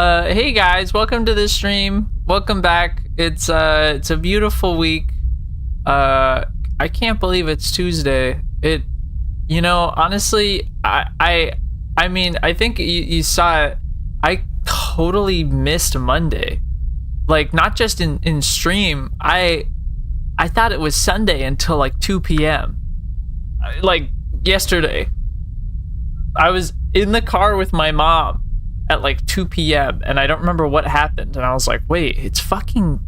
Hey guys, welcome to this stream. Welcome back. It's a beautiful week. I can't believe it's Tuesday. Honestly, I mean, I think you saw it. I totally missed Monday. Like, not just in stream. I thought it was Sunday until like 2 p.m. Like yesterday. I was in the car with my mom at like 2 p.m. and I don't remember what happened, and I was like, wait, it's fucking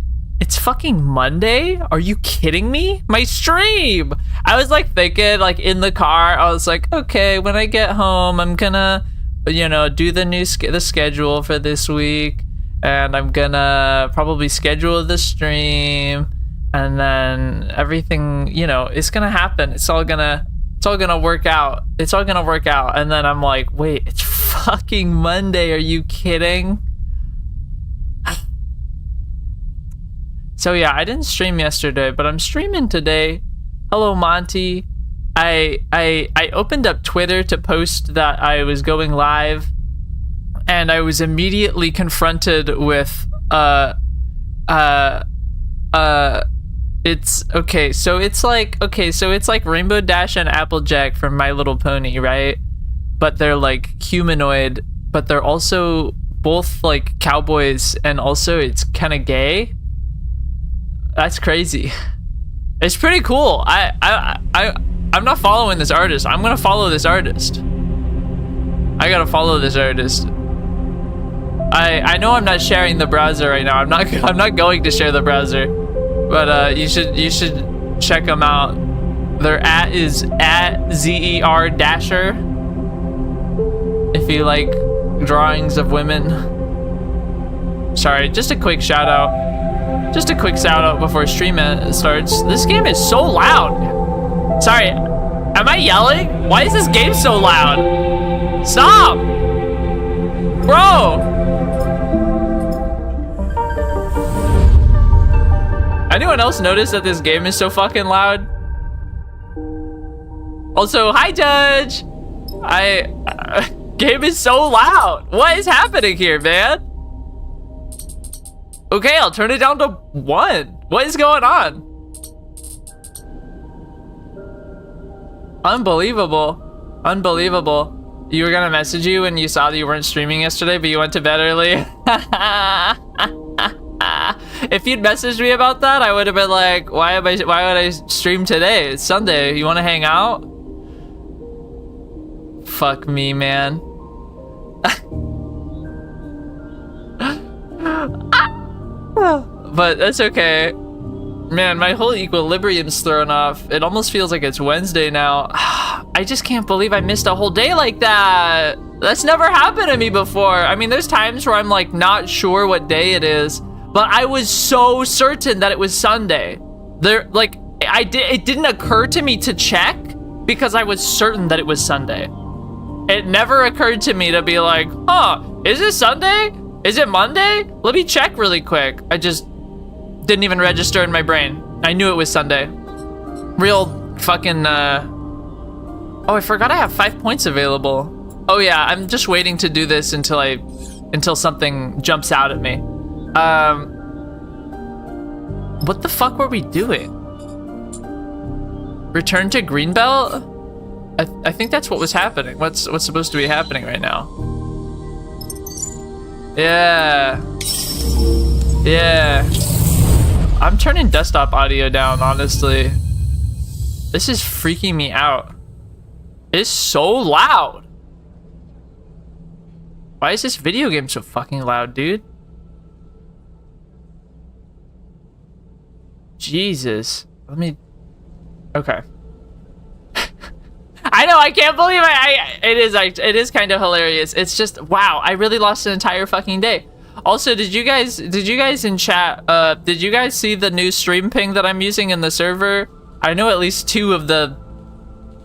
Monday? Are you kidding me? My stream! I was like thinking, like in the car, I was like, okay, when I get home, I'm gonna, do the schedule for this week, and I'm gonna probably schedule the stream, and then everything, it's gonna happen. It's all gonna work out. It's all gonna work out. And then I'm like, wait, it's fucking Monday. Are you kidding? So yeah, I didn't stream yesterday, but I'm streaming today. Hello, Monty. I opened up Twitter to post that I was going live, and I was immediately confronted with it's like Rainbow Dash and Applejack from My Little Pony, right? But they're like humanoid, but they're also both like cowboys, and also it's kind of gay. That's crazy. It's pretty cool. I'm not following this artist. I'm gonna follow this artist. I gotta follow this artist. I know I'm not sharing the browser right now. I'm not going to share the browser. But you should check them out. Their @ is @ZER Dasher. If you like drawings of women. Sorry, just a quick shout out. Just a quick shout out before stream starts. This game is so loud. Sorry, am I yelling? Why is this game so loud? Stop! Bro! Anyone else notice that this game is so fucking loud? Also, hi Judge! Game is so loud! What is happening here, man? Okay, I'll turn it down to 1. What is going on? Unbelievable. Unbelievable. You were gonna message you when you saw that you weren't streaming yesterday, but you went to bed early? If you'd messaged me about that, I would have been like, why would I stream today? It's Sunday. You want to hang out? Fuck me, man. But that's okay. Man, my whole equilibrium's thrown off. It almost feels like it's Wednesday now. I just can't believe I missed a whole day like that. That's never happened to me before. I mean, there's times where I'm like not sure what day it is, but I was so certain that it was Sunday. It didn't occur to me to check because I was certain that it was Sunday. It never occurred to me to be like, is it Sunday? Is it Monday? Let me check really quick. I just didn't even register in my brain. I knew it was Sunday. Real fucking, Oh, I forgot I have 5 points available. Oh yeah, I'm just waiting to do this until something jumps out at me. What the fuck were we doing? Return to Greenbelt? I think that's what was happening. What's supposed to be happening right now? Yeah. I'm turning desktop audio down, honestly. This is freaking me out. It's so loud. Why is this video game so fucking loud, dude? Jesus. Okay. I know, I can't believe it is kind of hilarious. It's just, wow, I really lost an entire fucking day. Also, did you guys in chat, did you guys see the new stream ping that I'm using in the server? I know at least 2 of the,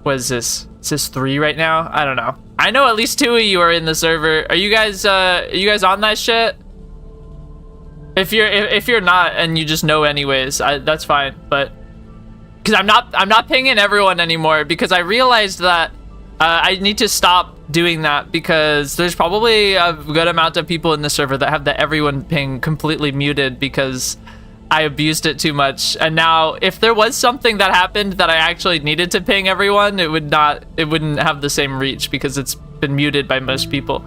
what is this? Is this 3 right now? I don't know. I know at least 2 of you are in the server. Are you guys on that shit? If you're not and you just know anyways, that's fine. But because I'm not pinging everyone anymore because I realized that I need to stop doing that because there's probably a good amount of people in the server that have the everyone ping completely muted because I abused it too much. And now if there was something that happened that I actually needed to ping everyone, it wouldn't have the same reach because it's been muted by most people.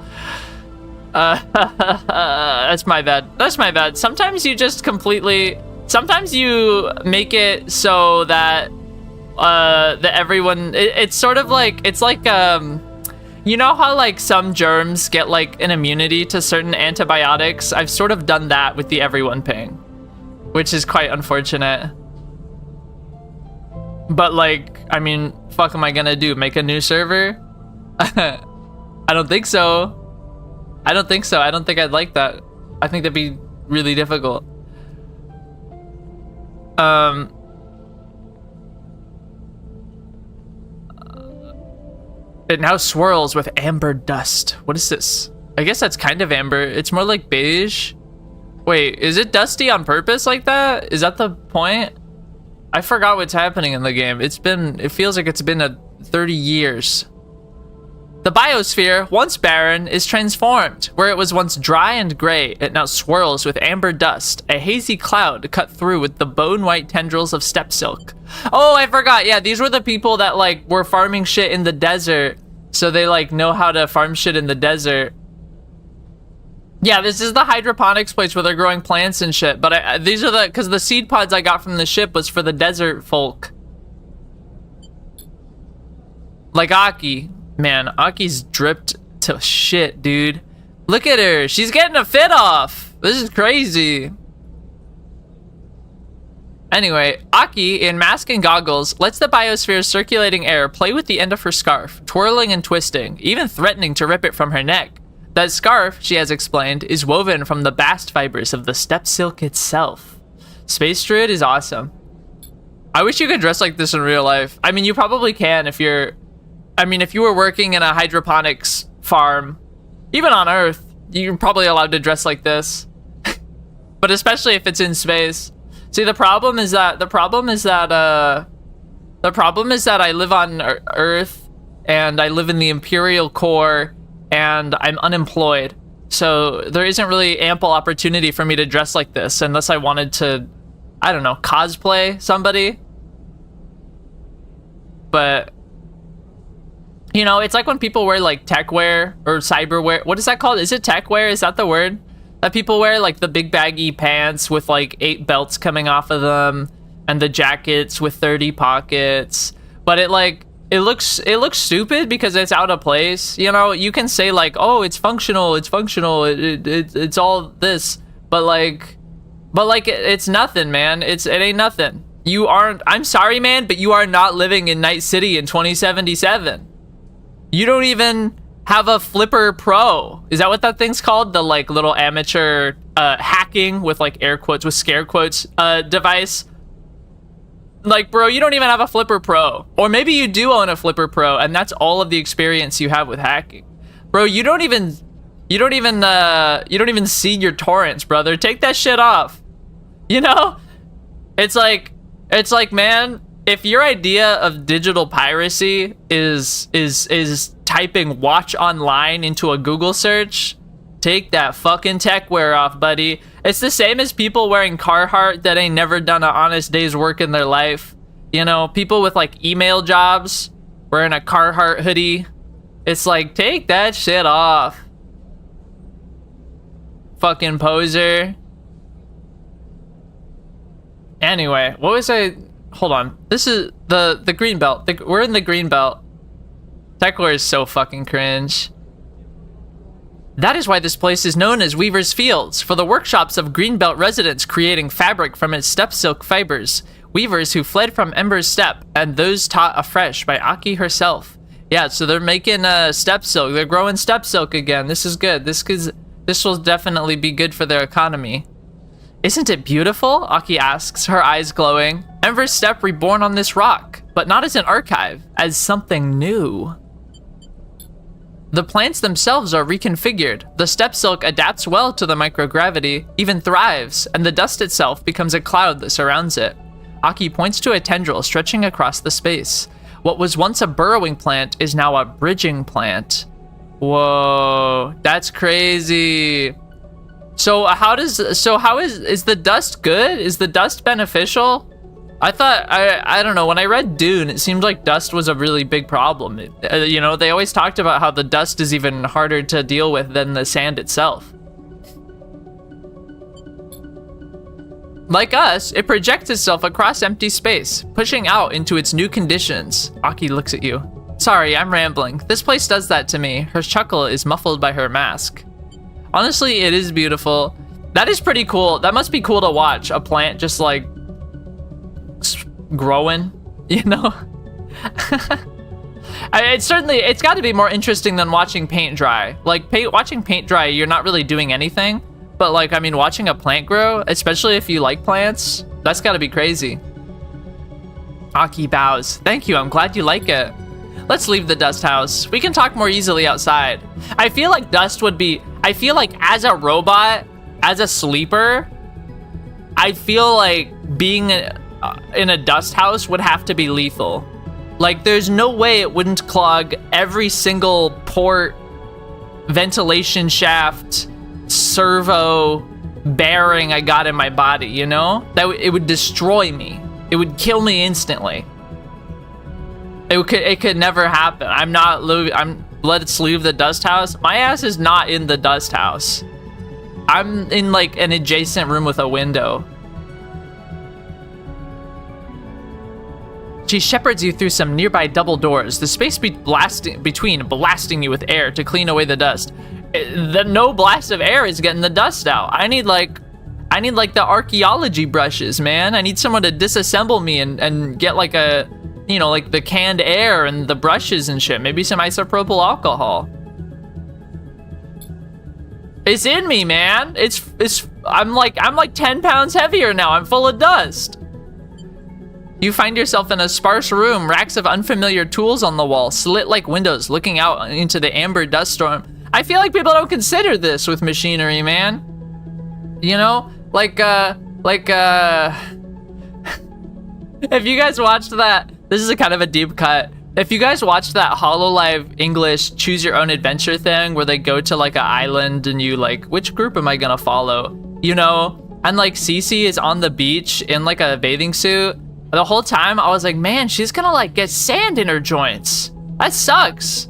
That's my bad. Sometimes you just sometimes you make it so that everyone, it's sort of like, it's like, you know how like some germs get like an immunity to certain antibiotics? I've sort of done that with the everyone ping, which is quite unfortunate. But like, I mean, fuck am I gonna do? Make a new server? I don't think so. I don't think I'd like that. I think that'd be really difficult. It now swirls with amber dust. What is this? I guess that's kind of amber. It's more like beige. Wait, is it dusty on purpose like that? Is that the point? I forgot what's happening in the game. It feels like it's been 30 years. The biosphere, once barren, is transformed. Where it was once dry and gray, it now swirls with amber dust, a hazy cloud cut through with the bone-white tendrils of steppe silk. Oh, I forgot. Yeah, these were the people that like were farming shit in the desert, so they like know how to farm shit in the desert. Yeah, this is the hydroponics place where they're growing plants and shit. But these are because the seed pods I got from the ship was for the desert folk. Like Aki. Man, Aki's dripped to shit, dude. Look at her. She's getting a fit off. This is crazy. Anyway, Aki, in mask and goggles, lets the biosphere's circulating air play with the end of her scarf, twirling and twisting, even threatening to rip it from her neck. That scarf, she has explained, is woven from the bast fibers of the steppe silk itself. Space Druid is awesome. I wish you could dress like this in real life. I mean, you probably can if you're... I mean, if you were working in a hydroponics farm, even on Earth, you're probably allowed to dress like this. But especially if it's in space. See, the problem is that I live on Earth and I live in the Imperial core and I'm unemployed. So there isn't really ample opportunity for me to dress like this unless I wanted to, I don't know, cosplay somebody. But you know, it's like when people wear like tech wear or cyber wear. What is that called? Is it tech wear? Is that the word? That people wear like the big baggy pants with like 8 belts coming off of them and the jackets with 30 pockets. But it looks stupid because it's out of place. You know, you can say like, oh, it's functional. It's all this. But like it's nothing, man. It ain't nothing. You aren't, I'm sorry, man, but you are not living in Night City in 2077. You don't even have a Flipper Pro. Is that what that thing's called? The like little amateur hacking with like air quotes, with scare quotes device. Like, bro, you don't even have a Flipper Pro. Or maybe you do own a Flipper Pro and that's all of the experience you have with hacking. Bro, you don't even see your torrents, brother. Take that shit off. You know? It's like, man, if your idea of digital piracy is typing watch online into a Google search, take that fucking tech wear off, buddy. It's the same as people wearing Carhartt that ain't never done an honest day's work in their life. You know, people with like email jobs wearing a Carhartt hoodie. It's like, take that shit off. Fucking poser. Anyway, what was I... Hold on. This is the green belt. We're in the green belt. Techwear is so fucking cringe. That is why this place is known as Weaver's Fields, for the workshops of Greenbelt residents creating fabric from its steppe silk fibers. Weavers who fled from Ember's steppe, and those taught afresh by Aki herself. Yeah, so they're making steppe silk. They're growing steppe silk again. This is good. This will definitely be good for their economy. Isn't it beautiful? Aki asks, her eyes glowing. Ember's steppe reborn on this rock, but not as an archive, as something new. The plants themselves are reconfigured. The steppe silk adapts well to the microgravity, even thrives, and the dust itself becomes a cloud that surrounds it. Aki points to a tendril stretching across the space. What was once a burrowing plant is now a bridging plant. Whoa, that's crazy. So how is the dust good? Is the dust beneficial? I thought, I don't know, when I read Dune, it seemed like dust was a really big problem. You know, they always talked about how the dust is even harder to deal with than the sand itself. Like us, it projects itself across empty space, pushing out into its new conditions. Aki looks at you. Sorry, I'm rambling. This place does that to me. Her chuckle is muffled by her mask. Honestly, it is beautiful. That is pretty cool. That must be cool to watch, a plant just like growing, you know? It's got to be more interesting than watching paint dry. Like watching paint dry, you're not really doing anything. But like, I mean, watching a plant grow, especially if you like plants, that's got to be crazy. Aki bows. Thank you, I'm glad you like it. Let's leave the dust house. We can talk more easily outside. I feel like dust would be, I feel like as a robot, as a sleeper, I feel like being in a dust house would have to be lethal. Like, there's no way it wouldn't clog every single port, ventilation shaft, servo, bearing I got in my body, you know? That it would destroy me. It would kill me instantly. It could never happen. Let's leave the dust house. My ass is not in the dust house. I'm in like an adjacent room with a window. She shepherds you through some nearby double doors, the space between blasting you with air to clean away the dust. No blast of air is getting the dust out. I need like the archaeology brushes, man. I need someone to disassemble me and get like a, you know, like the canned air and the brushes and shit. Maybe some isopropyl alcohol. It's in me, man. I'm like 10 pounds heavier now. I'm full of dust. You find yourself in a sparse room, racks of unfamiliar tools on the wall, slit-like windows looking out into the amber dust storm. I feel like people don't consider this with machinery, man. You know, like if you guys watched that, this is a kind of a deep cut. If you guys watched that HoloLive English choose your own adventure thing where they go to like an island and you like, which group am I gonna follow? You know, and like Cece is on the beach in like a bathing suit. The whole time I was like, man, she's gonna like get sand in her joints. That sucks.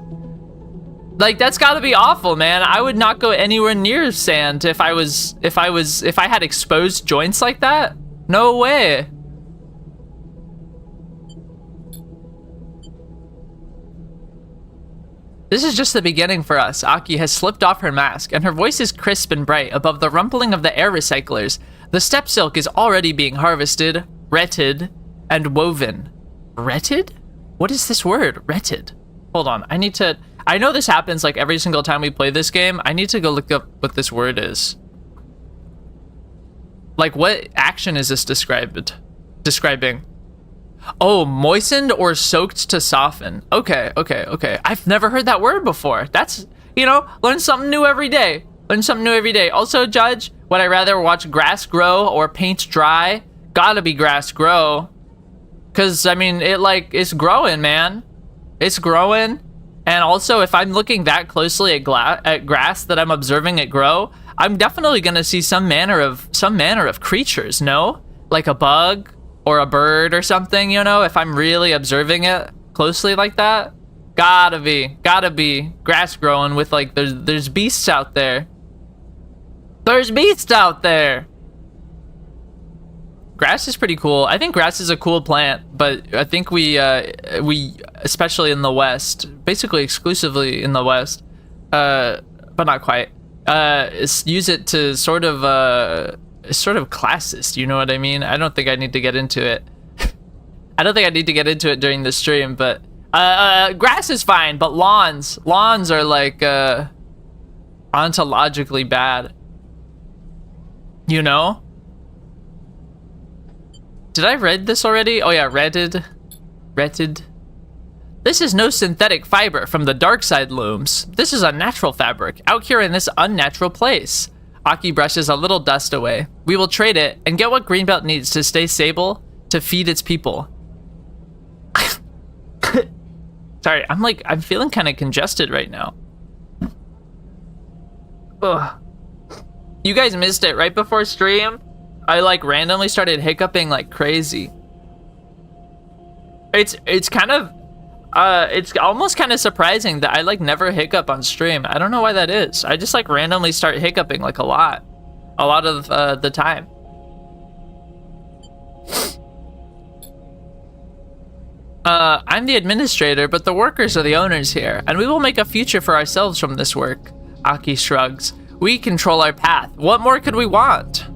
Like, that's gotta be awful, man. I would not go anywhere near sand if I had exposed joints like that. No way. This is just the beginning for us. Aki has slipped off her mask, and her voice is crisp and bright above the rumpling of the air recyclers. The steppe silk is already being harvested, retted, and woven. Retted? What is this word? Retted. Hold on, I know this happens like every single time we play this game. I need to go look up what this word is. Like, what action is this describing? Oh, moistened or soaked to soften. Okay. I've never heard that word before. That's, you know, learn something new every day. Also, Judge, would I rather watch grass grow or paint dry? Gotta be grass grow. Cause, I mean, it's growing, man. It's growing. And also, if I'm looking that closely at grass that I'm observing it grow, I'm definitely gonna see some manner of creatures, no? Like a bug or a bird or something, you know, if I'm really observing it closely like that. Gotta be grass growing with like, there's beasts out there. There's beasts out there. Grass is pretty cool. I think grass is a cool plant, but I think we especially in the West, basically exclusively in the West, but not quite, use it to sort of classist, you know what I mean? I don't think I need to get into it. I don't think I need to get into it during the stream, but grass is fine, but lawns are like ontologically bad. You know? Did I read this already? Oh yeah, retted. This is no synthetic fiber from the dark side looms. This is a natural fabric, out here in this unnatural place. Aki brushes a little dust away. We will trade it and get what Greenbelt needs to stay stable, to feed its people. Sorry, I'm feeling kind of congested right now. Ugh. You guys missed it right before stream. I like randomly started hiccuping like crazy. It's kind of it's almost kind of surprising that I like never hiccup on stream. I don't know why that is. I just like randomly start hiccuping like a lot of the time. I'm the administrator, but the workers are the owners here, and we will make a future for ourselves from this work. Aki shrugs. We control our path. What more could we want?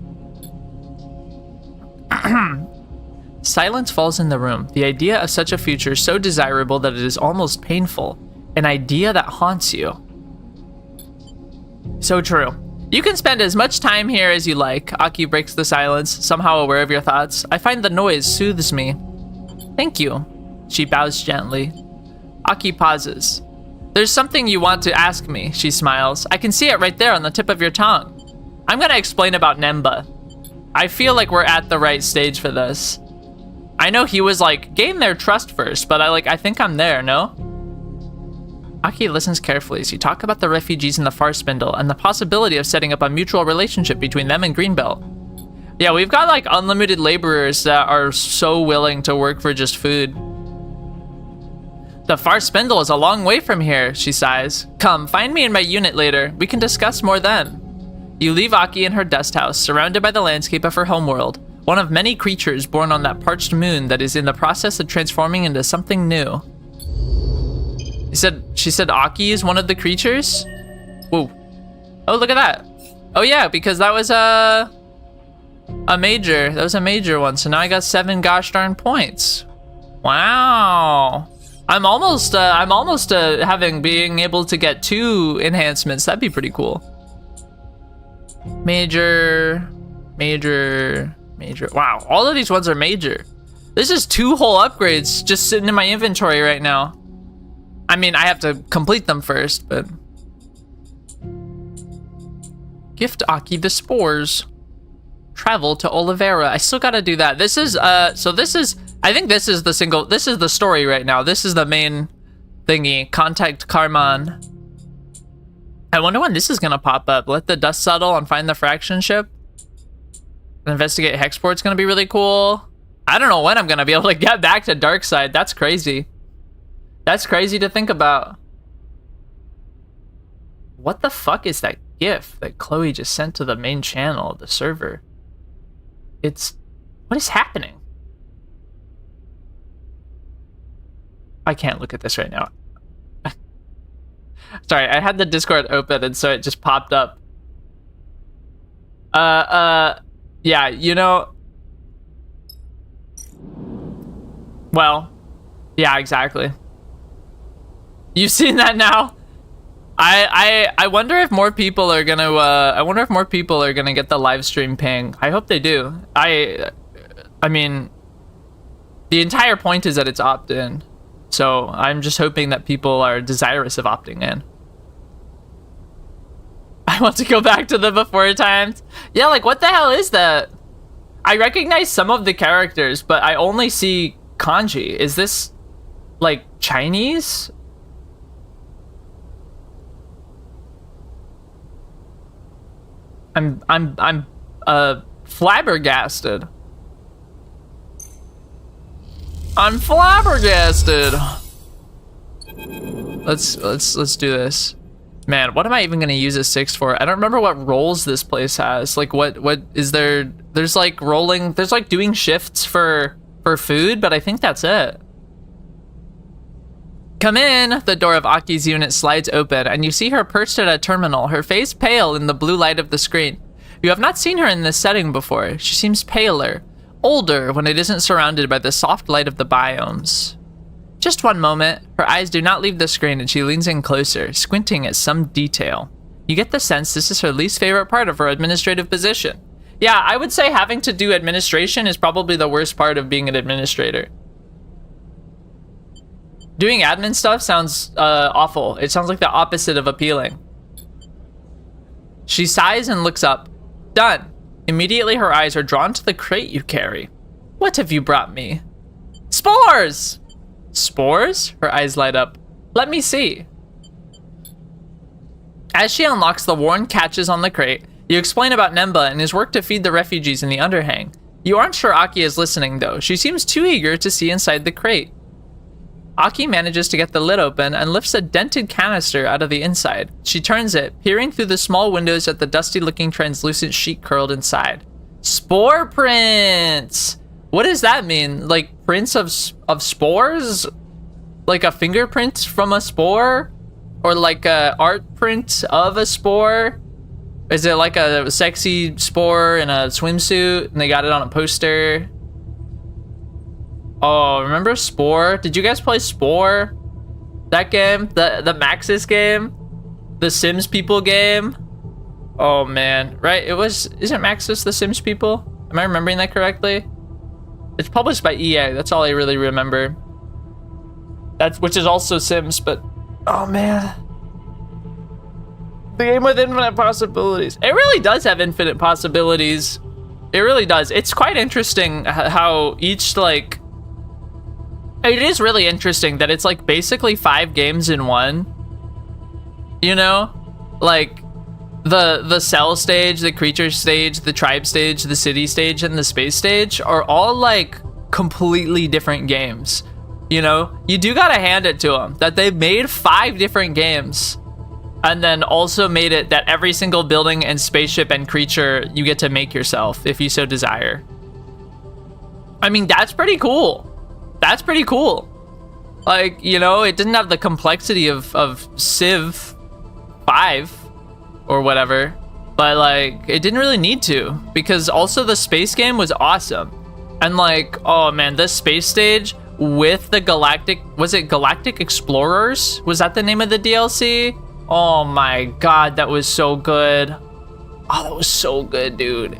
Silence falls in the room. The idea of such a future so desirable that it is almost painful. An idea that haunts you. So true. You can spend as much time here as you like. Aki breaks the silence, somehow aware of your thoughts. I find the noise soothes me. Thank you. She bows gently. Aki pauses. There's something you want to ask me, she smiles. I can see it right there on the tip of your tongue. I'm gonna explain about Nemba. I feel like we're at the right stage for this. I know he was like, gain their trust first, but I think I'm there, no? Aki listens carefully as you talk about the refugees in the Far Spindle and the possibility of setting up a mutual relationship between them and Greenbelt. Yeah, we've got like unlimited laborers that are so willing to work for just food. The Far Spindle is a long way from here, she sighs. Come, find me in my unit later. We can discuss more then. You leave Aki in her dust house, surrounded by the landscape of her homeworld, one of many creatures born on that parched moon that is in the process of transforming into something new. She said Aki is one of the creatures? Whoa. Oh, look at that. Oh yeah, because that was a major. That was a major one. So now I got 7 gosh darn points. Wow. I'm almost being able to get 2 enhancements. That'd be pretty cool. Major. Wow, all of these ones are major. This is 2 whole upgrades just sitting in my inventory right now. I mean, I have to complete them first, but... Gift Aki the spores. Travel to Oliveira. I still gotta do that. This is, so this is... I think this is the story right now. This is the main thingy. Contact Carman. I wonder when this is gonna pop up. Let the dust settle and find the fraction ship. Investigate Hexport's gonna be really cool. I don't know when I'm gonna be able to get back to Darkside. That's crazy. That's crazy to think about. What the fuck is that GIF that Chloe just sent to the main channel of the server? What is happening? I can't look at this right now. Sorry, I had the Discord open and so it just popped up. Yeah, you know. Well, yeah, exactly. You've seen that now? I wonder if more people are gonna get the live stream ping. I hope they do. I mean, the entire point is that it's opt-in. So I'm just hoping that people are desirous of opting in. I want to go back to the before times. Yeah, like what the hell is that? I recognize some of the characters, but I only see kanji. Is this like Chinese? I'm flabbergasted. I'm flabbergasted. Let's do this. Man, what am I even gonna use a 6 for? I don't remember what roles this place has. Like what is there? There's like rolling, there's like doing shifts for food, but I think that's it. Come in! The door of Aki's unit slides open, and you see her perched at a terminal, her face pale in the blue light of the screen. You have not seen her in this setting before. She seems paler, older when it isn't surrounded by the soft light of the biomes. Just one moment. Her eyes do not leave the screen and she leans in closer, squinting at some detail. You get the sense this is her least favorite part of her administrative position. Yeah, I would say having to do administration is probably the worst part of being an administrator. Doing admin stuff sounds awful. It sounds like the opposite of appealing. She sighs and looks up. Done. Immediately her eyes are drawn to the crate you carry. What have you brought me? Spores! Spores? Her eyes light up. Let me see. As she unlocks the worn catches on the crate, you explain about Nemba and his work to feed the refugees in the underhang. You aren't sure Aki is listening though. She seems too eager to see inside the crate. Aki manages to get the lid open and lifts a dented canister out of the inside. She turns it, peering through the small windows at the dusty-looking translucent sheet curled inside. Spore prints! What does that mean? Like prints of spores? Like a fingerprint from a spore? Or like a art print of a spore? Is it like a sexy spore in a swimsuit and they got it on a poster? Oh, remember Spore? Did you guys play Spore? That game? The Maxis game? The Sims People game? Oh man, right? Isn't Maxis the Sims People? Am I remembering that correctly? It's published by EA, that's all I really remember. Which is also Sims, but oh man. The game with infinite possibilities. It really does have infinite possibilities. It really does. It's quite interesting how each like... It is really interesting that it's like basically 5 games in one. You know? Like the cell stage, the creature stage, the tribe stage, the city stage, and the space stage are all like completely different games. You know? You do gotta hand it to them that they've made 5 different games. And then also made it that every single building and spaceship and creature you get to make yourself if you so desire. I mean, that's pretty cool. That's pretty cool. Like, you know, it didn't have the complexity of Civ 5 or whatever, but like, it didn't really need to, because also the space game was awesome. And like, oh man, this space stage with the was it Galactic Explorers? Was that the name of the DLC? Oh my god, that was so good. Oh, that was so good, dude.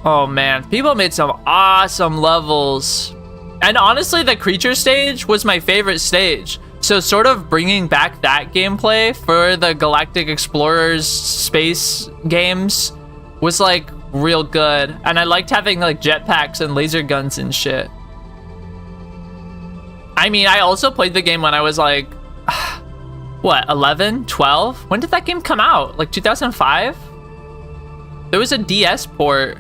Oh man, people made some awesome levels. And honestly, the creature stage was my favorite stage. So sort of bringing back that gameplay for the Galactic Explorers space games was like real good. And I liked having like jetpacks and laser guns and shit. I mean, I also played the game when I was like, what, 11, 12? When did that game come out? Like 2005? There was a DS port.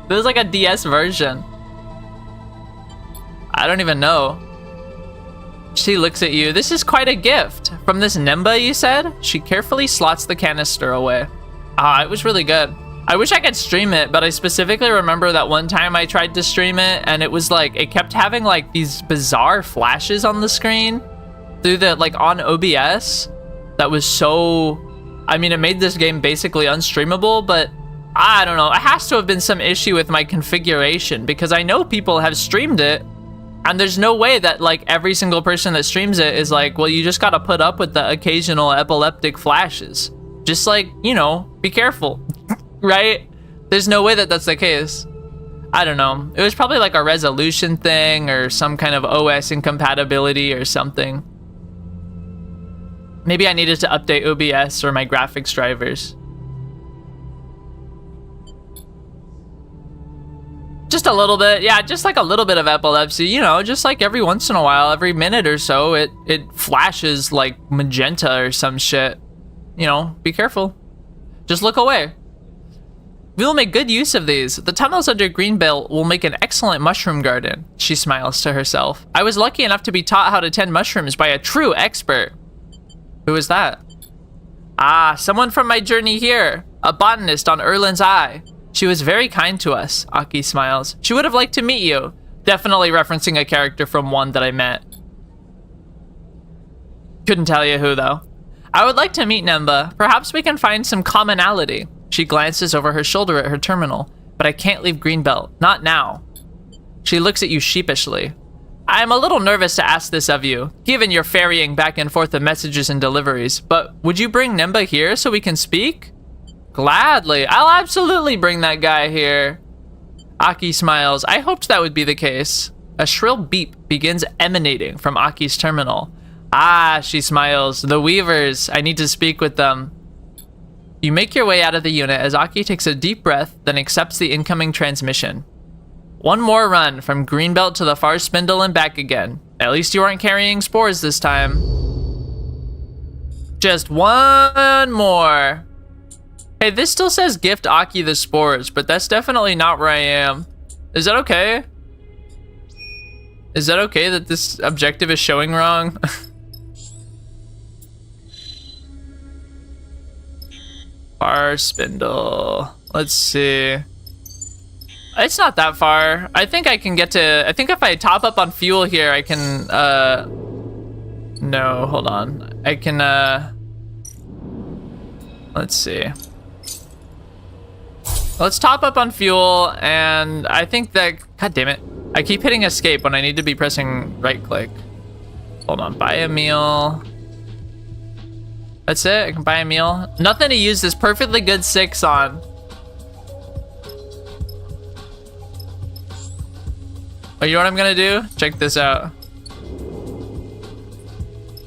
There was like a DS version. I don't even know. She looks at you. This is quite a gift. From this Nemba, you said? She carefully slots the canister away. Ah, it was really good. I wish I could stream it, but I specifically remember that one time I tried to stream it and it was like, it kept having like these bizarre flashes on the screen through the, like on OBS. That was so, I mean, it made this game basically unstreamable, but I don't know. It has to have been some issue with my configuration because I know people have streamed it. And there's no way that like every single person that streams it is like, well, you just gotta put up with the occasional epileptic flashes. Just like, you know, be careful, right? There's no way that that's the case. I don't know. It was probably like a resolution thing or some kind of OS incompatibility or something. Maybe I needed to update OBS or my graphics drivers. Just a little bit, yeah, just like a little bit of epilepsy, you know, just like every once in a while, every minute or so, it flashes like magenta or some shit. You know, be careful. Just look away. We will make good use of these. The tunnels under Greenbelt will make an excellent mushroom garden. She smiles to herself. I was lucky enough to be taught how to tend mushrooms by a true expert. Who is that? Ah, someone from my journey here. A botanist on Erlin's Eye. She was very kind to us, Aki smiles. She would have liked to meet you. Definitely referencing a character from one that I met. Couldn't tell you who, though. I would like to meet Nemba. Perhaps we can find some commonality. She glances over her shoulder at her terminal. But I can't leave Greenbelt. Not now. She looks at you sheepishly. I am a little nervous to ask this of you, given your ferrying back and forth of messages and deliveries. But would you bring Nemba here so we can speak? Gladly. I'll absolutely bring that guy here. Aki smiles. I hoped that would be the case. A shrill beep begins emanating from Aki's terminal. Ah, she smiles. The Weavers. I need to speak with them. You make your way out of the unit as Aki takes a deep breath, then accepts the incoming transmission. One more run from Greenbelt to the far spindle and back again. At least you aren't carrying spores this time. Just one more. Hey, this still says gift Aki the spores, but that's definitely not where I am. Is that okay? Is that okay that this objective is showing wrong? Bar spindle. Let's see. It's not that far. I think I can get to, I think if I top up on fuel here, I can, no, hold on. I can, let's see. Let's top up on fuel, and I think that, god damn it. I keep hitting escape when I need to be pressing right click. Hold on, buy a meal. That's it, I can buy a meal. Nothing to use this perfectly good 6 on. Oh, you know what I'm gonna do? Check this out.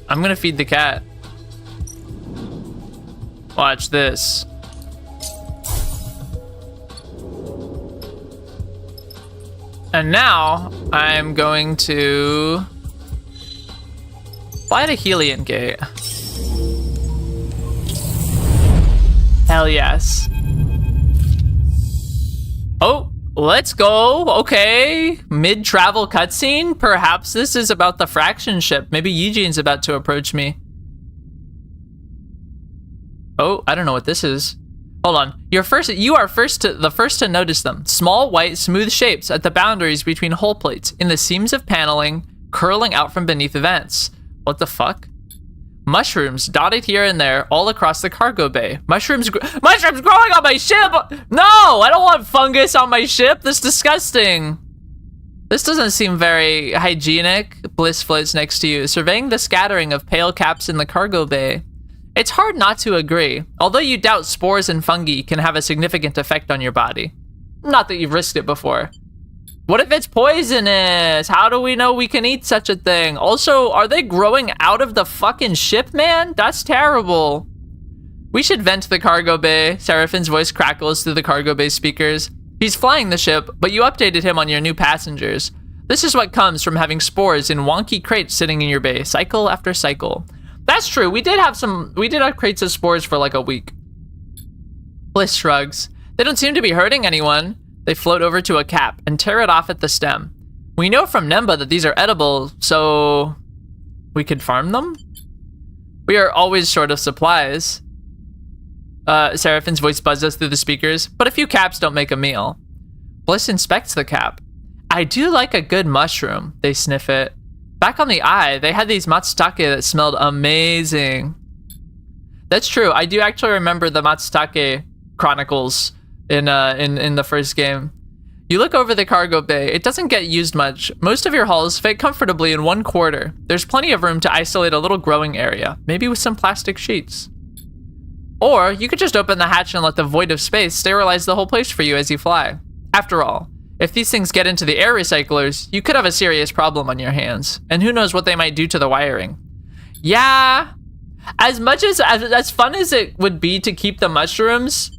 I'm gonna feed the cat. Watch this. And now I'm going to fly to Helion Gate. Hell yes. Oh, let's go. Okay. Mid-travel cutscene? Perhaps this is about the fraction ship. Maybe Eugene's about to approach me. Oh, I don't know what this is. Hold on. You are the first to notice them. Small, white, smooth shapes at the boundaries between hull plates, in the seams of paneling, curling out from beneath vents. What the fuck? Mushrooms dotted here and there all across the cargo bay. Mushrooms growing on my ship! No! I don't want fungus on my ship. That's disgusting. This doesn't seem very hygienic. Bliss floats next to you, surveying the scattering of pale caps in the cargo bay. It's hard not to agree, although you doubt spores and fungi can have a significant effect on your body. Not that you've risked it before. What if it's poisonous? How do we know we can eat such a thing? Also, are they growing out of the fucking ship, man? That's terrible. We should vent the cargo bay. Seraphine's voice crackles through the cargo bay speakers. He's flying the ship, but you updated him on your new passengers. This is what comes from having spores in wonky crates sitting in your bay, cycle after cycle. That's true. We did have crates of spores for like a week. Bliss shrugs. They don't seem to be hurting anyone. They float over to a cap and tear it off at the stem. We know from Nemba that these are edible, so we could farm them? We are always short of supplies. Seraphine's voice buzzes through the speakers, but a few caps don't make a meal. Bliss inspects the cap. I do like a good mushroom. They sniff it. Back on the eye, they had these matsutake that smelled amazing. That's true. I do actually remember the matsutake chronicles in the first game. You look over the cargo bay. It doesn't get used much. Most of your hulls fit comfortably in one quarter. There's plenty of room to isolate a little growing area, maybe with some plastic sheets. Or you could just open the hatch and let the void of space sterilize the whole place for you as you fly. After all, if these things get into the air recyclers, you could have a serious problem on your hands. And who knows what they might do to the wiring. Yeah, as fun as it would be to keep the mushrooms,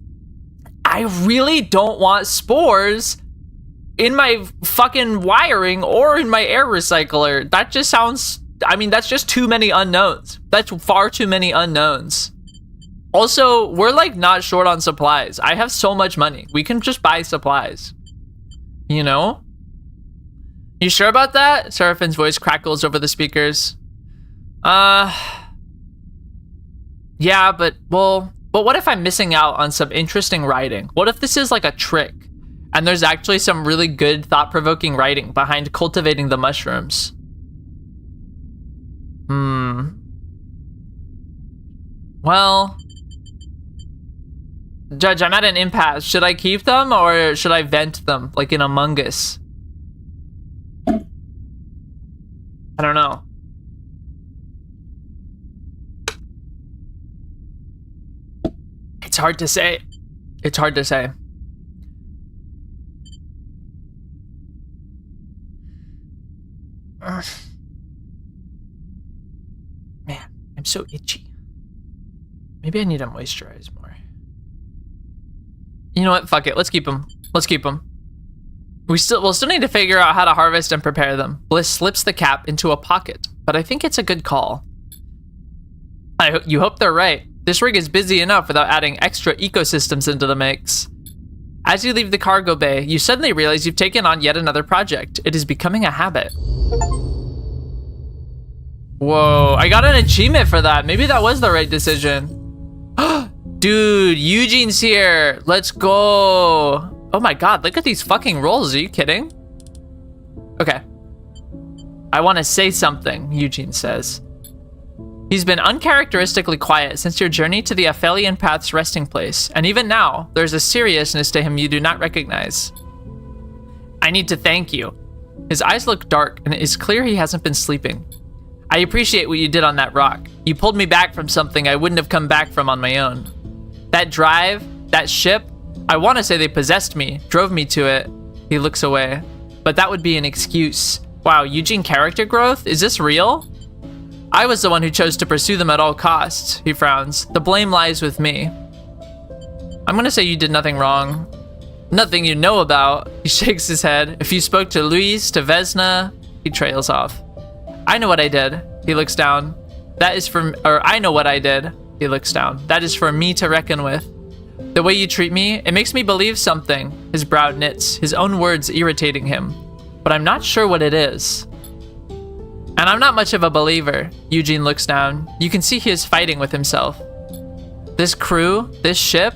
I really don't want spores in my fucking wiring or in my air recycler. That just sounds, I mean, that's just too many unknowns. That's far too many unknowns. Also, we're like not short on supplies. I have so much money. We can just buy supplies. You know? You sure about that? Seraphine's voice crackles over the speakers. Yeah, but what if I'm missing out on some interesting writing? What if this is like a trick and there's actually some really good thought-provoking writing behind cultivating the mushrooms? Well, Judge, I'm at an impasse. Should I keep them or should I vent them like in Among Us? I don't know. It's hard to say. It's hard to say. Man, I'm so itchy. Maybe I need to moisturize more. You know what? Fuck it. Let's keep them. Let's keep them. We'll still need to figure out how to harvest and prepare them. Bliss slips the cap into a pocket, but I think it's a good call. You hope they're right. This rig is busy enough without adding extra ecosystems into the mix. As you leave the cargo bay, you suddenly realize you've taken on yet another project. It is becoming a habit. Whoa, I got an achievement for that. Maybe that was the right decision. Dude, Eugene's here. Let's go. Oh my god, look at these fucking rolls. Are you kidding? Okay. I want to say something, Eugene says. He's been uncharacteristically quiet since your journey to the Aphelion Path's resting place, and even now, there's a seriousness to him you do not recognize. I need to thank you. His eyes look dark, and it is clear he hasn't been sleeping. I appreciate what you did on that rock. You pulled me back from something I wouldn't have come back from on my own. That drive, that ship, I want to say they possessed me, drove me to it. He looks away. But that would be an excuse. Wow, Eugene character growth? Is this real? I was the one who chose to pursue them at all costs, he frowns. The blame lies with me. I'm gonna say you did nothing wrong. Nothing you know about. He shakes his head. If you spoke to Luis, to Vesna, he trails off. I know what I did. He looks down. I know what I did. He looks down. That is for me to reckon with. The way you treat me, it makes me believe something. His brow knits, his own words irritating him. But I'm not sure what it is. And I'm not much of a believer. Eugene looks down. You can see he is fighting with himself. This crew, this ship,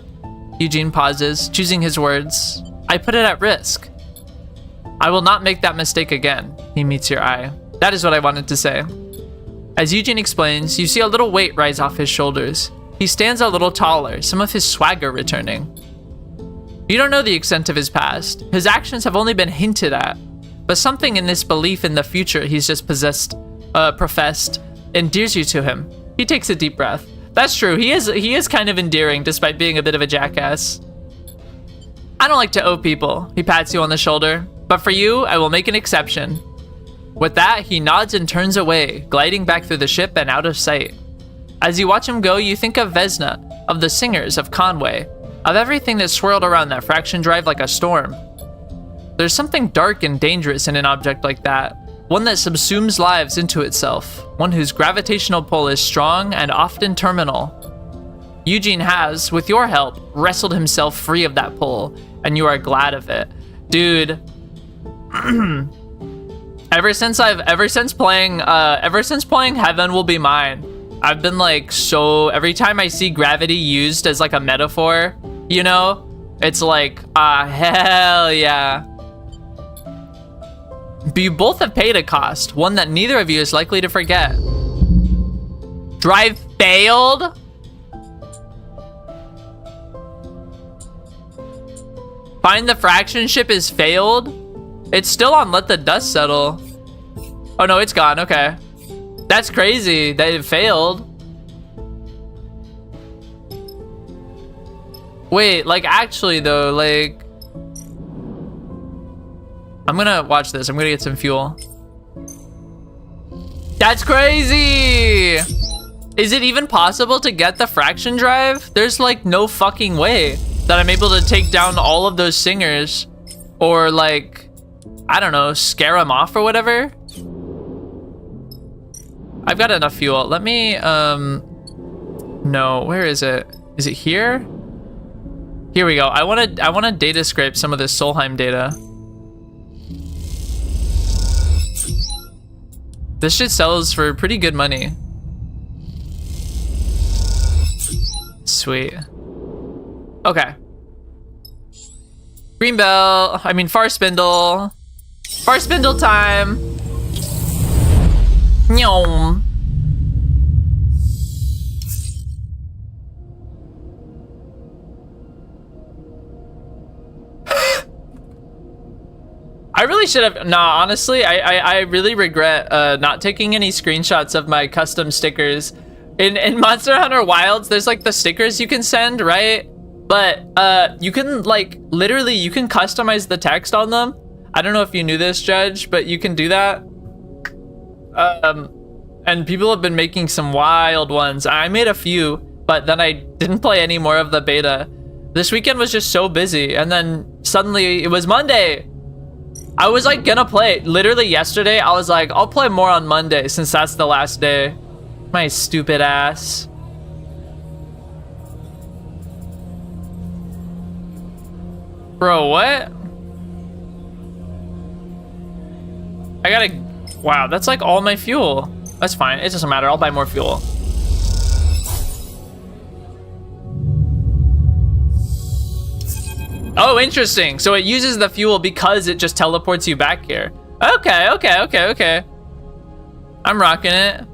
Eugene pauses, choosing his words. I put it at risk. I will not make that mistake again. He meets your eye. That is what I wanted to say. As Eugene explains, you see a little weight rise off his shoulders. He stands a little taller, some of his swagger returning. You don't know the extent of his past. His actions have only been hinted at. But something in this belief in the future he's just professed endears you to him. He takes a deep breath. That's true. He is kind of endearing despite being a bit of a jackass. I don't like to owe people. He pats you on the shoulder. But for you, I will make an exception. With that, he nods and turns away, gliding back through the ship and out of sight. As you watch him go, you think of Vesna, of the singers, of Conway, of everything that swirled around that fraction drive like a storm. There's something dark and dangerous in an object like that, one that subsumes lives into itself, one whose gravitational pull is strong and often terminal. Eugene has, with your help, wrestled himself free of that pull, and you are glad of it. Dude, ever since playing Heaven Will Be Mine, I've been like, so every time I see gravity used as like a metaphor, you know, it's like, hell yeah. But you both have paid a cost, one that neither of you is likely to forget. Drive failed? Find the fraction ship is failed? It's still on Let the Dust Settle. Oh no, it's gone, okay. That's crazy that it failed. Wait, like actually though, like... I'm gonna watch this. I'm gonna get some fuel. That's crazy! Is it even possible to get the fraction drive? There's like no fucking way that I'm able to take down all of those singers or like, I don't know, scare them off or whatever. I've got enough fuel. Let me, no, where is it? Is it here? Here we go. I wanna data scrape some of this Solheim data. This shit sells for pretty good money. Sweet. Okay. Green bell, I mean far spindle. Far spindle time. Nyom. I really should have, nah, honestly, I really regret not taking any screenshots of my custom stickers. In Monster Hunter Wilds, there's like the stickers you can send, right? But you can like, literally you can customize the text on them. I don't know if you knew this, Judge, but you can do that. And people have been making some wild ones. I made a few, but then I didn't play any more of the beta. This weekend was just so busy, and then suddenly it was Monday. I was like gonna play, literally yesterday, I was like, I'll play more on Monday since that's the last day. My stupid ass. Bro, what? I gotta... Wow, that's like all my fuel. That's fine. It doesn't matter. I'll buy more fuel. Oh, interesting. So it uses the fuel because it just teleports you back here. Okay. I'm rocking it.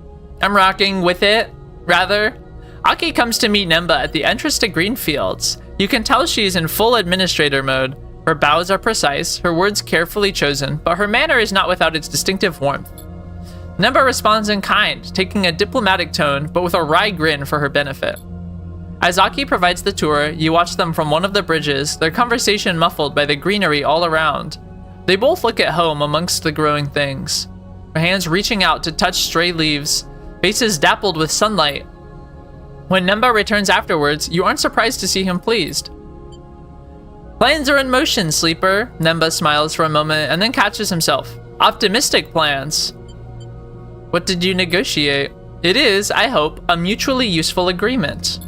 I'm rocking with it, rather. Aki comes to meet Nemba at the entrance to Greenfields. You can tell she's in full administrator mode. Her bows are precise, her words carefully chosen, but her manner is not without its distinctive warmth. Nemba responds in kind, taking a diplomatic tone, but with a wry grin for her benefit. As Aki provides the tour, you watch them from one of the bridges, their conversation muffled by the greenery all around. They both look at home amongst the growing things, their hands reaching out to touch stray leaves, faces dappled with sunlight. When Nemba returns afterwards, you aren't surprised to see him pleased. Plans are in motion, sleeper. Nemba smiles for a moment and then catches himself. Optimistic plans. What did you negotiate? It is, I hope, a mutually useful agreement.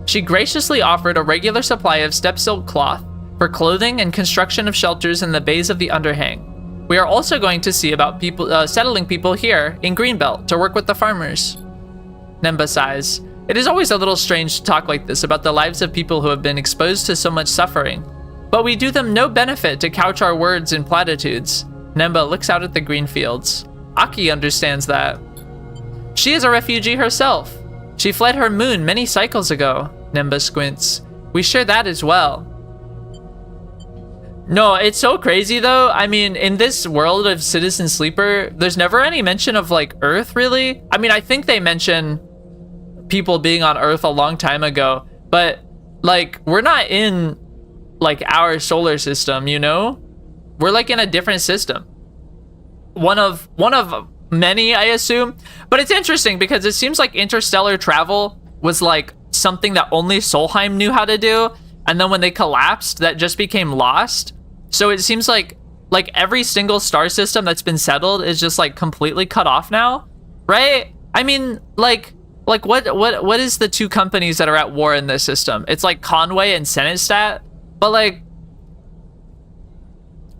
She graciously offered a regular supply of step silk cloth for clothing and construction of shelters in the bays of the underhang. We are also going to see about settling people here in Greenbelt to work with the farmers. Nemba sighs. It is always a little strange to talk like this about the lives of people who have been exposed to so much suffering. But we do them no benefit to couch our words in platitudes. Nemba looks out at the green fields. Aki understands that. She is a refugee herself. She fled her moon many cycles ago. Nemba squints. We share that as well. No, it's so crazy though. I mean, in this world of Citizen Sleeper, there's never any mention of like Earth really. I mean, I think they mention people being on Earth a long time ago, but like we're not in like our solar system, you know? We're like in a different system. One of many, I assume. But it's interesting because it seems like interstellar travel was like something that only Solheim knew how to do, and then when they collapsed, that just became lost. So it seems like every single star system that's been settled is just like completely cut off now, right? I mean, like what is the two companies that are at war in this system? It's like Conway and Senate, but like,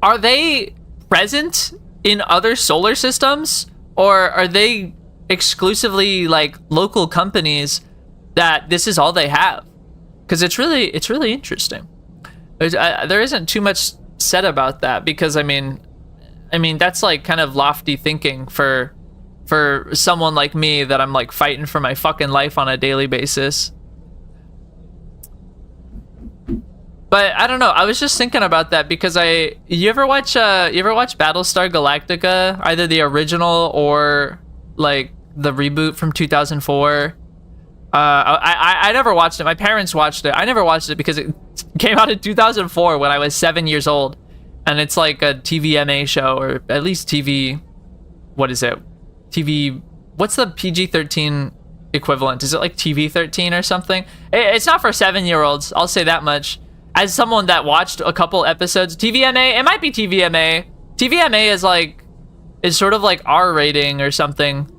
are they present in other solar systems, or are they exclusively like local companies that this is all they have? Because it's really interesting. There isn't too much said about that, because I mean that's like kind of lofty thinking for someone like me that I'm like fighting for my fucking life on a daily basis. But I don't know, I was just thinking about that because you ever watch Battlestar Galactica, either the original or like the reboot from 2004? I never watched it. My parents watched it. I never watched it because it came out in 2004 when I was 7 years old, and it's like a TVMA show, or at least TV. What is it? TV. What's the PG-13 equivalent? Is it like TV-13 or something? It's not for 7-year-olds. I'll say that much. As someone that watched a couple episodes, TVMA, it might be TVMA. TVMA is sort of like R rating or something,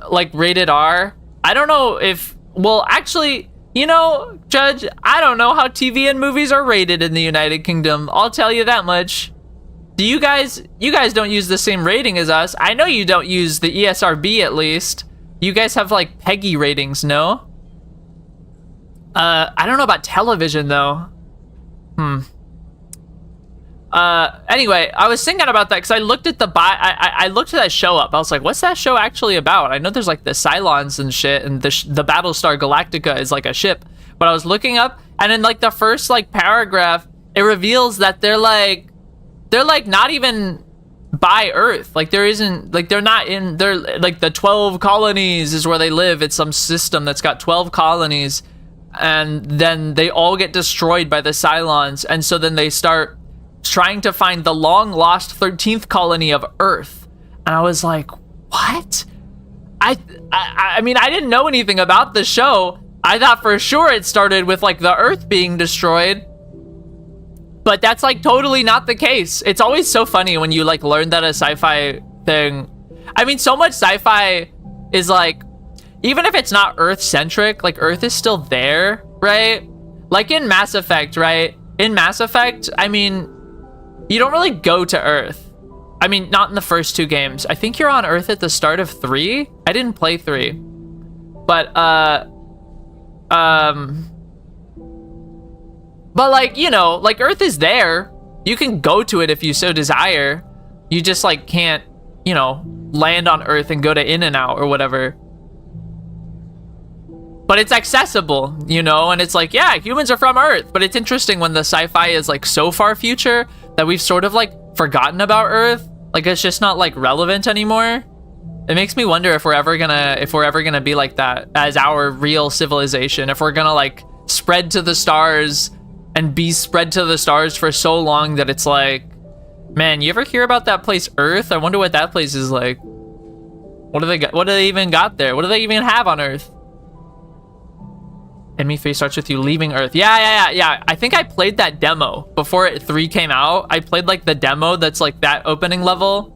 like rated R. I don't know if, well, actually, you know, Judge, I don't know how TV and movies are rated in the United Kingdom. I'll tell you that much. Do you guys don't use the same rating as us. I know you don't use the ESRB at least. You guys have like PEGI ratings, no? I don't know about television though. Anyway, I was thinking about that because I looked at I looked that show up. I was like, what's that show actually about? I know there's like the Cylons and shit, and the Battlestar Galactica is like a ship. But I was looking up, and in like the first like paragraph, it reveals that they're like not even by Earth. Like there isn't, like they're not in, they're like the 12 colonies is where they live. It's some system that's got 12 colonies, and then they all get destroyed by the Cylons, and so then they start trying to find the long lost 13th colony of Earth. And I was like, what? I mean, I didn't know anything about the show. I thought for sure it started with like the Earth being destroyed, but that's like totally not the case. It's always so funny when you like learn that a sci-fi thing. I mean, so much sci-fi is like, even if it's not Earth centric, like Earth is still there, right? Like in Mass Effect, right? in Mass Effect, I mean, you don't really go to Earth. I mean, not in the first 2 games. I think you're on Earth at the start of 3. I didn't play 3. But, but like, you know, like Earth is there. You can go to it if you so desire. You just like can't, you know, land on Earth and go to In-N-Out or whatever. But it's accessible, you know, and it's like, yeah, humans are from Earth. But it's interesting when the sci-fi is like so far future that we've sort of like forgotten about Earth. Like it's just not like relevant anymore. It makes me wonder if we're ever gonna be like that as our real civilization. If we're gonna like spread to the stars and be spread to the stars for so long that it's like, man, you ever hear about that place Earth? I wonder what that place is like. What do they got? What do they even got there? What do they even have on Earth? Enemy 3 starts with you leaving Earth. Yeah. I think I played that demo before 3 came out. I played like the demo that's like that opening level.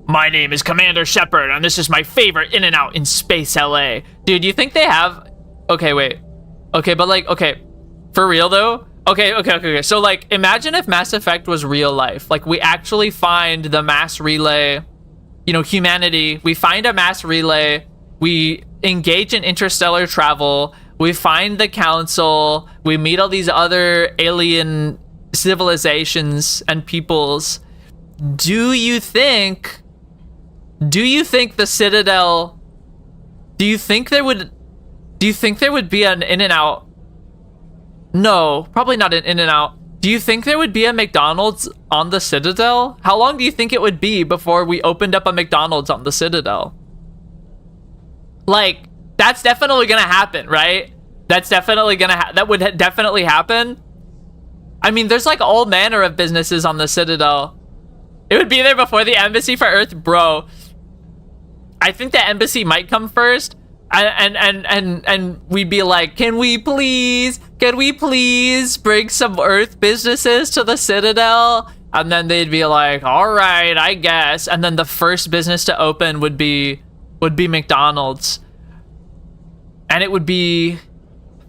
My name is Commander Shepard, and this is my favorite In-N-Out in Space LA. Dude, you think they have... Okay, wait. Okay, but like, okay. For real though? Okay. So like, imagine if Mass Effect was real life. Like we actually find the mass relay, you know, humanity. We find a mass relay. We engage in interstellar travel. We find the council. We meet all these other alien civilizations and peoples. Do you think the Citadel, do you think there would be an In-N-Out? No, probably not an In-N-Out. Do you think there would be a McDonald's on the Citadel? How long do you think it would be before we opened up a McDonald's on the Citadel? Like, that's definitely gonna happen, right? That would definitely happen. I mean, there's like all manner of businesses on the Citadel. It would be there before the Embassy for Earth, bro. I think the Embassy might come first, and we'd be like, can we please bring some Earth businesses to the Citadel? And then they'd be like, all right, I guess. And then the first business to open would be McDonald's. And it would be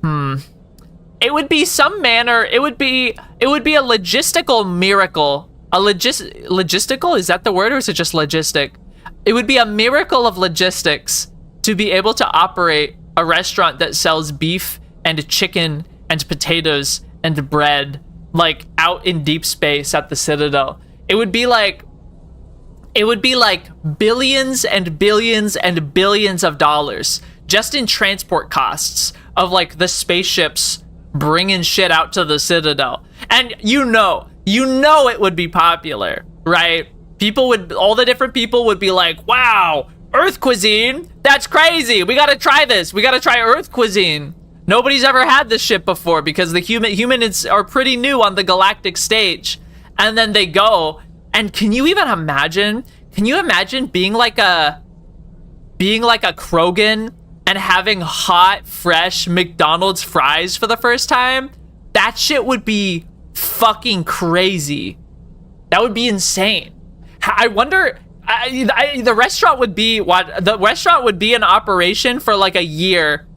it would be some manner, it would be a logistical miracle. Logistical, is that the word, or is it just logistic? It would be a miracle of logistics to be able to operate a restaurant that sells beef and chicken and potatoes and bread, like out in deep space at the Citadel. It would be like billions and billions and billions of dollars just in transport costs of like the spaceships bringing shit out to the Citadel. And you know it would be popular, right? All the different people would be like, wow, Earth cuisine, that's crazy. We gotta try this. We gotta try Earth cuisine. Nobody's ever had this shit before because the humans are pretty new on the galactic stage. And then they go, and can you imagine being like a Krogan and having hot, fresh McDonald's fries for the first time? That shit would be fucking crazy. That would be insane. I wonder, the restaurant would be in operation for like a year.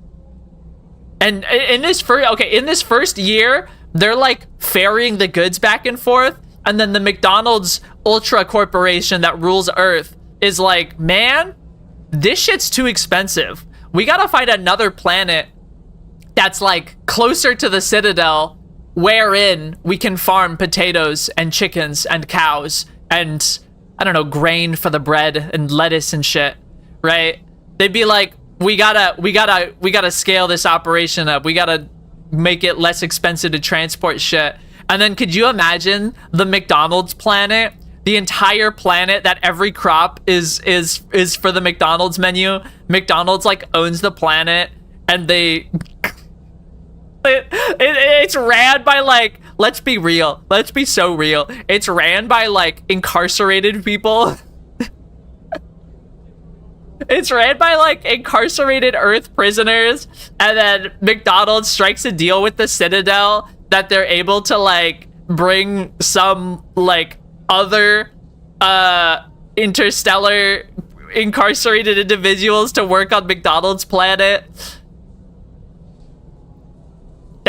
And in this first year, they're like ferrying the goods back and forth. And then the McDonald's Ultra Corporation that rules Earth is like, man, this shit's too expensive. We gotta find another planet that's like closer to the Citadel, wherein we can farm potatoes and chickens and cows and, I don't know, grain for the bread and lettuce and shit, right? They'd be like, we gotta scale this operation up. We gotta make it less expensive to transport shit. And then could you imagine the McDonald's planet? The entire planet that every crop is for the McDonald's menu. McDonald's like owns the planet, and it's ran by like, let's be real. Let's be so real. It's ran by like incarcerated people. It's ran by like incarcerated Earth prisoners, and then McDonald's strikes a deal with the Citadel that they're able to like bring some like other interstellar incarcerated individuals to work on McDonald's planet.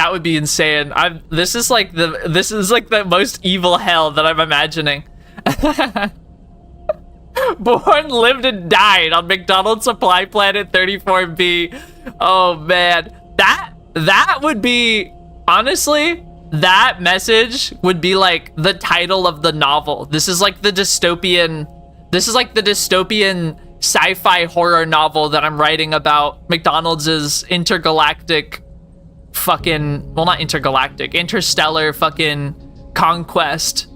That would be insane. This is like the most evil hell that I'm imagining. Born, lived, and died on McDonald's Supply Planet 34B. Oh man, that would be, honestly, that message would be like the title of the novel. This is like the dystopian sci-fi horror novel that I'm writing about McDonald's intergalactic fucking, well, not intergalactic, interstellar fucking conquest.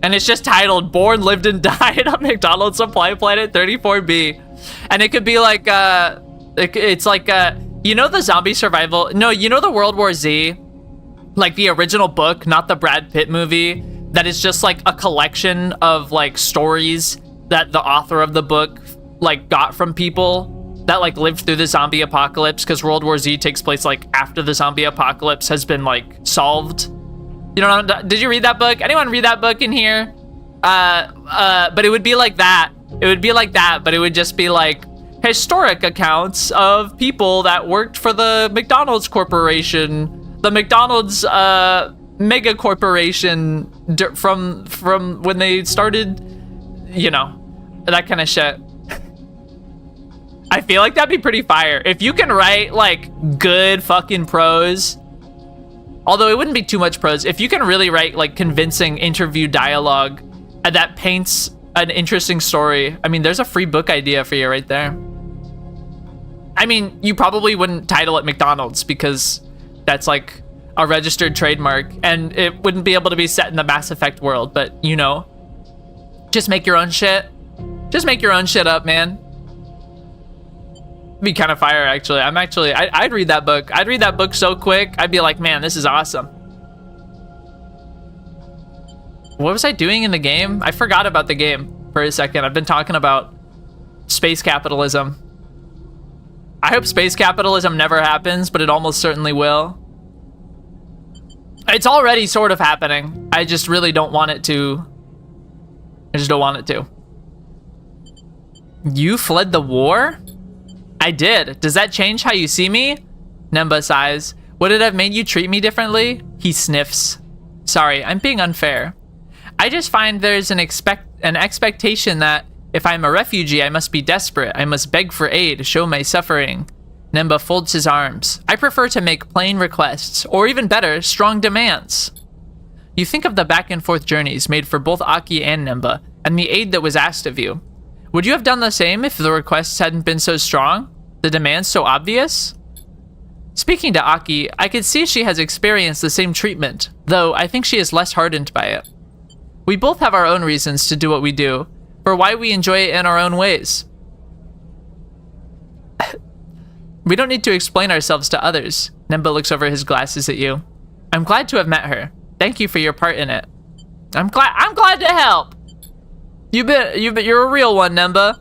And it's just titled Born, Lived, and Died on McDonald's Supply Planet 34B. And it could be like, it's like, you know the zombie survival? No, you know the World War Z? Like the original book, not the Brad Pitt movie, that is just like a collection of like stories that the author of the book like got from people that like lived through the zombie apocalypse, because World War Z takes place like after the zombie apocalypse has been like solved. You know, did you read that book? Anyone read that book in here? But it would be like that. It would be like that, but it would just be like historic accounts of people that worked for the McDonald's Corporation, the McDonald's mega corporation from when they started, you know, that kind of shit. I feel like that'd be pretty fire. If you can write like good fucking prose, although it wouldn't be too much prose, if you can really write like convincing interview dialogue that paints an interesting story, I mean, there's a free book idea for you right there. I mean, you probably wouldn't title it McDonald's because that's like a registered trademark and it wouldn't be able to be set in the Mass Effect world, but you know, just make your own shit. Just make your own shit up, man. Be kind of fire, actually. I'd read that book. I'd read that book so quick. I'd be like, man, this is awesome. What was I doing in the game? I forgot about the game for a second. I've been talking about space capitalism. I hope space capitalism never happens, but it almost certainly will. It's already sort of happening. I just really don't want it to. I just don't want it to. You fled the war? I did. Does that change how you see me? Nemba sighs. Would it have made you treat me differently? He sniffs. Sorry, I'm being unfair. I just find there's an expectation that if I'm a refugee, I must be desperate. I must beg for aid, show my suffering. Nemba folds his arms. I prefer to make plain requests, or even better, strong demands. You think of the back and forth journeys made for both Aki and Nemba, and the aid that was asked of you. Would you have done the same if the requests hadn't been so strong? The demands so obvious? Speaking to Aki, I could see she has experienced the same treatment, though I think she is less hardened by it. We both have our own reasons to do what we do, for why we enjoy it in our own ways. We don't need to explain ourselves to others. Nemba looks over his glasses at you. I'm glad to have met her. Thank you for your part in it. I'm glad to help. You're a real one, Nemba.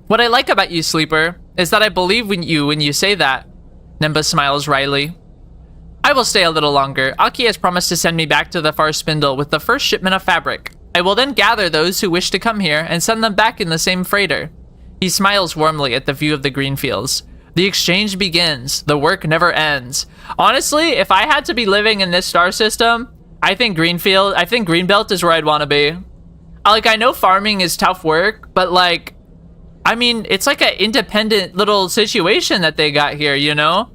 What I like about you, Sleeper, is that I believe when you say that. Nemba smiles wryly. I will stay a little longer. Aki has promised to send me back to the Far Spindle with the first shipment of fabric. I will then gather those who wish to come here and send them back in the same freighter. He smiles warmly at the view of the green fields. The exchange begins. The work never ends. Honestly, if I had to be living in this star system, I think Greenbelt is where I'd want to be. Like, I know farming is tough work, but like, I mean, it's like an independent little situation that they got here, you know?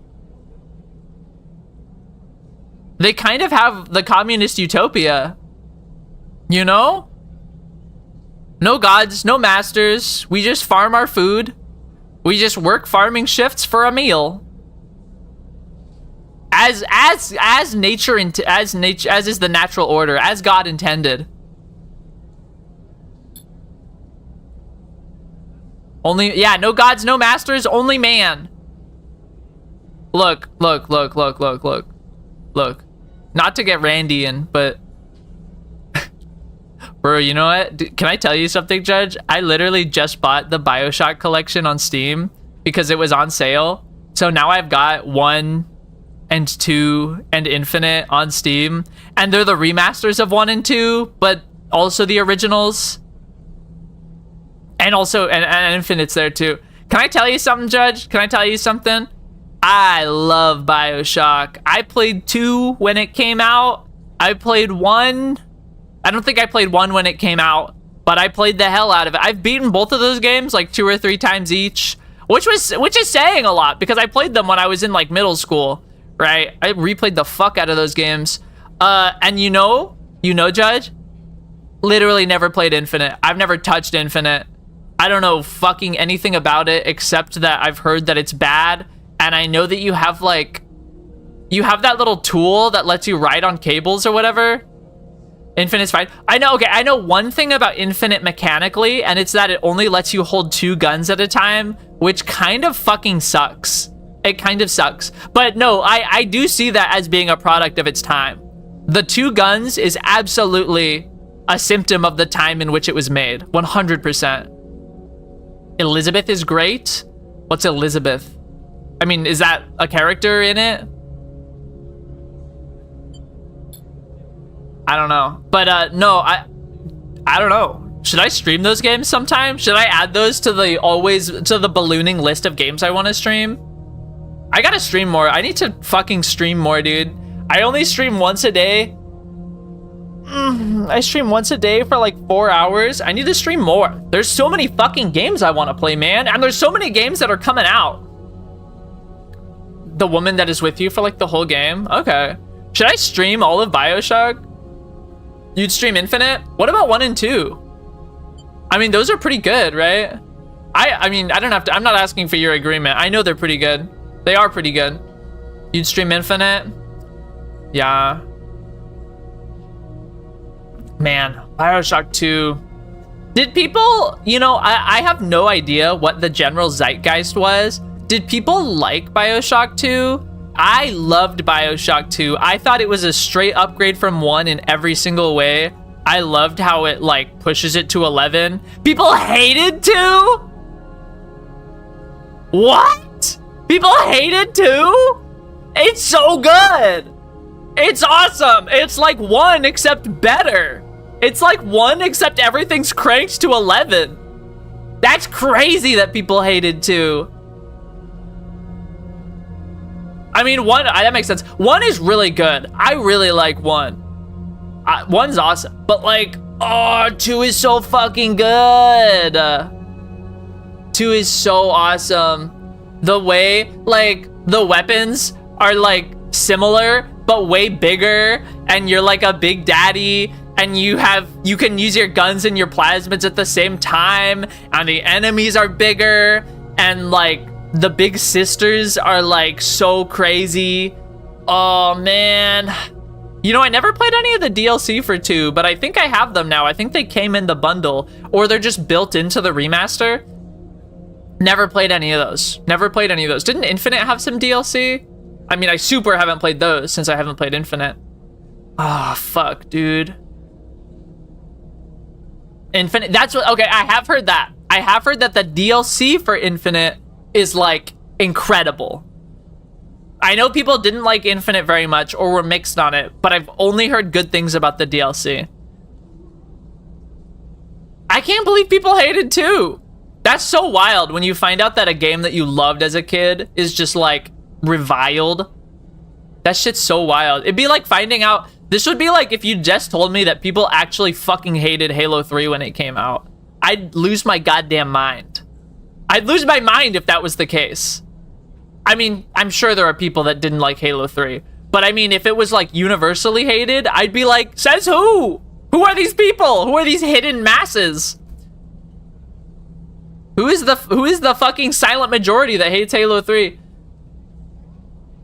They kind of have the communist utopia, you know? No gods, no masters. We just farm our food. We just work farming shifts for a meal. As nature as is the natural order, as God intended. Only, yeah, no gods, no masters, only man. Look. Not to get Randian, but bro, you know what? Can I tell you something, Judge? I literally just bought the BioShock collection on Steam because it was on sale. So now I've got 1 and 2 and Infinite on Steam, and they're the remasters of 1 and 2, but also the originals. And also, and Infinite's there too. Can I tell you something, Judge? Can I tell you something? I love BioShock. I played 2 when it came out. I played 1. I don't think I played 1 when it came out, but I played the hell out of it. I've beaten both of those games like 2 or 3 times each, which is saying a lot because I played them when I was in like middle school, right? I replayed the fuck out of those games. And you know, Judge, literally never played Infinite. I've never touched Infinite. I don't know fucking anything about it except that I've heard that it's bad. And I know that you have that little tool that lets you ride on cables or whatever. Infinite's fine. I know one thing about Infinite mechanically, and it's that it only lets you hold 2 guns at a time, which kind of fucking sucks. It kind of sucks. But no, I do see that as being a product of its time. The 2 guns is absolutely a symptom of the time in which it was made. 100%. Elizabeth is great. What's Elizabeth? I mean, is that a character in it? I don't know. But no, I don't know. Should I stream those games sometime? Should I add those to the ballooning list of games I want to stream? I gotta stream more. I need to fucking stream more, dude. I only stream once a day. I stream once a day for like 4 hours. I need to stream more. There's so many fucking games I want to play, man. And there's so many games that are coming out. The woman that is with you for like the whole game? Okay. Should I stream all of BioShock? You'd stream Infinite? What about 1 and 2? I mean, those are pretty good, right? I mean, I don't have to, I'm not asking for your agreement. I know they're pretty good. They are pretty good. You'd stream Infinite? Yeah. Man, BioShock 2. Did people, you know, I have no idea what the general zeitgeist was. Did people like BioShock 2? I loved BioShock 2. I thought it was a straight upgrade from 1 in every single way. I loved how it like pushes it to 11. People hated 2? What? People hated 2? It's so good. It's awesome. It's like 1 except better. It's like 1 except everything's cranked to 11. That's crazy that people hated 2. I mean, 1, that makes sense. 1 is really good. I really like 1. 1's awesome. But like, oh, 2 is so fucking good. 2 is so awesome. The way, like, the weapons are like similar, but way bigger. And you're like a big daddy. And you can use your guns and your plasmids at the same time. And the enemies are bigger. And like, the big sisters are like so crazy. Oh man. You know, I never played any of the DLC for 2, but I think I have them now. I think they came in the bundle, or they're just built into the remaster. Never played any of those. Never played any of those. Didn't Infinite have some DLC? I mean, I super haven't played those since I haven't played Infinite. Ah, fuck, dude. Infinite, that's what, okay, I have heard that. I have heard that the DLC for Infinite is like incredible. I know people didn't like Infinite very much or were mixed on it, but I've only heard good things about the DLC. I can't believe people hated 2. That's so wild when you find out that a game that you loved as a kid is just like reviled. That shit's so wild. It'd be like finding out, this would be like if you just told me that people actually fucking hated Halo 3 when it came out. I'd lose my goddamn mind. I'd lose my mind if that was the case. I mean, I'm sure there are people that didn't like Halo 3. But I mean, if it was like universally hated, I'd be like, says who? Who are these people? Who are these hidden masses? Who is the fucking silent majority that hates Halo 3?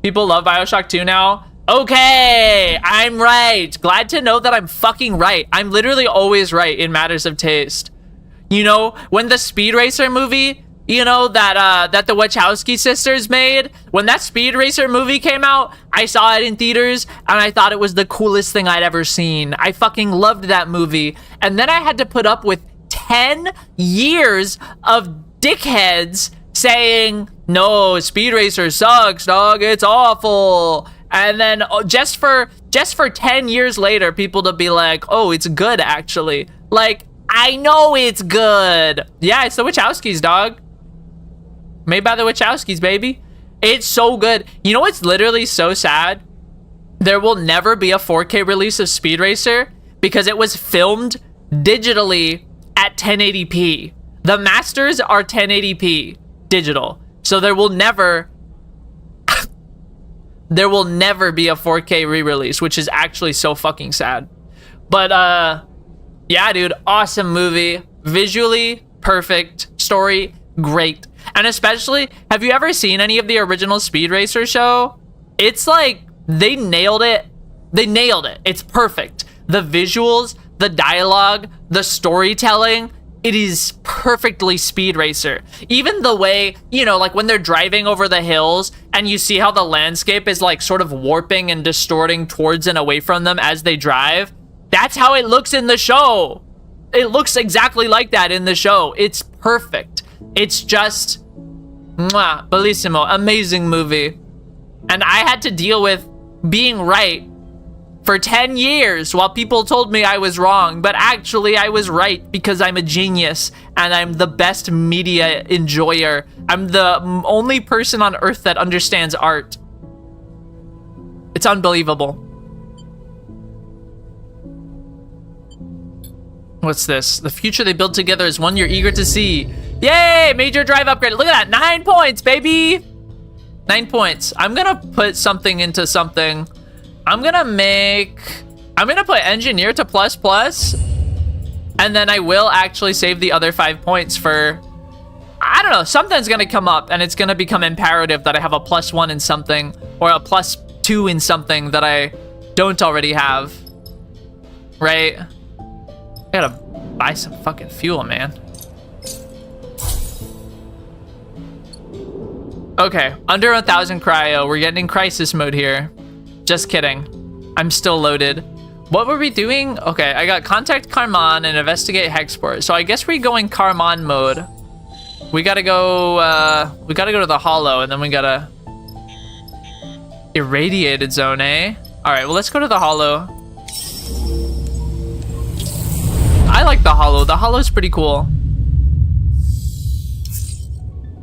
People love BioShock 2 now? Okay, I'm right. Glad to know that I'm fucking right. I'm literally always right in matters of taste. You know, when the Speed Racer movie, you know, that the Wachowski sisters made, when that Speed Racer movie came out, I saw it in theaters and I thought it was the coolest thing I'd ever seen. I fucking loved that movie. And then I had to put up with 10 years of dickheads saying, no, Speed Racer sucks, dog, it's awful. And then just for 10 years later, people to be like, oh, it's good actually. Like, I know it's good. Yeah, it's the Wachowskis, dog. Made by the Wachowskis, baby. It's so good. You know what's literally so sad? There will never be a 4K release of Speed Racer because it was filmed digitally at 1080p. The masters are 1080p digital. So there will never be a 4K re-release, which is actually so fucking sad. But yeah, dude, awesome movie. Visually perfect, story great. And especially, have you ever seen any of the original Speed Racer show? It's like they nailed it. They nailed it. It's perfect. The visuals, the dialogue, the storytelling, it is perfectly Speed Racer. Even the way, you know, like when they're driving over the hills and you see how the landscape is like sort of warping and distorting towards and away from them as they drive. That's how it looks in the show. It looks exactly like that in the show. It's perfect. It's just, mwah, bellissimo, amazing movie. And I had to deal with being right for 10 years while people told me I was wrong, but actually I was right because I'm a genius and I'm the best media enjoyer. I'm the only person on earth that understands art. It's unbelievable. What's this? The future they build together is one you're eager to see. Yay! Major drive upgrade. Look at that. 9 points, baby. 9 points. I'm gonna put something into something. I'm gonna put engineer to ++, and then I will actually save the other 5 points for, I don't know, something's gonna come up and it's gonna become imperative that I have a +1 in something or a +2 in something that I don't already have, right? I gotta buy some fucking fuel, man. Okay, under 1,000 cryo. We're getting in crisis mode here. Just kidding. I'm still loaded. What were we doing? Okay, I got contact Carmon and investigate Hexport. So I guess we're going Carmon mode. We gotta go to the Hollow, and then we gotta irradiated zone, eh? All right, well, let's go to the Hollow. I like the Hollow. The Hollow's pretty cool.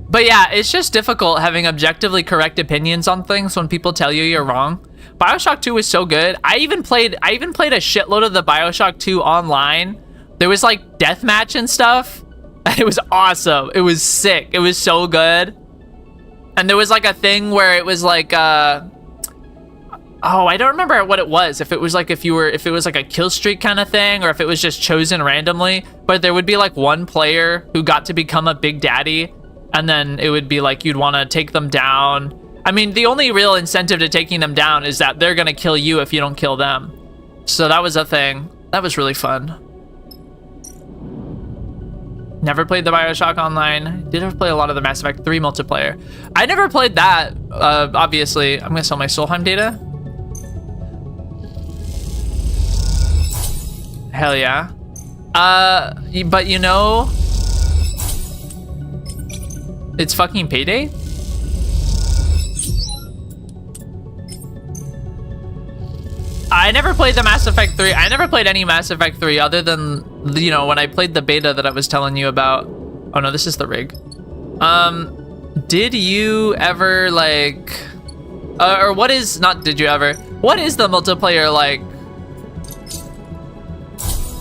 But yeah, it's just difficult having objectively correct opinions on things when people tell you you're wrong. BioShock 2 was so good. I even played a shitload of the BioShock 2 online. There was like deathmatch and stuff. It was awesome. It was sick. It was so good. And there was like a thing where it was like oh, I don't remember what it was. If it was like if it was like a kill streak kind of thing, or if it was just chosen randomly. But there would be like one player who got to become a big daddy, and then it would be like you'd want to take them down. I mean, the only real incentive to taking them down is that they're gonna kill you if you don't kill them. So that was a thing. That was really fun. Never played the BioShock Online. Did ever play a lot of the Mass Effect 3 multiplayer. I never played that, obviously. I'm gonna sell my Solheim data. Hell yeah. But you know, it's fucking payday? I never played the Mass Effect 3. I never played any Mass Effect 3 other than, you know, when I played the beta that I was telling you about. Oh no, this is the rig. Did you ever like, or what is, not did you ever, what is the multiplayer like?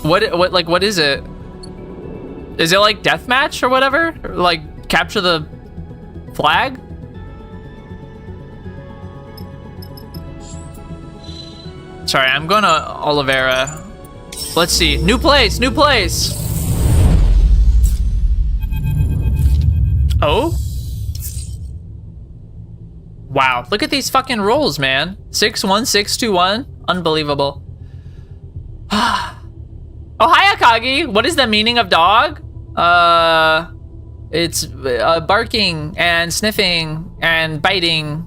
What is it? Is it like deathmatch or whatever? Or like capture the flag? Sorry, I'm going to Oliveira. Let's see. New place, new place. Oh? Wow, look at these fucking rolls, man. 61621. Unbelievable. Oh, hi, Akagi. What is the meaning of dog? It's barking and sniffing and biting.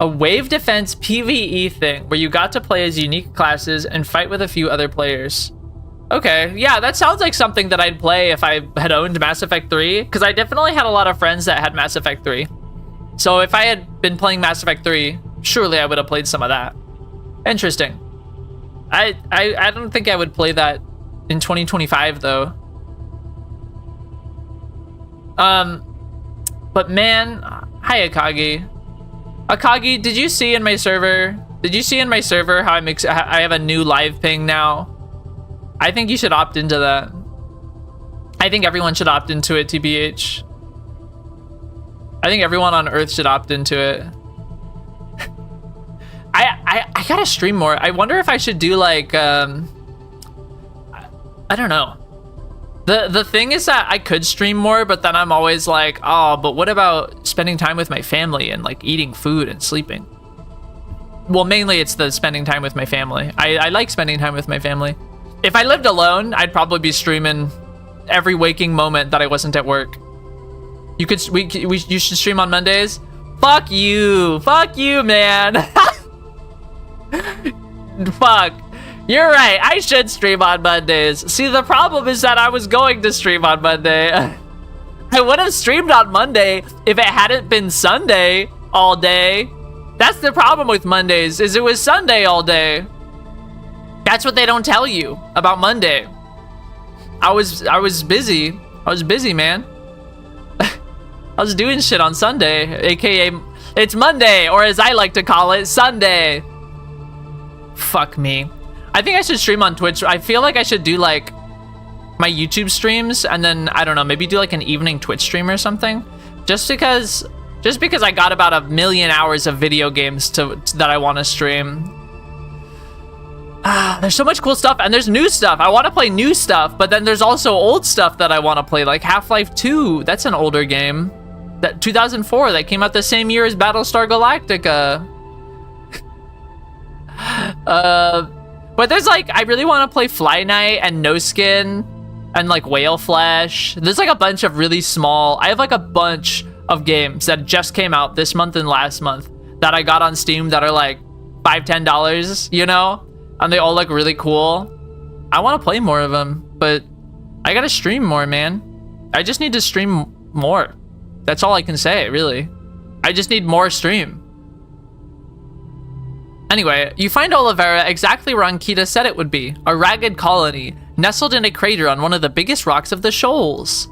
A wave defense PvE thing where you got to play as unique classes and fight with a few other players. Okay, yeah, that sounds like something that I'd play if I had owned Mass Effect 3, because I definitely had a lot of friends that had Mass Effect 3. So if I had been playing Mass Effect 3, surely I would have played some of that. Interesting. I don't think I would play that in 2025 though. But man, Hi, Akagi. Akagi, did you see in my server? Did you see in my server how I have a new live ping now? I think you should opt into that. I think everyone should opt into it, TBH. I think everyone on Earth should opt into it. I gotta stream more. I wonder if I should do like I don't know. The thing is that I could stream more, but then I'm always like, oh, but what about spending time with my family and like eating food and sleeping? Well, mainly it's the spending time with my family. I like spending time with my family. If I lived alone, I'd probably be streaming every waking moment that I wasn't at work. You should stream on Mondays. Fuck you, man. Fuck. You're right. I should stream on Mondays. See, the problem is that I was going to stream on Monday. I would have streamed on Monday if it hadn't been Sunday all day. That's the problem with Mondays, is it was Sunday all day. That's what they don't tell you about Monday. I was busy. I was busy, man. I was doing shit on Sunday, aka it's Monday, or as I like to call it, Sunday. Fuck me. I think I should stream on Twitch. I feel like I should do like my YouTube streams and then I don't know, maybe do like an evening Twitch stream or something. Just because I got about 1 million hours of video games that I want to stream. There's so much cool stuff and there's new stuff. I want to play new stuff, but then there's also old stuff that I want to play, like Half-Life 2. That's an older game. That 2004, that came out the same year as Battlestar Galactica. But there's like, I really want to play Fly Night and No Skin and like Whale Flash. There's like a bunch of really small, I have like a bunch of games that just came out this month and last month that I got on Steam that are like $5-10, you know? And they all look really cool. I want to play more of them, but I gotta stream more, man. I just need to stream more. That's all I can say, really. I just need more stream. Anyway, you find Oliveira exactly where Ankita said it would be, a ragged colony, nestled in a crater on one of the biggest rocks of the shoals.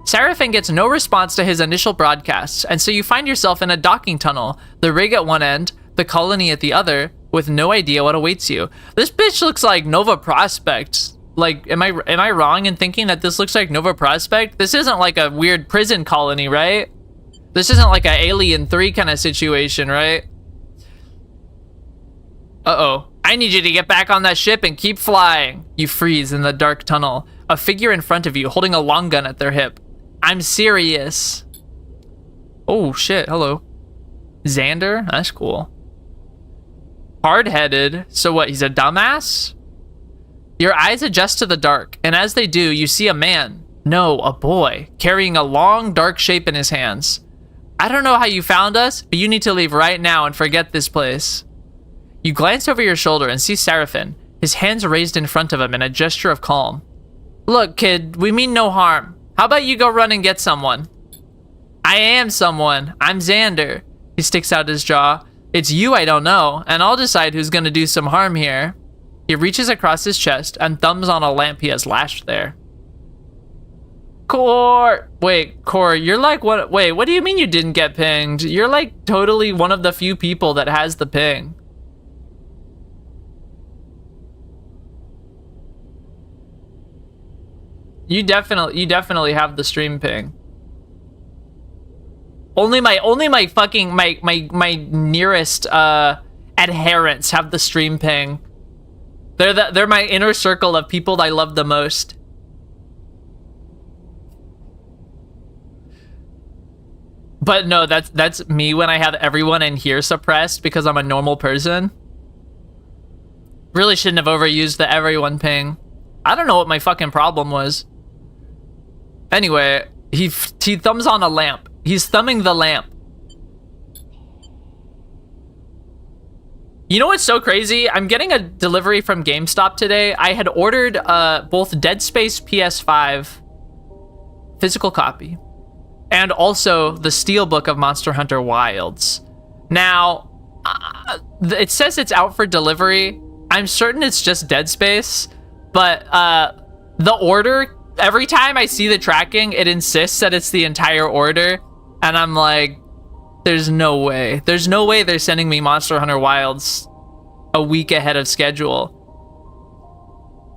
Seraphin gets no response to his initial broadcasts, and so you find yourself in a docking tunnel, the rig at one end, the colony at the other, with no idea what awaits you. This bitch looks like Nova Prospect. Like, am I wrong in thinking that this looks like Nova Prospect? This isn't like a weird prison colony, right? This isn't like an Alien 3 kind of situation, right? Uh-oh. I need you to get back on that ship and keep flying. You freeze in the dark tunnel. A figure in front of you holding a long gun at their hip. I'm serious. Oh, shit. Hello. Xander? That's cool. Hard-headed. So what, he's a dumbass? Your eyes adjust to the dark, and as they do, you see a man. No, a boy, carrying a long, dark shape in his hands. I don't know how you found us, but you need to leave right now and forget this place. You glance over your shoulder and see Seraphin, his hands raised in front of him in a gesture of calm. Look, kid, we mean no harm. How about you go run and get someone? I am someone. I'm Xander. He sticks out his jaw. It's you I don't know, and I'll decide who's gonna do some harm here. He reaches across his chest and thumbs on a lamp he has lashed there. Core! Wait, Core, you're like what? Wait, what do you mean you didn't get pinged? You're like totally one of the few people that has the ping. You definitely have the stream ping. Only my fucking my nearest adherents have the stream ping. They're my inner circle of people I love the most. But no, that's me when I have everyone in here suppressed because I'm a normal person. Really shouldn't have overused the everyone ping. I don't know what my fucking problem was. Anyway, he thumbs on a lamp. He's thumbing the lamp. You know what's so crazy? I'm getting a delivery from GameStop today. I had ordered both Dead Space PS5 physical copy and also the Steelbook of Monster Hunter Wilds. Now, it says it's out for delivery. I'm certain it's just Dead Space, but the order, every time I see the tracking, it insists that it's the entire order. And I'm like, There's no way. There's no way they're sending me Monster Hunter Wilds a week ahead of schedule.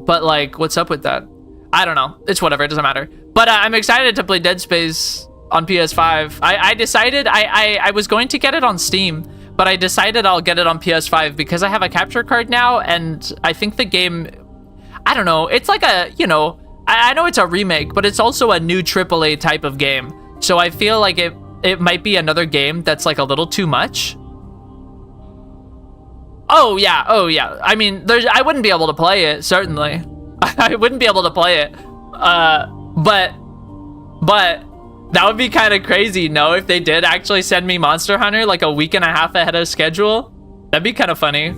But like, what's up with that? I don't know. It's whatever. It doesn't matter. But I'm excited to play Dead Space on PS5. I decided I was going to get it on Steam, but I decided I'll get it on PS5 because I have a capture card now, and I think the game, I don't know, it's like a, you know, I know it's a remake, but it's also a new AAA type of game. So I feel like it might be another game that's like a little too much. Oh yeah. I mean, I wouldn't be able to play it, certainly. I wouldn't be able to play it. But that would be kind of crazy, no? If they did actually send me Monster Hunter like a week and a half ahead of schedule, that'd be kind of funny.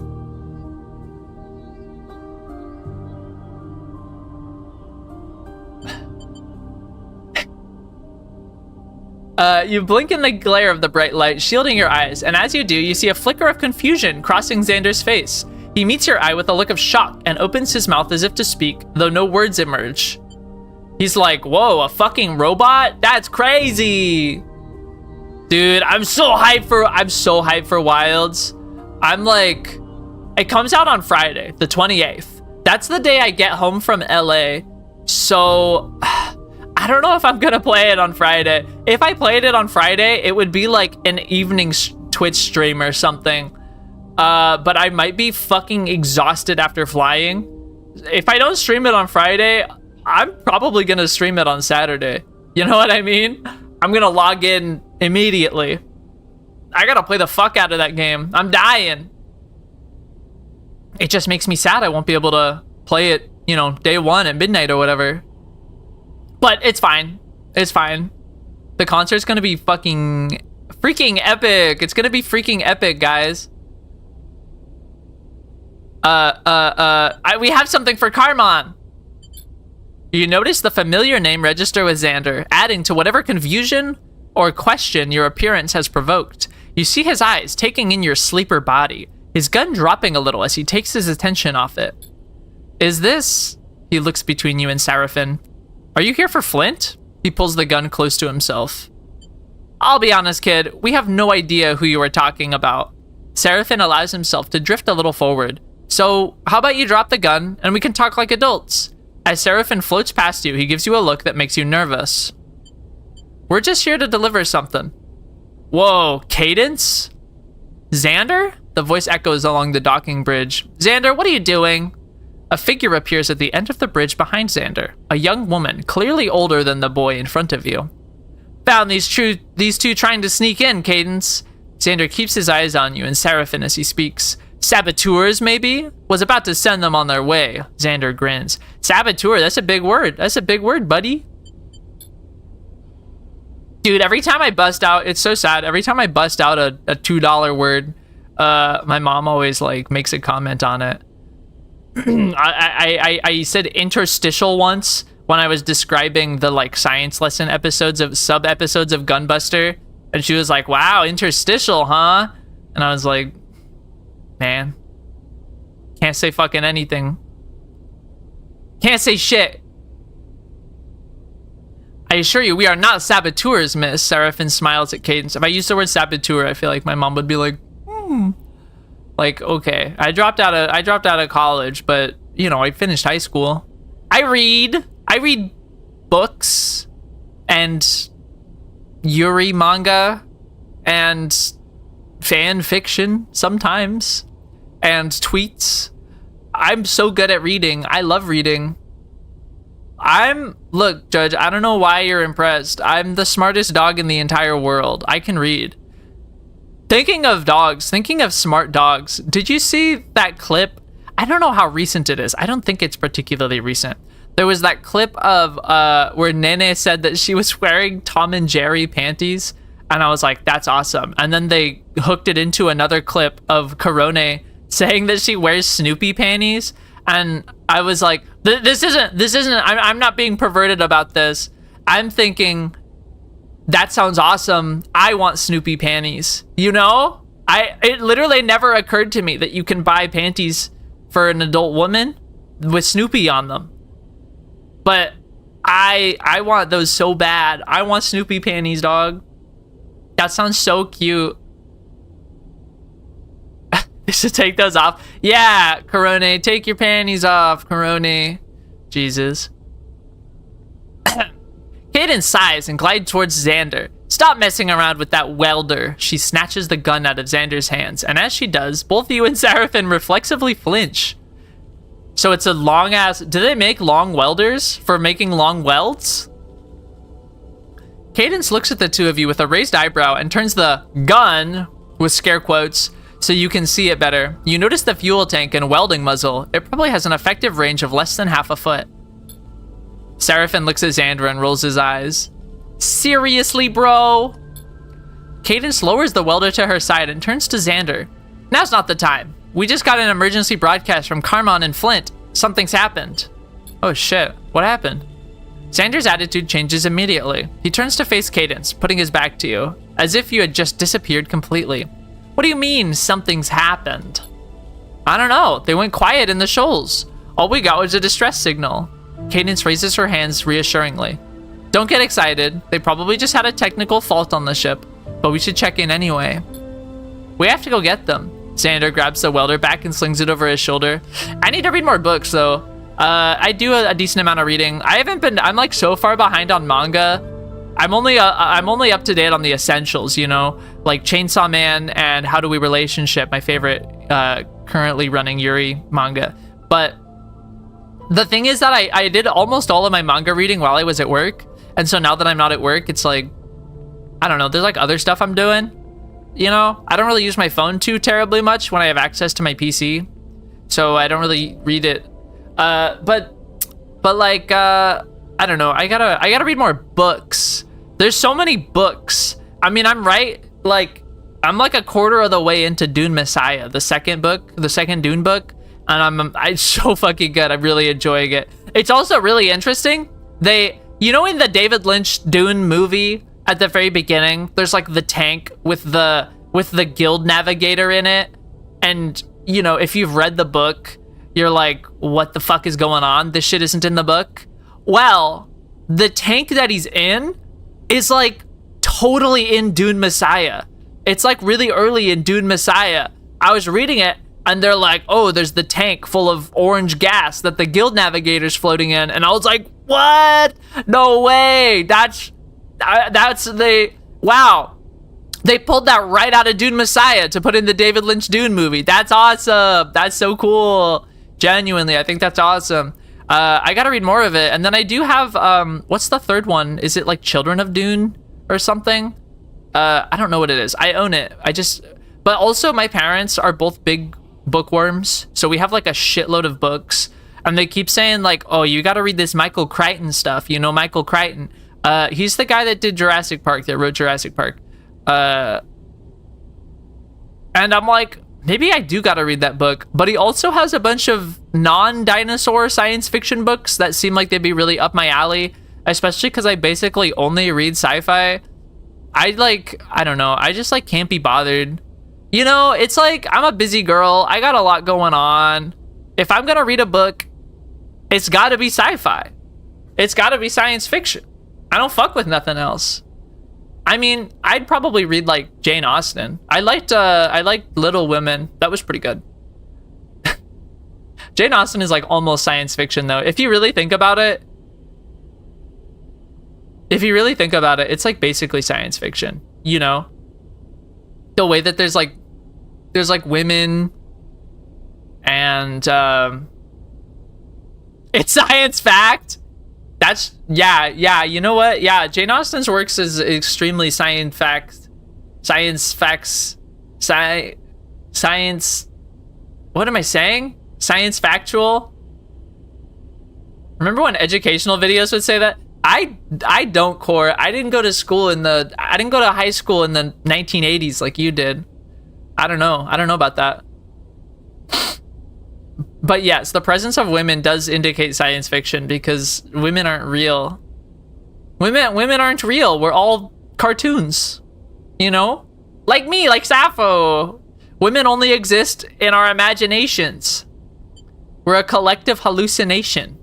You blink in the glare of the bright light, shielding your eyes, and as you do, you see a flicker of confusion crossing Xander's face. He meets your eye with a look of shock and opens his mouth as if to speak, though no words emerge. He's like, whoa, a fucking robot? That's crazy! Dude, I'm so hyped for Wilds. I'm like, it comes out on Friday, the 28th. That's the day I get home from LA. So I don't know if I'm gonna play it on Friday. If I played it on Friday, it would be like an evening Twitch stream or something. But I might be fucking exhausted after flying. If I don't stream it on Friday, I'm probably gonna stream it on Saturday. You know what I mean? I'm gonna log in immediately. I gotta play the fuck out of that game. I'm dying. It just makes me sad I won't be able to play it, you know, day one at midnight or whatever. But it's fine. It's fine. The concert's gonna be freaking epic. It's gonna be freaking epic, guys. We have something for Carmon. You notice the familiar name register with Xander, adding to whatever confusion or question your appearance has provoked. You see his eyes taking in your sleeper body, his gun dropping a little as he takes his attention off it. Is this... He looks between you and Seraphin. Are you here for Flint? He pulls the gun close to himself. I'll be honest, kid. We have no idea who you are talking about. Seraphin allows himself to drift a little forward. So, how about you drop the gun and we can talk like adults? As Seraphin floats past you, he gives you a look that makes you nervous. We're just here to deliver something. Whoa, Cadence? Xander? The voice echoes along the docking bridge. Xander, what are you doing? A figure appears at the end of the bridge behind Xander, a young woman, clearly older than the boy in front of you. Found these two trying to sneak in, Cadence. Xander keeps his eyes on you and Seraphin as he speaks. Saboteurs, maybe? Was about to send them on their way. Xander grins. Saboteur, that's a big word. That's a big word, buddy. Dude, every time I bust out, it's so sad. Every time I bust out a $2 word, my mom always like makes a comment on it. I said interstitial once when I was describing the like science lesson episodes of sub-episodes of Gunbuster, and she was like, wow, interstitial, huh? And I was like, man, can't say fucking anything. Can't say shit. I assure you, we are not saboteurs, miss. Seraphin smiles at Cadence. If I use the word saboteur, I feel like my mom would be like, Like, okay, I dropped out of college, but you know, I finished high school. I read books and Yuri manga and fan fiction sometimes and tweets. I'm so good at reading. I love reading. Look, Judge, I don't know why you're impressed. I'm the smartest dog in the entire world. I can read. Thinking of smart dogs, did you see that clip? I don't know how recent it is. I don't think it's particularly recent. There was that clip of where Nene said that she was wearing Tom and Jerry panties, and I was like, that's awesome. And then they hooked it into another clip of Corone saying that she wears Snoopy panties, and I was like, this isn't, I'm not being perverted about this. I'm thinking, that sounds awesome. I want Snoopy panties. You know? It literally never occurred to me that you can buy panties for an adult woman with Snoopy on them. But I want those so bad. I want Snoopy panties, dog. That sounds so cute. You should take those off. Yeah, Corone, take your panties off, Corone. Jesus. Cadence sighs and glides towards Xander. Stop messing around with that welder. She snatches the gun out of Xander's hands, and as she does, both you and Seraphin reflexively flinch. So it's a long ass... Do they make long welders for making long welds? Cadence looks at the two of you with a raised eyebrow and turns the gun, with scare quotes, so you can see it better. You notice the fuel tank and welding muzzle. It probably has an effective range of less than half a foot. Seraphin looks at Xander and rolls his eyes. Seriously, bro? Cadence lowers the welder to her side and turns to Xander. Now's not the time. We just got an emergency broadcast from Carmon and Flint. Something's happened. Oh shit, what happened? Xander's attitude changes immediately. He turns to face Cadence, putting his back to you, as if you had just disappeared completely. What do you mean, something's happened? I don't know. They went quiet in the shoals. All we got was a distress signal. Cadence raises her hands reassuringly. Don't get excited. They probably just had a technical fault on the ship, but we should check in anyway. We have to go get them. Xander grabs the welder back and slings it over his shoulder. I need to read more books, though. I do a decent amount of reading. I'm like so far behind on manga. I'm only up to date on the essentials, you know, like Chainsaw Man and How Do We Relationship, my favorite currently running Yuri manga. But the thing is that I did almost all of my manga reading while I was at work. And so now that I'm not at work, it's like, I don't know, there's like other stuff I'm doing. You know, I don't really use my phone too terribly much when I have access to my PC. So I don't really read it. But like, I don't know, I gotta read more books. There's so many books. I mean, I'm like a quarter of the way into Dune Messiah, the second Dune book. And I'm so fucking good. I'm really enjoying it. It's also really interesting. You know, in the David Lynch Dune movie, at the very beginning, there's like the tank with the guild navigator in it. And, you know, if you've read the book, you're like, what the fuck is going on? This shit isn't in the book. Well, the tank that he's in is like totally in Dune Messiah. It's like really early in Dune Messiah. I was reading it and they're like, oh, there's the tank full of orange gas that the guild navigator's floating in. And I was like, what? No way. Wow. They pulled that right out of Dune Messiah to put in the David Lynch Dune movie. That's awesome. That's so cool. Genuinely, I think that's awesome. I gotta read more of it. And then I do have, what's the third one? Is it like Children of Dune or something? I don't know what it is. I own it. But also my parents are both big bookworms. So we have like a shitload of books. And they keep saying like, oh, you gotta read this Michael Crichton stuff. You know Michael Crichton. He's the guy that did Jurassic Park, that wrote Jurassic Park. And I'm like, maybe I do gotta read that book. But he also has a bunch of non-dinosaur science fiction books that seem like they'd be really up my alley, especially because I basically only read sci-fi. I don't know, I just like can't be bothered. You know, it's like, I'm a busy girl, I got a lot going on. If I'm gonna read a book, it's gotta be sci-fi. It's gotta be science fiction. I don't fuck with nothing else. I mean, I'd probably read like Jane Austen. I liked Little Women. That was pretty good. Jane Austen is like almost science fiction though. If you really think about it, it's like basically science fiction, you know? The way that there's like women and it's science fact. That's, yeah, you know what? Yeah, Jane Austen's works is extremely science, what am I saying? Science factual? Remember when educational videos would say that? I don't core. I didn't go to high school in the 1980s like you did. I don't know about that. But yes, the presence of women does indicate science fiction because women aren't real. Women aren't real. We're all cartoons, you know? Like me, like Sappho. Women only exist in our imaginations. We're a collective hallucination.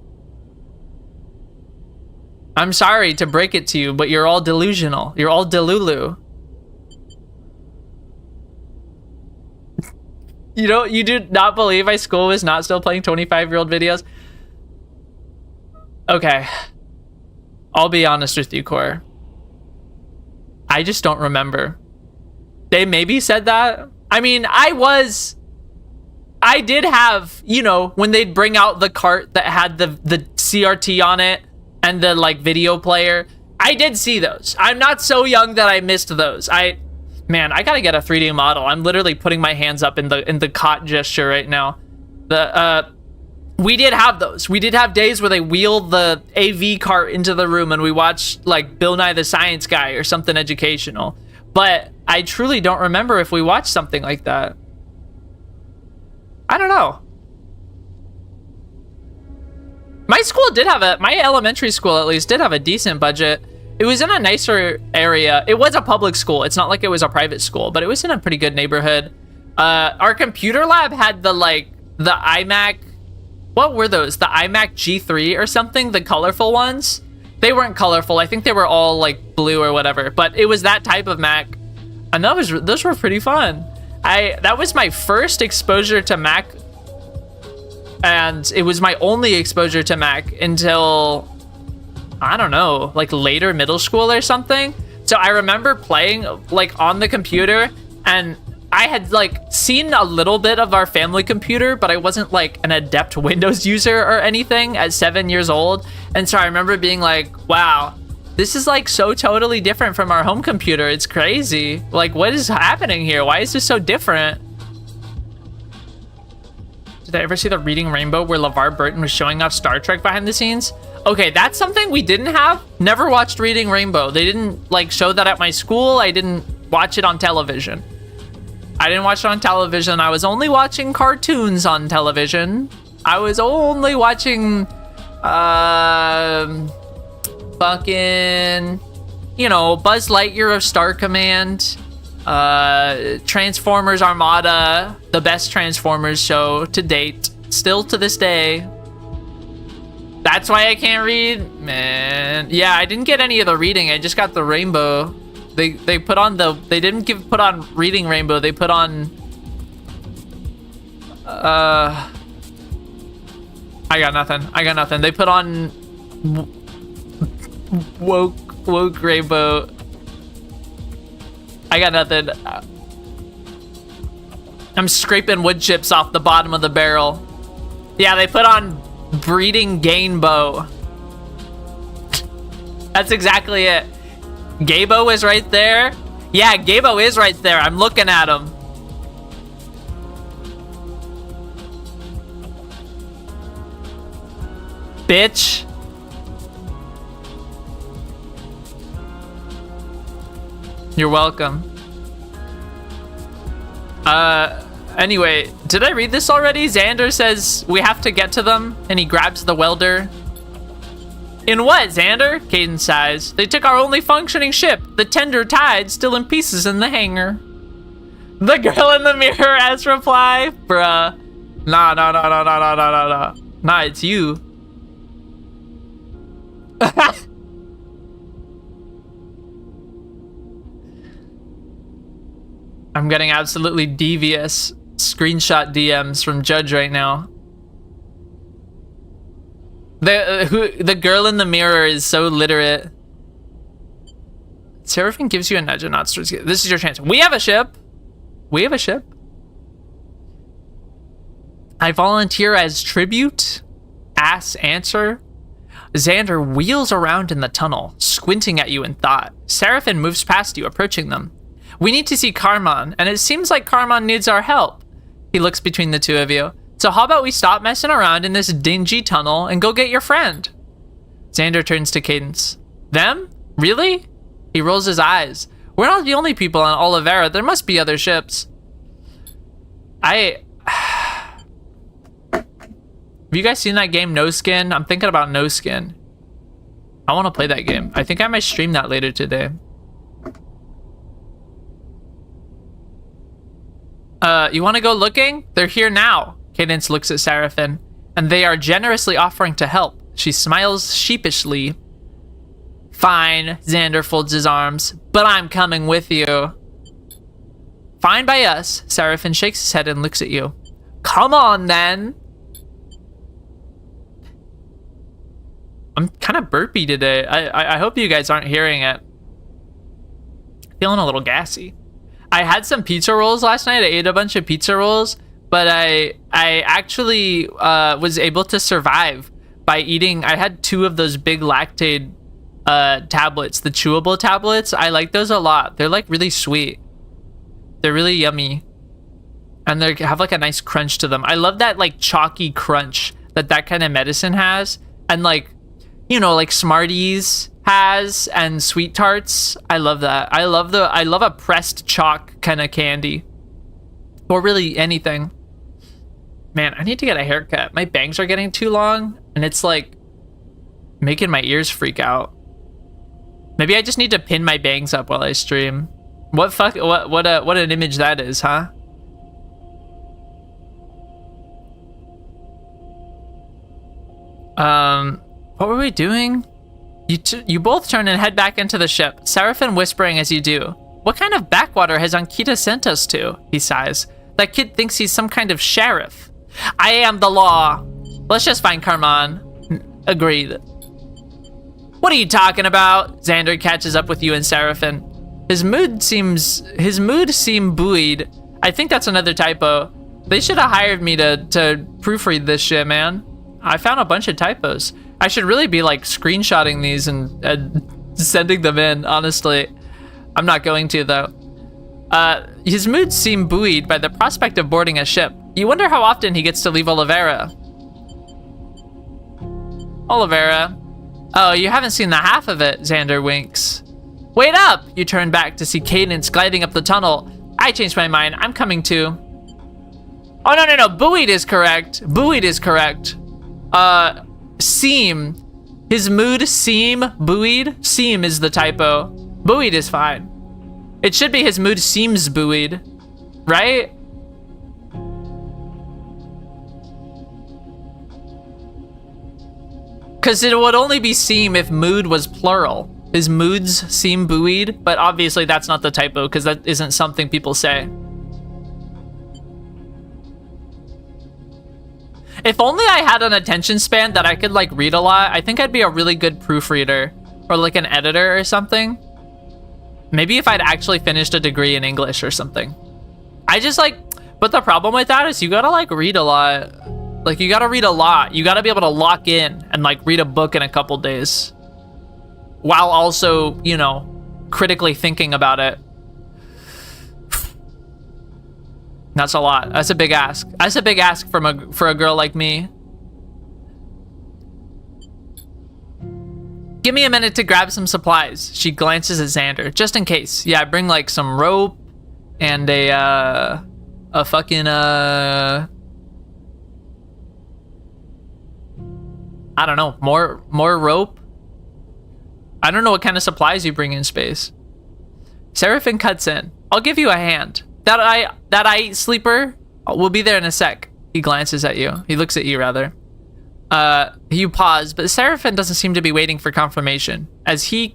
I'm sorry to break it to you, but you're all delusional. You're all delulu. You do not believe my school was not still playing 25-year-old videos? Okay. I'll be honest with you, Core. I just don't remember. They maybe said that. I mean, I did have, you know, when they'd bring out the cart that had the CRT on it and the like video player. I did see those. I'm not so young that I missed those. Man, I gotta get a 3D model. I'm literally putting my hands up in the cot gesture right now. We did have those. We did have days where they wheeled the AV cart into the room and we watched like Bill Nye the Science Guy or something educational. But I truly don't remember if we watched something like that. I don't know. My school did have my elementary school at least did have a decent budget. It was in a nicer area. It was a public school. It's not like it was a private school, but it was in a pretty good neighborhood. Our computer lab had the iMac. What were those? The iMac G3 or something? The colorful ones? They weren't colorful. I think they were all like blue or whatever, but it was that type of Mac. And those were pretty fun. That was my first exposure to Mac. And it was my only exposure to Mac until, I don't know, like later middle school or something. So I remember playing like on the computer, and I had like seen a little bit of our family computer, but I wasn't like an adept Windows user or anything at 7 years old. And so I remember being like, wow, this is like so totally different from our home computer. It's crazy. Like, what is happening here? Why is this so different? Did I ever see the Reading Rainbow where LeVar Burton was showing off Star Trek behind the scenes? Okay, that's something we didn't have. Never watched Reading Rainbow. They didn't like show that at my school. I didn't watch it on television. I was only watching cartoons on television. I was only watching fucking, you know, Buzz Lightyear of Star Command, Transformers Armada, the best Transformers show to date, still to this day. That's why I can't read, man. Yeah, I didn't get any of the reading. I just got the rainbow. They put on they didn't put on Reading Rainbow. They put on I got nothing. They put on woke Rainbow. I got nothing. I'm scraping wood chips off the bottom of the barrel. Yeah, they put on Breeding Gainbow. That's exactly it. Gaybo is right there. Yeah, Gaybo is right there. I'm looking at him. Bitch. You're welcome. Anyway, did I read this already? Xander says we have to get to them, and he grabs the welder. In what, Xander? Caden sighs. They took our only functioning ship, the Tender Tide, still in pieces in the hangar. The girl in the mirror as reply. Bruh. Nah. Nah, it's you. I'm getting absolutely devious screenshot DMs from Judge right now. The girl in the mirror is so literate. Seraphine gives you a nudge and not starts. This is your chance. We have a ship. I volunteer as tribute. Ass answer. Xander wheels around in the tunnel, squinting at you in thought. Seraphine moves past you, approaching them. We need to see Carmon, and it seems like Carmon needs our help. He looks between the two of you. So how about we stop messing around in this dingy tunnel and go get your friend? Xander turns to Cadence. Them? Really? He rolls his eyes. We're not the only people on Oliveira. There must be other ships. Have you guys seen that game No Skin? I'm thinking about No Skin. I want to play that game. I think I might stream that later today. You want to go looking? They're here now. Cadence looks at Seraphine, and they are generously offering to help. She smiles sheepishly. Fine, Xander folds his arms, but I'm coming with you. Fine by us. Seraphin shakes his head and looks at you. Come on, then. I'm kind of burpy today. I hope you guys aren't hearing it. Feeling a little gassy. I had some pizza rolls last night. I ate a bunch of pizza rolls, but I actually was able to survive by eating. I had 2 of those big Lactaid tablets, the chewable tablets. I like those a lot. They're like really sweet. They're really yummy. And they have like a nice crunch to them. I love that like chalky crunch that kind of medicine has. And like, you know, like Smarties has and Sweet Tarts. I love that. I love a pressed chalk kind of candy. Or really anything. Man, I need to get a haircut. My bangs are getting too long and it's like making my ears freak out. Maybe I just need to pin my bangs up while I stream. What an image that is, huh? What were we doing? You both turn and head back into the ship, Seraphin whispering as you do. What kind of backwater has Ankita sent us to? He sighs. That kid thinks he's some kind of sheriff. I am the law. Let's just find Carman. Agreed. What are you talking about? Xander catches up with you and Seraphin. His mood seemed buoyed. I think that's another typo. They should have hired me to proofread this shit, man. I found a bunch of typos. I should really be like screenshotting these and sending them in, honestly. I'm not going to though. His mood seemed buoyed by the prospect of boarding a ship. You wonder how often he gets to leave Olivera. Olivera. Oh, you haven't seen the half of it, Xander winks. Wait up! You turn back to see Cadence gliding up the tunnel. I changed my mind. I'm coming too. Oh, no. Buoyed is correct. Buoyed is correct. Seem. His mood seem buoyed. Seem is the typo. Buoyed is fine. It should be his mood seems buoyed. Right? Because it would only be seem if mood was plural. His moods seem buoyed, but obviously that's not the typo because that isn't something people say. If only I had an attention span that I could like read a lot, I think I'd be a really good proofreader or like an editor or something. Maybe if I'd actually finished a degree in English or something. I just like, but the problem with that is you gotta like read a lot. Like you gotta read a lot. You gotta be able to lock in and like read a book in a couple days. While also, you know, critically thinking about it. That's a lot. That's a big ask. That's a big ask for a girl like me. Give me a minute to grab some supplies. She glances at Xander, just in case. Yeah, bring like some rope and a fucking I don't know, more rope. I don't know what kind of supplies you bring in space. Seraphin cuts in. I'll give you a hand. That eye sleeper will be there in a sec. He glances at you. He looks at you rather. You pause, but Seraphin doesn't seem to be waiting for confirmation. As he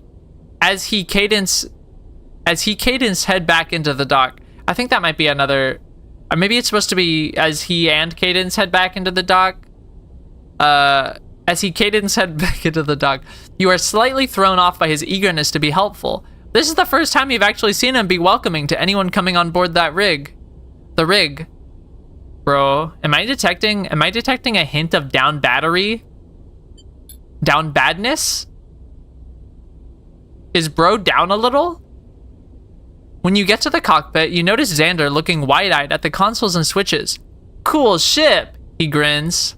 cadence head back into the dock. I think that might be another. Maybe it's supposed to be as he and Cadence head back into the dock. As he Cadence head back into the dock, you are slightly thrown off by his eagerness to be helpful. This is the first time you've actually seen him be welcoming to anyone coming on board that rig. The rig. Bro, am I detecting a hint of down battery? Down badness? Is bro down a little? When you get to the cockpit, you notice Xander looking wide-eyed at the consoles and switches. Cool ship, he grins.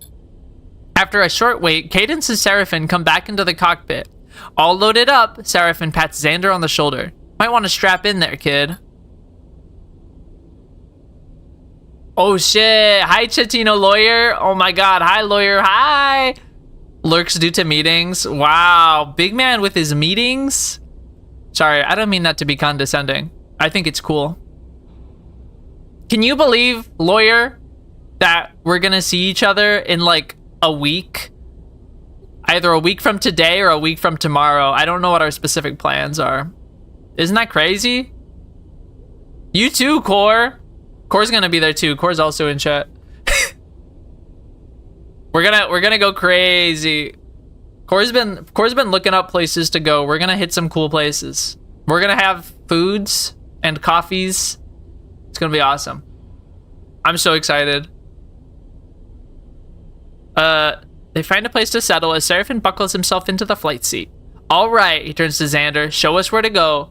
After a short wait, Cadence and Seraphin come back into the cockpit. All loaded up, Seraphin pats Xander on the shoulder. Might want to strap in there, kid. Oh shit, hi Chetino lawyer. Oh my god, hi lawyer, hi. Lurks due to meetings. Wow, big man with his meetings. Sorry, I don't mean that to be condescending. I think it's cool. Can you believe, lawyer, that we're gonna see each other in like a week? Either a week from today or a week from tomorrow. I don't know what our specific plans are. Isn't that crazy? You too, Core. Core's gonna be there too. Core's also in chat. We're gonna go crazy. Core's been looking up places to go. We're gonna hit some cool places. We're gonna have foods and coffees. It's gonna be awesome. I'm so excited. They find a place to settle as Seraphin buckles himself into the flight seat. All right, he turns to Xander. Show us where to go.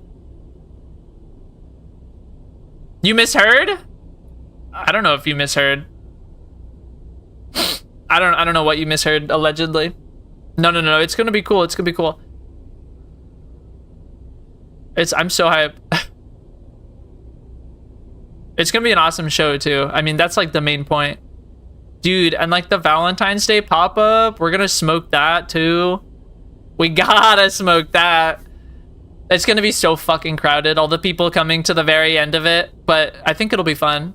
You misheard? I don't know if you misheard. I don't know what you misheard, allegedly. No. It's gonna be cool. It's gonna be cool. I'm so hyped. It's gonna be an awesome show too. I mean, that's like the main point. Dude, and like the Valentine's Day pop-up, we're gonna smoke that too. We gotta smoke that. It's gonna be so fucking crowded, all the people coming to the very end of it, but I think it'll be fun.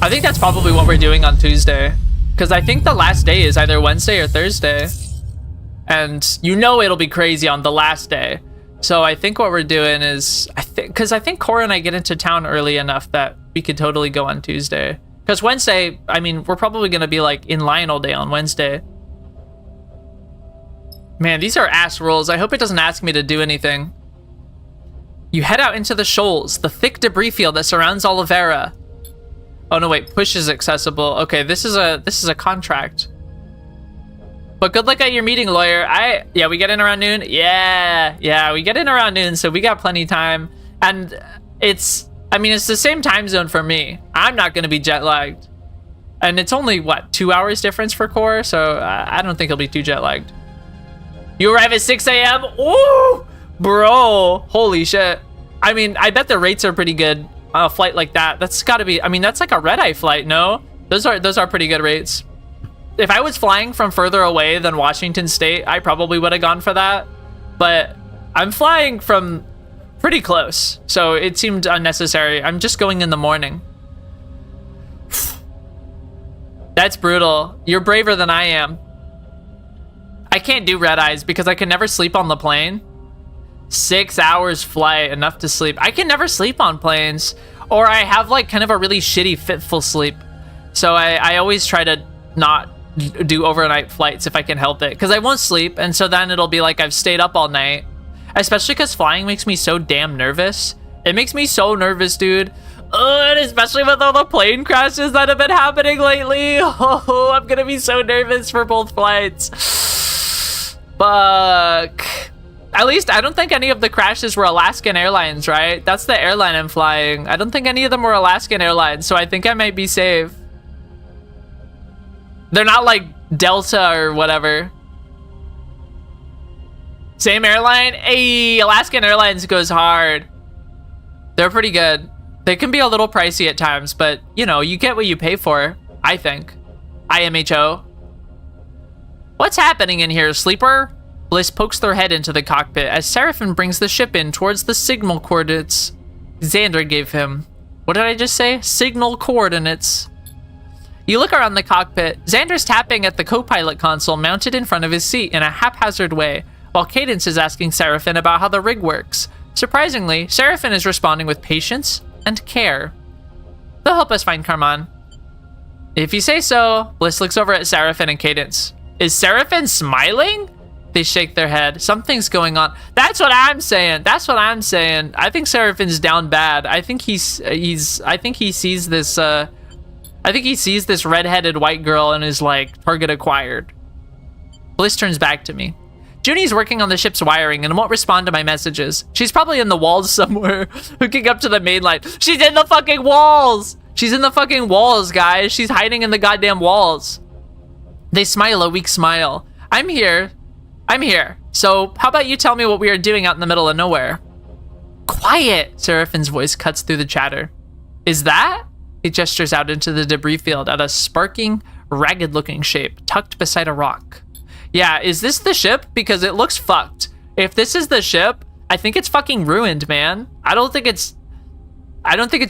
I think that's probably what we're doing on Tuesday, because I think the last day is either Wednesday or Thursday, and you know it'll be crazy on the last day. So I think what we're doing is, because I think Cora and I get into town early enough that we could totally go on Tuesday. Because Wednesday, I mean, we're probably going to be like in line all day on Wednesday. Man, these are ass rolls. I hope it doesn't ask me to do anything. You head out into the shoals, the thick debris field that surrounds Oliveira. Oh no, wait, push is accessible. Okay, this is a contract. But good luck at your meeting, lawyer. Yeah, we get in around noon. Yeah, we get in around noon, so we got plenty of time. And it's the same time zone for me. I'm not gonna be jet lagged. And it's only, what, 2 hours difference for Core? So I don't think he'll be too jet lagged. You arrive at 6 a.m.? Ooh, bro, holy shit. I mean, I bet the rates are pretty good on a flight like that. That's gotta be, I mean, that's like a red-eye flight, no? Those are pretty good rates. If I was flying from further away than Washington State, I probably would have gone for that. But I'm flying from pretty close, so it seemed unnecessary. I'm just going in the morning. That's brutal. You're braver than I am. I can't do red eyes because I can never sleep on the plane. 6 hours flight, enough to sleep. I can never sleep on planes, or I have like kind of a really shitty fitful sleep. So I always try to not do overnight flights if I can help it, because I won't sleep, and so then it'll be like I've stayed up all night. Especially because flying makes me so damn nervous. It makes me so nervous, dude. And especially with all the plane crashes that have been happening lately. Oh, I'm gonna be so nervous for both flights. Fuck. At least I don't think any of the crashes were Alaskan Airlines, right? That's the airline I'm flying. I don't think any of them were Alaskan Airlines, so I think I might be safe. They're not like Delta or whatever. Same airline? Hey, Alaskan Airlines goes hard. They're pretty good. They can be a little pricey at times, but you know, you get what you pay for, I think. IMHO. What's happening in here, sleeper? Bliss pokes their head into the cockpit as Seraphin brings the ship in towards the signal coordinates Xander gave him. What did I just say? Signal coordinates. You look around the cockpit. Xander's tapping at the co-pilot console mounted in front of his seat in a haphazard way, while Cadence is asking Seraphin about how the rig works. Surprisingly, Seraphin is responding with patience and care. They'll help us find Carmine. If you say so. Bliss looks over at Seraphin and Cadence. Is Seraphin smiling? They shake their head. Something's going on. That's what I'm saying. That's what I'm saying. I think Seraphin's down bad. I think he sees this redheaded white girl and is like, target acquired. Bliss turns back to me. Junie's working on the ship's wiring and won't respond to my messages. She's probably in the walls somewhere, hooking up to the main line. She's in the fucking walls! She's in the fucking walls, guys. She's hiding in the goddamn walls. They smile a weak smile. I'm here. So how about you tell me what we are doing out in the middle of nowhere? Quiet! Seraphin's voice cuts through the chatter. Is that? He gestures out into the debris field at a sparking, ragged-looking shape tucked beside a rock. Yeah, is this the ship? Because it looks fucked. If this is the ship, I think it's fucking ruined, man. I don't think it's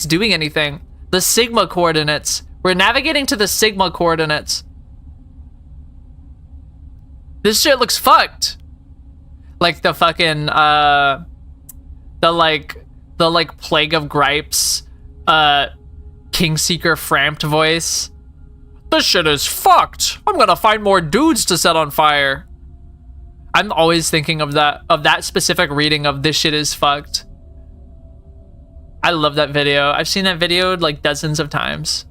doing anything. The Sigma coordinates. We're navigating to the Sigma coordinates. This shit looks fucked. Like the fucking the Plague of Gripes Kingseeker Framped voice. This shit is fucked. I'm gonna find more dudes to set on fire. I'm always thinking of that specific reading of this shit is fucked. I love that video. I've seen that video like dozens of times.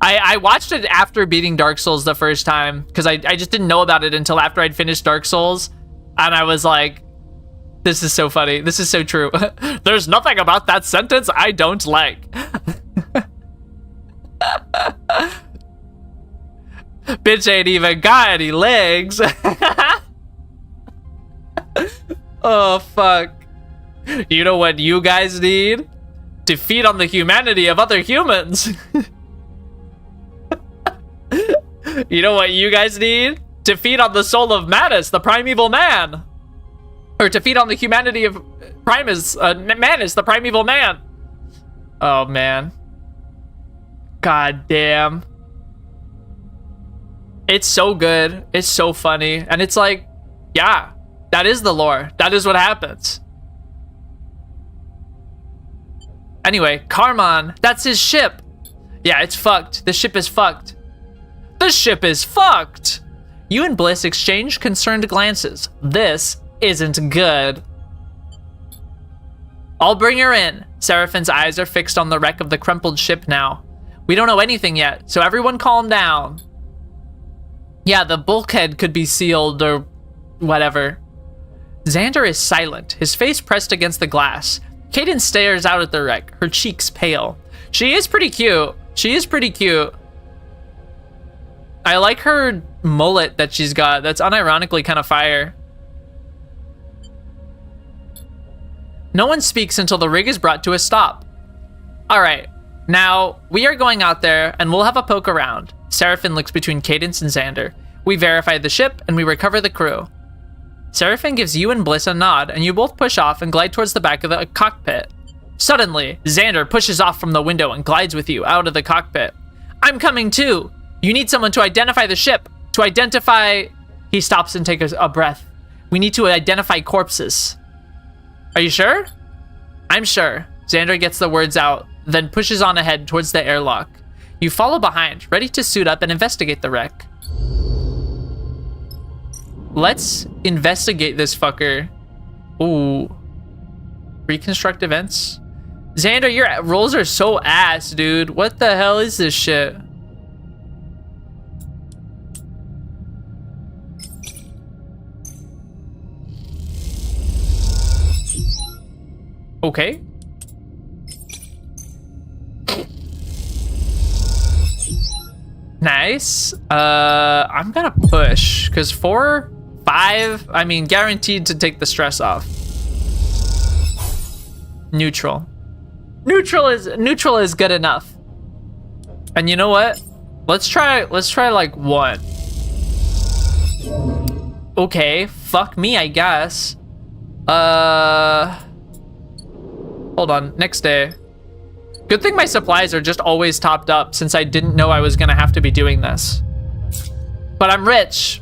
I watched it after beating Dark Souls the first time because I just didn't know about it until after I'd finished Dark Souls, and I was like, this is so funny. This is so true. There's nothing about that sentence I don't like. Bitch ain't even got any legs. Oh, fuck. You know what you guys need? To feed on the humanity of other humans. You know what you guys need? To feed on the soul of Manus, the primeval man. Or to feed on the humanity of Manus, the primeval man. Oh, man. God damn. It's so good. It's so funny. And it's like, yeah, that is the lore. That is what happens. Anyway, Carmon, that's his ship. Yeah, it's fucked. The ship is fucked. The ship is fucked. You and Bliss exchange concerned glances. This isn't good. I'll bring her in. Seraphine's eyes are fixed on the wreck of the crumpled ship now. We don't know anything yet, so everyone calm down. Yeah, the bulkhead could be sealed or whatever. Xander is silent, his face pressed against the glass. Kaden stares out at the wreck, her cheeks pale. She is pretty cute. She is pretty cute. I like her mullet that she's got. That's unironically kind of fire. No one speaks until the rig is brought to a stop. All right, now we are going out there and we'll have a poke around. Seraphine looks between Cadence and Xander. We verify the ship and we recover the crew. Seraphine gives you and Bliss a nod and you both push off and glide towards the back of the cockpit. Suddenly, Xander pushes off from the window and glides with you out of the cockpit. I'm coming too. You need someone to identify the ship. To identify... He stops and takes a breath. We need to identify corpses. Are you sure? I'm sure. Xander gets the words out, then pushes on ahead towards the airlock. You follow behind, ready to suit up and investigate the wreck. Let's investigate this fucker. Ooh. Reconstruct events. Xander, your rolls are so ass, dude. What the hell is this shit? Okay. Nice. I'm gonna push because 4, 5, I mean, guaranteed to take the stress off. Neutral. Neutral is good enough. And you know what? Let's try like 1. Okay, fuck me, I guess. Hold on, next day. Good thing my supplies are just always topped up since I didn't know I was gonna have to be doing this. But I'm rich.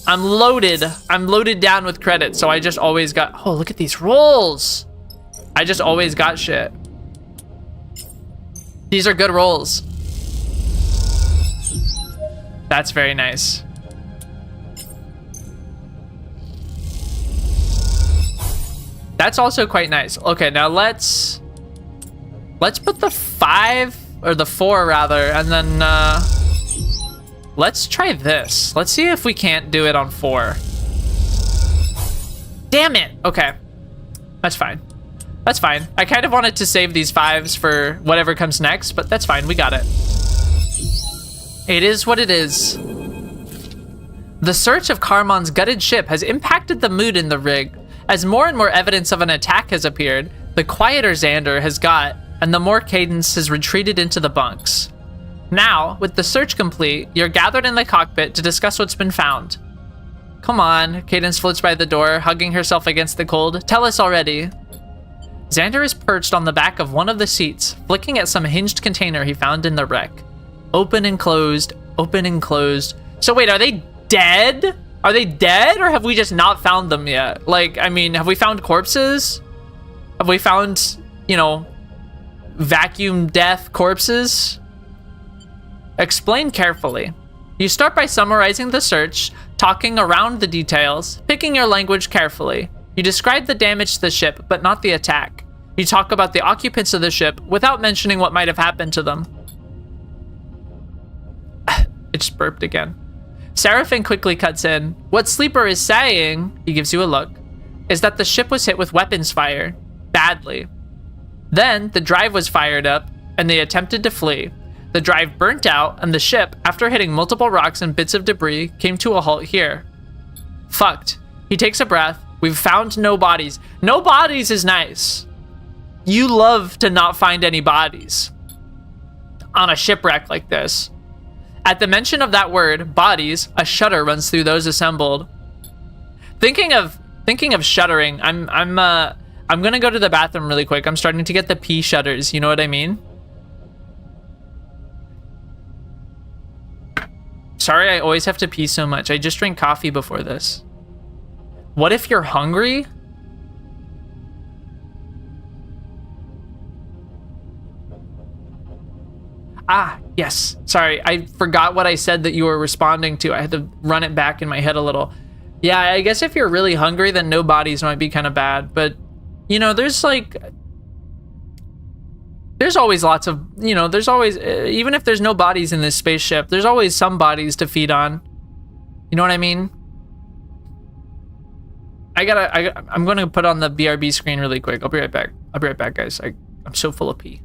I'm loaded down with credit, so I just always got, oh, look at these rolls. I just always got shit. These are good rolls. That's very nice. That's also quite nice. Okay, now let's put the 5 or the 4 rather, and then let's try this. Let's see if we can't do it on 4. Damn it. Okay, that's fine. That's fine. I kind of wanted to save these 5s for whatever comes next, but that's fine. We got it. It is what it is. The search of Carmon's gutted ship has impacted the mood in the rig. As more and more evidence of an attack has appeared, the quieter Xander has got, and the more Cadence has retreated into the bunks. Now, with the search complete, you're gathered in the cockpit to discuss what's been found. Come on, Cadence floats by the door, hugging herself against the cold. Tell us already. Xander is perched on the back of one of the seats, flicking at some hinged container he found in the wreck. Open and closed, open and closed. So wait, are they dead? Are they dead, or have we just not found them yet? Like, I mean, have we found corpses? Have we found, you know, vacuum death corpses? Explain carefully. You start by summarizing the search, talking around the details, picking your language carefully. You describe the damage to the ship, but not the attack. You talk about the occupants of the ship without mentioning what might have happened to them. It just burped again. Seraphin quickly cuts in. What Sleeper is saying, he gives you a look, is that the ship was hit with weapons fire. Badly. Then, the drive was fired up, and they attempted to flee. The drive burnt out, and the ship, after hitting multiple rocks and bits of debris, came to a halt here. Fucked. He takes a breath. We've found no bodies. No bodies is nice. You love to not find any bodies on a shipwreck like this. At the mention of that word, bodies, a shudder runs through those assembled. Thinking of shuddering, I'm gonna go to the bathroom really quick. I'm starting to get the pee shudders, you know what I mean? Sorry, I always have to pee so much. I just drank coffee before this. What if you're hungry? Ah, yes. Sorry, I forgot what I said that you were responding to. I had to run it back in my head a little. Yeah, I guess if you're really hungry, then no bodies might be kind of bad. But, you know, there's always lots of, you know, there's always, even if there's no bodies in this spaceship, there's always some bodies to feed on. You know what I mean? I'm going to put on the BRB screen really quick. I'll be right back. I'll be right back, guys. I'm so full of pee.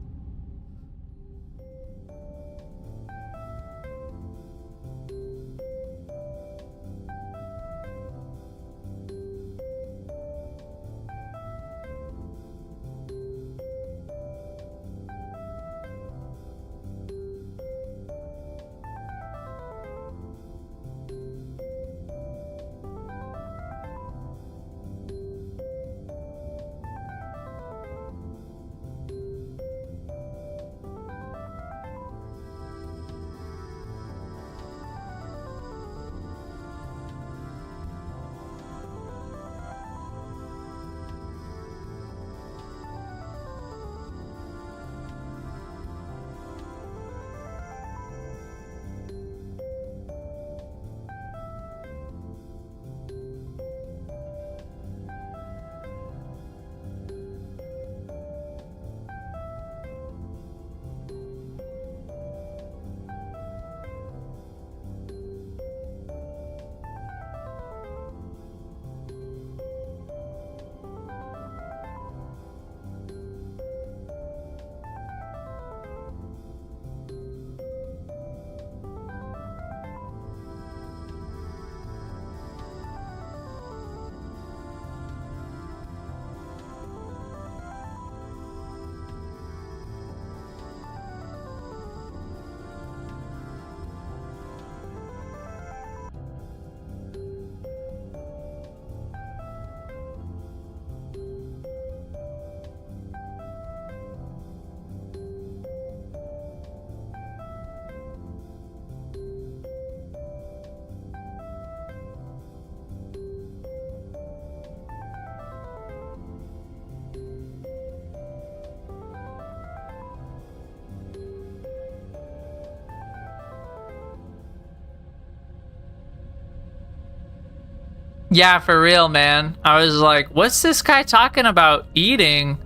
Yeah, for real, man. I was like, what's this guy talking about eating?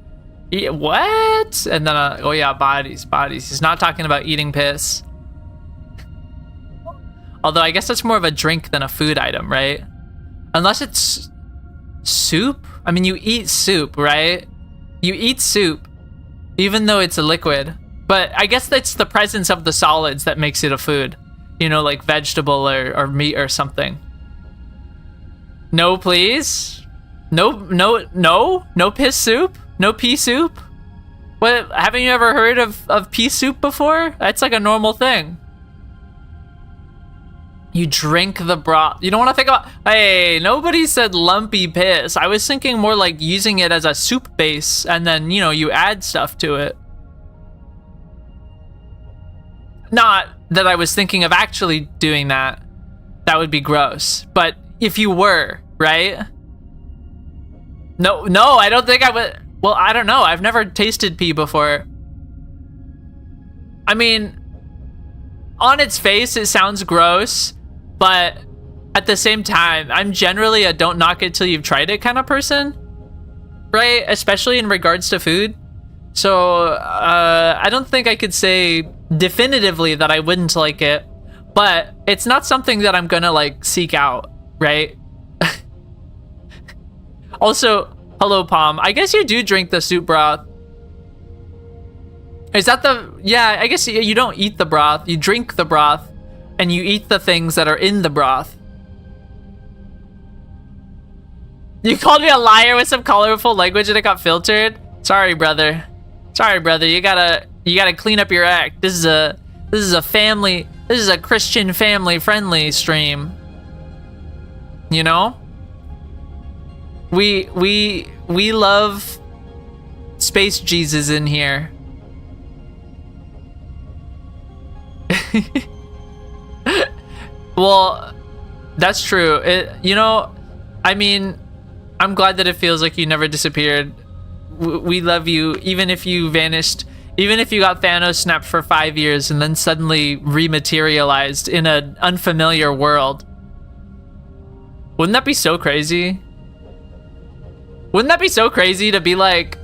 What? And then, oh yeah, bodies. He's not talking about eating piss. Although I guess that's more of a drink than a food item, right? Unless it's soup? I mean, you eat soup, right? You eat soup, even though it's a liquid. But I guess that's the presence of the solids that makes it a food. You know, like vegetable or meat or something. No, please. No piss soup? No pea soup? What? Haven't you ever heard of pea soup before? That's like a normal thing. You drink the broth. You don't want to think about, hey, nobody said lumpy piss. I was thinking more like using it as a soup base and then, you know, you add stuff to it. Not that I was thinking of actually doing that. That would be gross. But if you were, right? No, I don't think I would. Well, I don't know. I've never tasted pee before. I mean, on its face, it sounds gross, but at the same time, I'm generally a don't knock it till you've tried it kind of person, right? Especially in regards to food. So I don't think I could say definitively that I wouldn't like it, but it's not something that I'm gonna like seek out, right? Also, hello, Palm. I guess you do drink the soup broth. Is that the... Yeah, I guess you don't eat the broth. You drink the broth, and you eat the things that are in the broth. You called me a liar with some colorful language and it got filtered? Sorry, brother. Sorry, brother. You gotta clean up your act. This is a family... This is a Christian family-friendly stream. You know? We love Space Jesus in here. Well, that's true. You know, I mean, I'm glad that it feels like you never disappeared. We love you, even if you vanished, even if you got Thanos snapped for 5 years and then suddenly rematerialized in an unfamiliar world. Wouldn't that be so crazy? Wouldn't that be so crazy to be like,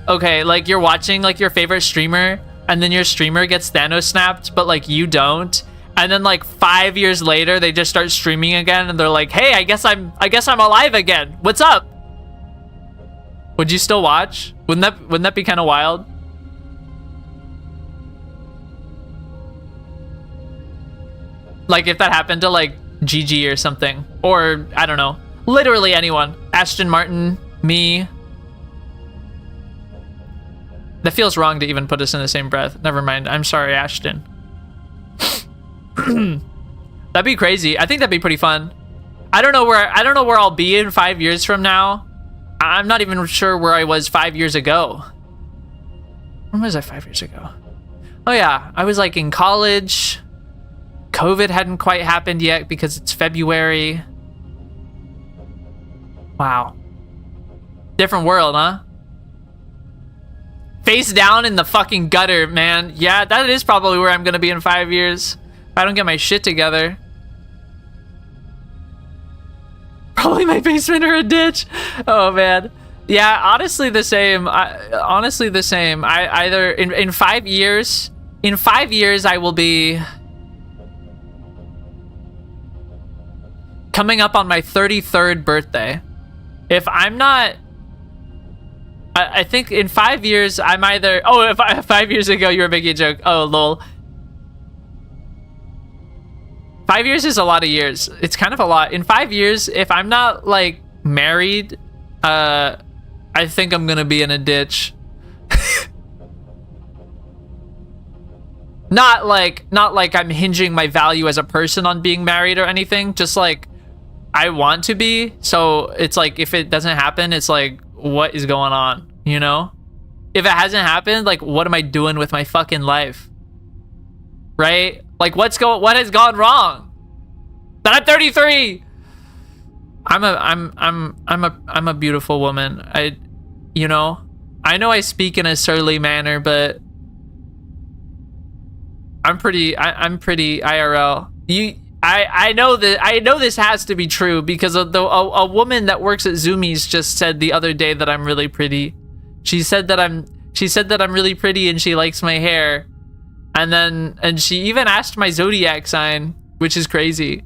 okay, like you're watching like your favorite streamer and then your streamer gets Thanos snapped, but like you don't. And then like 5 years later, they just start streaming again and they're like, hey, I guess I'm alive again. What's up? Would you still watch? Wouldn't that be kind of wild? Like if that happened to like Gigi or something, or I don't know, literally anyone. Ashton Martin, me. That feels wrong to even put us in the same breath. Never mind. I'm sorry, Ashton. That'd be crazy. I think that'd be pretty fun. I don't know where I'll be in 5 years from now. I'm not even sure where I was 5 years ago. When was I 5 years ago? Oh yeah, I was like in college. COVID hadn't quite happened yet because it's February. Wow. Different world, huh? Face down in the fucking gutter, man. Yeah, that is probably where I'm gonna be in 5 years. If I don't get my shit together. Probably my basement or a ditch. Oh, man. Yeah, honestly the same. Honestly the same. I either... In 5 years... In 5 years, I will be... coming up on my 33rd birthday. If I'm not... I think in 5 years, I'm either... Oh, if 5 years ago, you were making a joke. Oh, lol. 5 years is a lot of years. It's kind of a lot. In 5 years, if I'm not, like, married, I think I'm gonna be in a ditch. Not like I'm hinging my value as a person on being married or anything. Just, like, I want to be. So, it's like, if it doesn't happen, it's like... what is going on, you know? If it hasn't happened, like, what am I doing with my fucking life? Right? Like, what has gone wrong? That I'm 33. I'm a beautiful woman. You know I speak in a surly manner, but I'm pretty IRL. I know that this has to be true because a woman that works at Zoomies just said the other day that I'm really pretty. She said that I'm really pretty and she likes my hair. And she even asked my zodiac sign, which is crazy.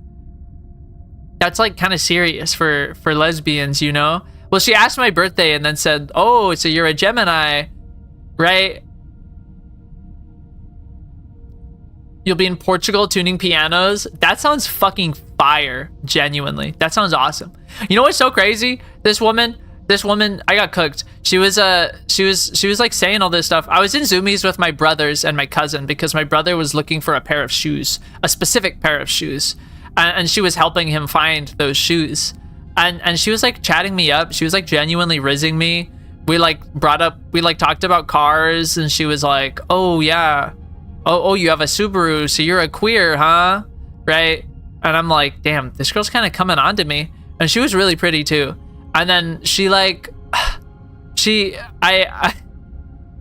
That's like kind of serious for lesbians, you know? Well, she asked my birthday and then said, "Oh, so you're a Gemini, right? You'll be in Portugal tuning pianos." That sounds fucking fire, genuinely. That sounds awesome. You know what's so crazy? This woman, I got cooked. She was like saying all this stuff. I was in Zoomies with my brothers and my cousin because my brother was looking for a pair of shoes, a specific pair of shoes. And she was helping him find those shoes. And she was like chatting me up. She was like genuinely rizzing me. We talked about cars and she was like, "Oh yeah. Oh, you have a Subaru, so you're a queer, huh?" Right? And I'm like, damn, this girl's kind of coming on to me. And she was really pretty too. And then she like,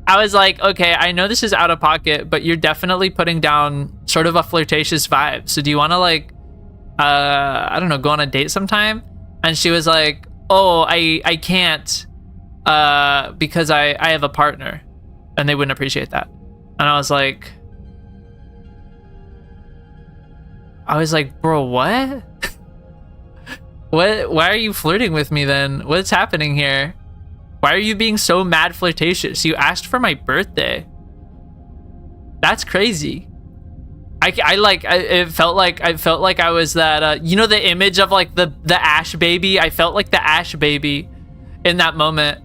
I was like, okay, I know this is out of pocket, but you're definitely putting down sort of a flirtatious vibe. So do you want to like, I don't know, go on a date sometime? And she was like, oh, I can't, because I have a partner and they wouldn't appreciate that. And I was like, bro, what? Why are you flirting with me then? What's happening here? Why are you being so mad flirtatious? You asked for my birthday. That's crazy. It felt like I was that, you know, the image of like the Ash baby. I felt like the Ash baby in that moment.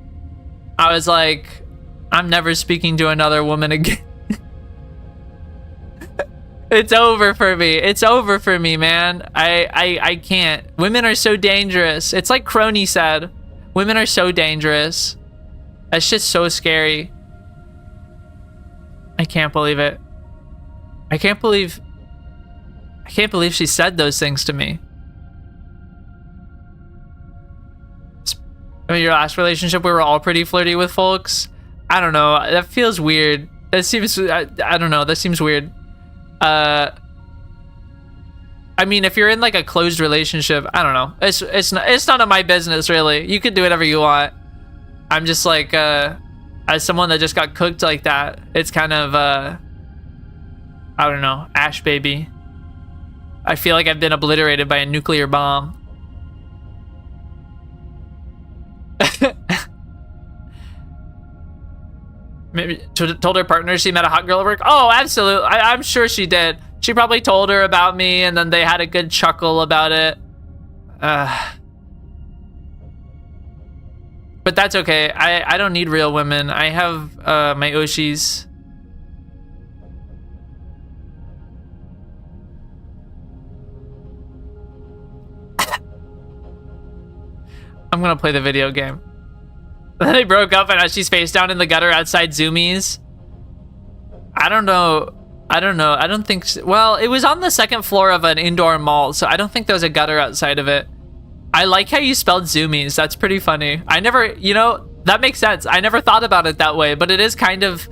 I was like, I'm never speaking to another woman again. It's over for me. It's over for me, man. I can't. Women are so dangerous. It's like Crony said. Women are so dangerous. That shit's so scary. I can't believe it. I can't believe she said those things to me. I mean, your last relationship, we were all pretty flirty with folks. I don't know. That feels weird. That seems, I don't know. That seems weird. I mean, if you're in like a closed relationship, I don't know. It's none of my business, really. You can do whatever you want. I'm just like, as someone that just got cooked like that, it's kind of, I don't know, Ash baby. I feel like I've been obliterated by a nuclear bomb. Maybe told her partner she met a hot girl at work. Oh, absolutely. I'm sure she did. She probably told her about me, and then they had a good chuckle about it. But that's okay. I don't need real women. I have my Oshis. I'm gonna play the video game. Then they broke up and now she's face down in the gutter outside Zoomies. I don't know. I don't think so. Well, it was on the second floor of an indoor mall, so I don't think there was a gutter outside of it. I like how you spelled Zoomies. That's pretty funny. I never, you know, that makes sense. I never thought about it that way, but it is kind of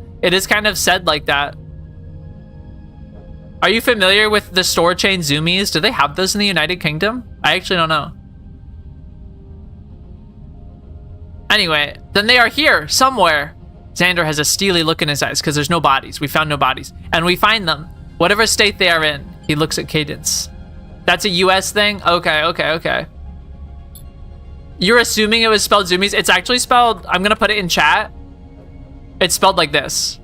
said like that. Are you familiar with the store chain Zoomies? Do they have those in the United Kingdom? I actually don't know. Anyway, then they are here, somewhere. Xander has a steely look in his eyes because there's no bodies. We found no bodies. And we find them. Whatever state they are in. He looks at Cadence. That's a US thing? Okay. You're assuming it was spelled Zoomies. It's actually spelled, I'm going to put it in chat. It's spelled like this.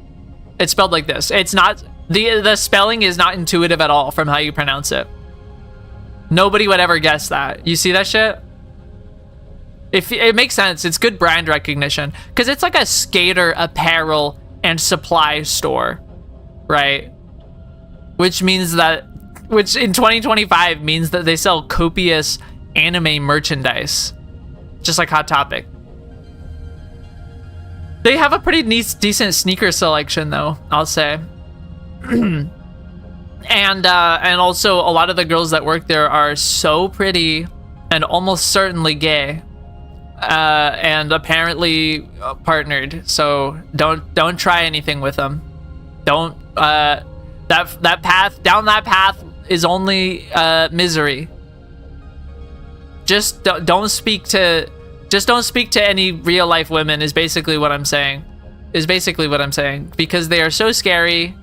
It's spelled like this. It's not, the spelling is not intuitive at all from how you pronounce it. Nobody would ever guess that. You see that shit? It makes sense. It's good brand recognition because it's like a skater apparel and supply store, right? Which in 2025 means that they sell copious anime merchandise, just like Hot Topic. They have a pretty decent sneaker selection, though, I'll say. And also a lot of the girls that work there are so pretty and almost certainly gay. And apparently partnered, so don't try anything with them. Don't that path is only misery. Just don't speak to any real life women is basically what I'm saying. Because they are so scary.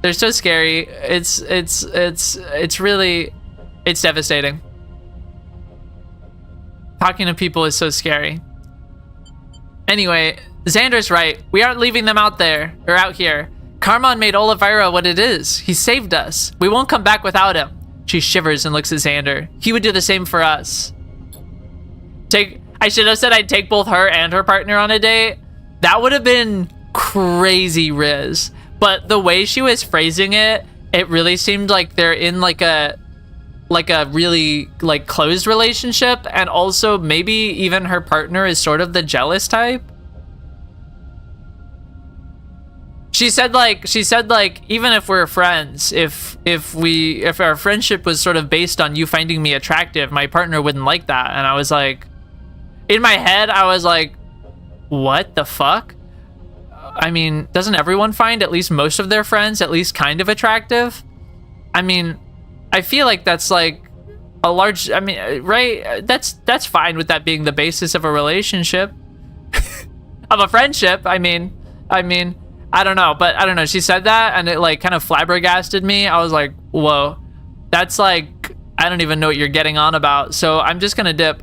They're so scary. It's really devastating. Talking to people is so scary. Anyway, Xander's right. We aren't leaving them out there, or out here. Carmon made Oliveira what it is. He saved us. We won't come back without him. She shivers and looks at Xander. He would do the same for us. I should have said I'd take both her and her partner on a date. That would have been crazy, Riz. But the way she was phrasing it, it really seemed like they're in like a really like closed relationship, and also maybe even her partner is sort of the jealous type. she said like even if we're friends, if our friendship was sort of based on you finding me attractive, my partner wouldn't like that. And I was like, in my head, I was like, what the fuck? I mean, doesn't everyone find at least most of their friends at least kind of attractive? I mean, I feel like that's like a large, I mean, right? That's fine with that being the basis of a relationship. Of a friendship, I mean, I don't know, but I don't know. She said that and it like kind of flabbergasted me. I was like, whoa, that's like, I don't even know what you're getting on about. So I'm just gonna dip.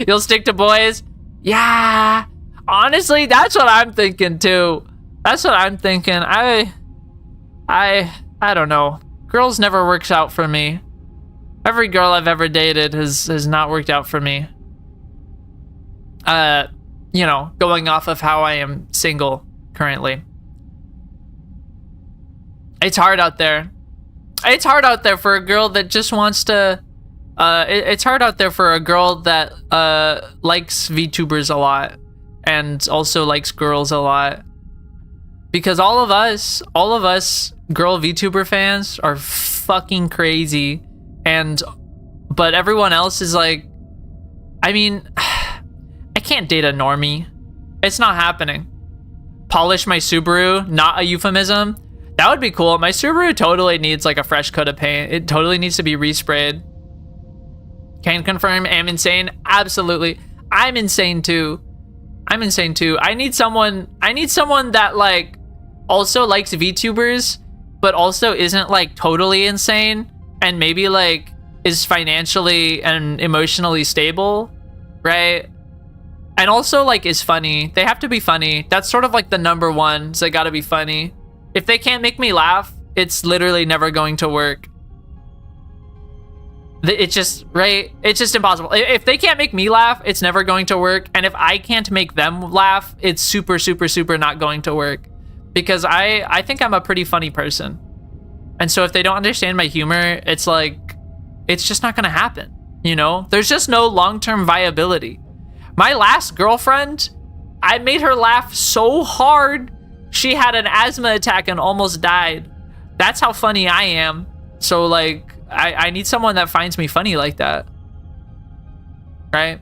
You'll stick to boys? Yeah. Honestly, that's what I'm thinking too. That's what I'm thinking. I don't know. Girls never works out for me. Every girl I've ever dated has not worked out for me. You know, going off of how I am single currently. It's hard out there. It's hard out there for a girl that just wants to it's hard out there for a girl that likes VTubers a lot and also likes girls a lot. Because all of us girl VTuber fans are fucking crazy, but everyone else is like, I mean, I can't date a normie. It's not happening. Polish my Subaru, not a euphemism. That would be cool. My Subaru totally needs like a fresh coat of paint. It totally needs to be resprayed. Can confirm, am insane. Absolutely. I'm insane too. I need someone that like also likes VTubers, but also isn't like totally insane and maybe like is financially and emotionally stable, right? And also like is funny. They have to be funny. That's sort of like the number one. So they gotta be funny. If they can't make me laugh, it's literally never going to work. It's just, right? It's just impossible. If they can't make me laugh, it's never going to work. And if I can't make them laugh, it's super, super, super not going to work. Because I think I'm a pretty funny person. And so if they don't understand my humor, it's like, it's just not gonna happen. You know? There's just no long-term viability. My last girlfriend, I made her laugh so hard, she had an asthma attack and almost died. That's how funny I am. So like, I need someone that finds me funny like that. Right?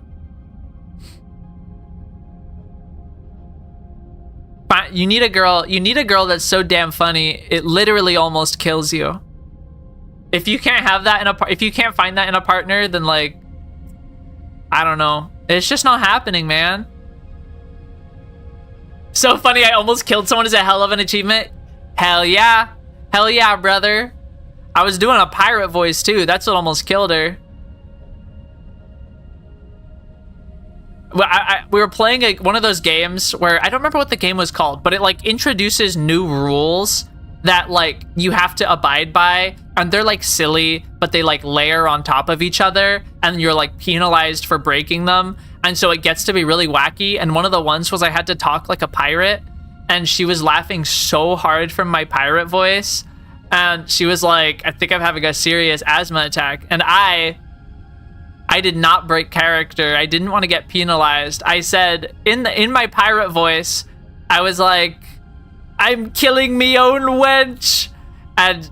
But you need a girl that's so damn funny, it literally almost kills you. If you can't have that if you can't find that in a partner, then like, I don't know. It's just not happening, man. So funny, I almost killed someone is a hell of an achievement. Hell yeah. Hell yeah, brother. I was doing a pirate voice too. That's what almost killed her. Well, we were playing one of those games where I don't remember what the game was called, but it like introduces new rules that like you have to abide by, and they're like silly, but they like layer on top of each other, and you're like penalized for breaking them. And so it gets to be really wacky. And one of the ones was I had to talk like a pirate, and she was laughing so hard from my pirate voice. And she was like, I think I'm having a serious asthma attack. And I did not break character. I didn't want to get penalized. I said in my pirate voice, I was like, I'm killing me own wench. And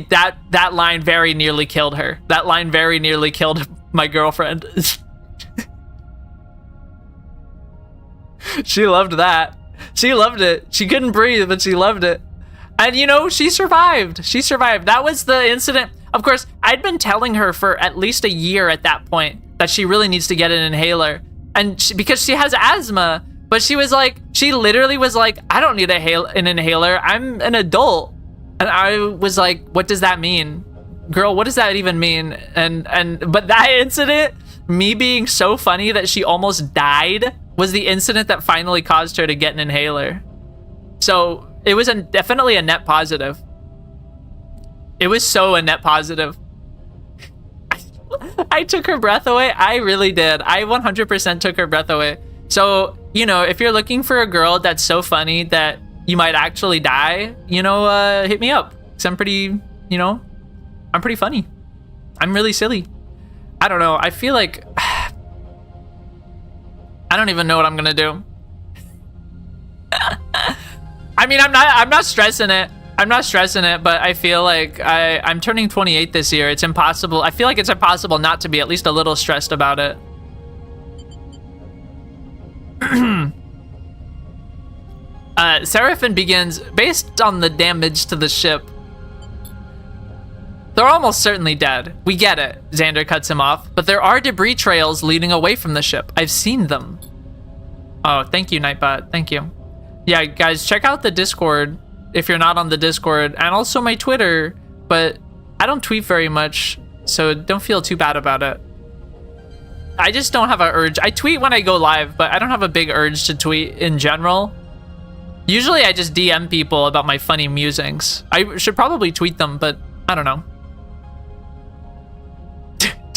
that line very nearly killed her. That line very nearly killed my girlfriend. She loved that. She loved it. She couldn't breathe, but she loved it. And you know, she survived. She survived. That was the incident. Of course, I'd been telling her for at least a year at that point that she really needs to get an inhaler. And because she has asthma, but she literally was like, I don't need an inhaler. I'm an adult. And I was like, what does that mean? Girl, what does that even mean? But that incident, me being so funny that she almost died, was the incident that finally caused her to get an inhaler. So it was definitely a net positive. It was so a net positive. I took her breath away. I really did. I 100% took her breath away. So, you know, if you're looking for a girl that's so funny that you might actually die, you know, hit me up. 'Cause I'm pretty, you know, I'm pretty funny. I'm really silly. I don't know. I feel like I don't even know what I'm gonna do. I mean, I'm not stressing it. I'm not stressing it, but I feel like I'm turning 28 this year. It's impossible. I feel like it's impossible not to be at least a little stressed about it. Seraphin begins, based on the damage to the ship. They're almost certainly dead. We get it. Xander cuts him off. But there are debris trails leading away from the ship. I've seen them. Oh, thank you, Nightbot. Thank you. Yeah, guys, check out the Discord if you're not on the Discord, and also my Twitter, but I don't tweet very much, so don't feel too bad about it. I just don't have an urge. I tweet when I go live, but I don't have a big urge to tweet in general. Usually I just DM people about my funny musings. I should probably tweet them, but I don't know.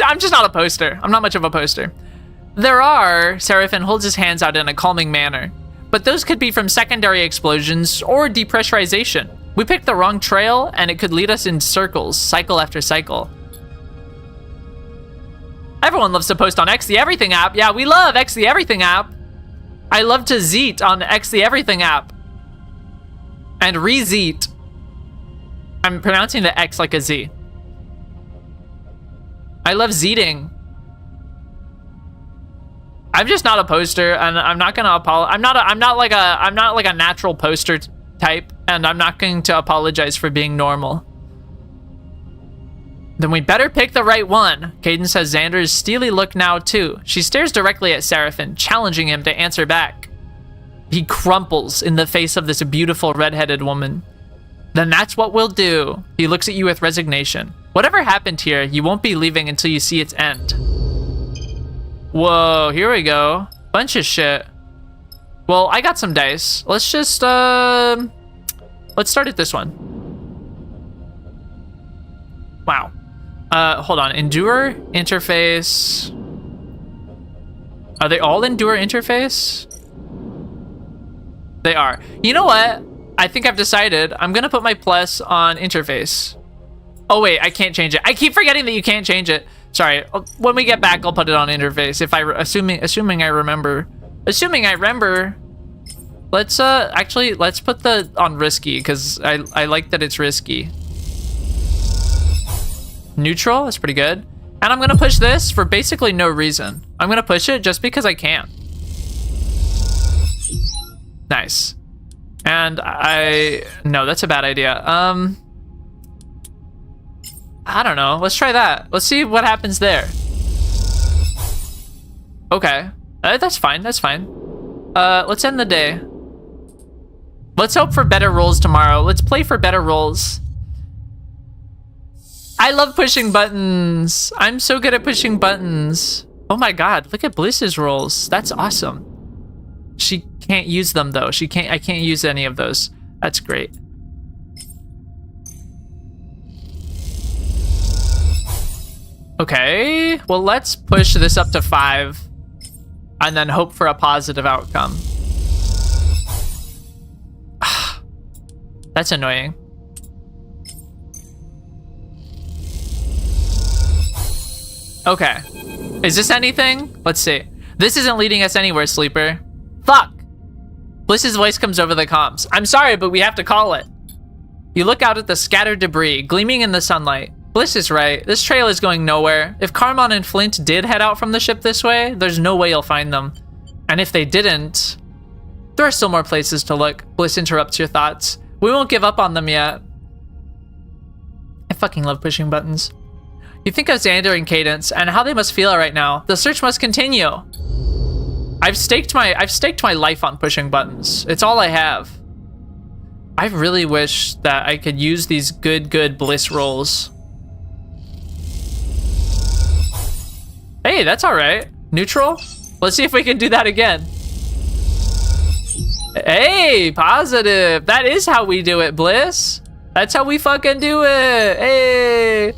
I'm just not a poster. I'm not much of a poster. There are, Seraphin holds his hands out in a calming manner, but those could be from secondary explosions or depressurization. We picked the wrong trail and it could lead us in circles, cycle after cycle. Everyone loves to post on X the Everything app. Yeah, we love X the Everything app. I love to zeet on X the Everything app. And re-zeet. I'm pronouncing the X like a Z. I love zeeting. I'm just not a poster, and I'm not gonna apologize. I'm not like a natural poster type, and I'm not going to apologize for being normal. Then we better pick the right one. Cadence has Xander's steely look now too. She stares directly at Seraphin, challenging him to answer back. He crumples in the face of this beautiful redheaded woman. Then that's what we'll do. He looks at you with resignation. Whatever happened here, you won't be leaving until you see its end. Whoa, here we go. Bunch of shit. Well, I got some dice. Let's just, let's start at this one. Wow. Hold on. Endure interface. Are they all Endure interface? They are. You know what? I think I've decided. I'm gonna put my plus on interface. Oh wait, I can't change it. I keep forgetting that you can't change it. Sorry. When we get back, I'll put it on interface. If assuming I remember. Assuming I remember. Let's actually let's put the on risky because I like that it's risky. Neutral, that's pretty good. And I'm gonna push this for basically no reason. I'm gonna push it just because I can. Nice. And no, that's a bad idea. I don't know. Let's try that. Let's see what happens there. Okay. That's fine. That's fine. Let's end the day. Let's hope for better rolls tomorrow. Let's play for better rolls. I love pushing buttons. I'm so good at pushing buttons. Oh my god, look at Bliss's rolls. That's awesome. She can't use them though. I can't use any of those. That's great. Okay, well let's push this up to 5 and then hope for a positive outcome. That's annoying. Okay. Is this anything? Let's see. This isn't leading us anywhere, Sleeper. Fuck! Bliss's voice comes over the comms. I'm sorry, but we have to call it. You look out at the scattered debris, gleaming in the sunlight. Bliss is right. This trail is going nowhere. If Carmon and Flint did head out from the ship this way, there's no way you'll find them. And if they didn't, there are still more places to look. Bliss interrupts your thoughts. We won't give up on them yet. I fucking love pushing buttons. You think of Xander and Cadence and how they must feel right now. The search must continue. I've staked my life on pushing buttons. It's all I have. I really wish that I could use these good Bliss rolls. Hey, that's all right. Neutral? Let's see if we can do that again. Hey, positive. That is how we do it, Bliss. That's how we fucking do it. Hey.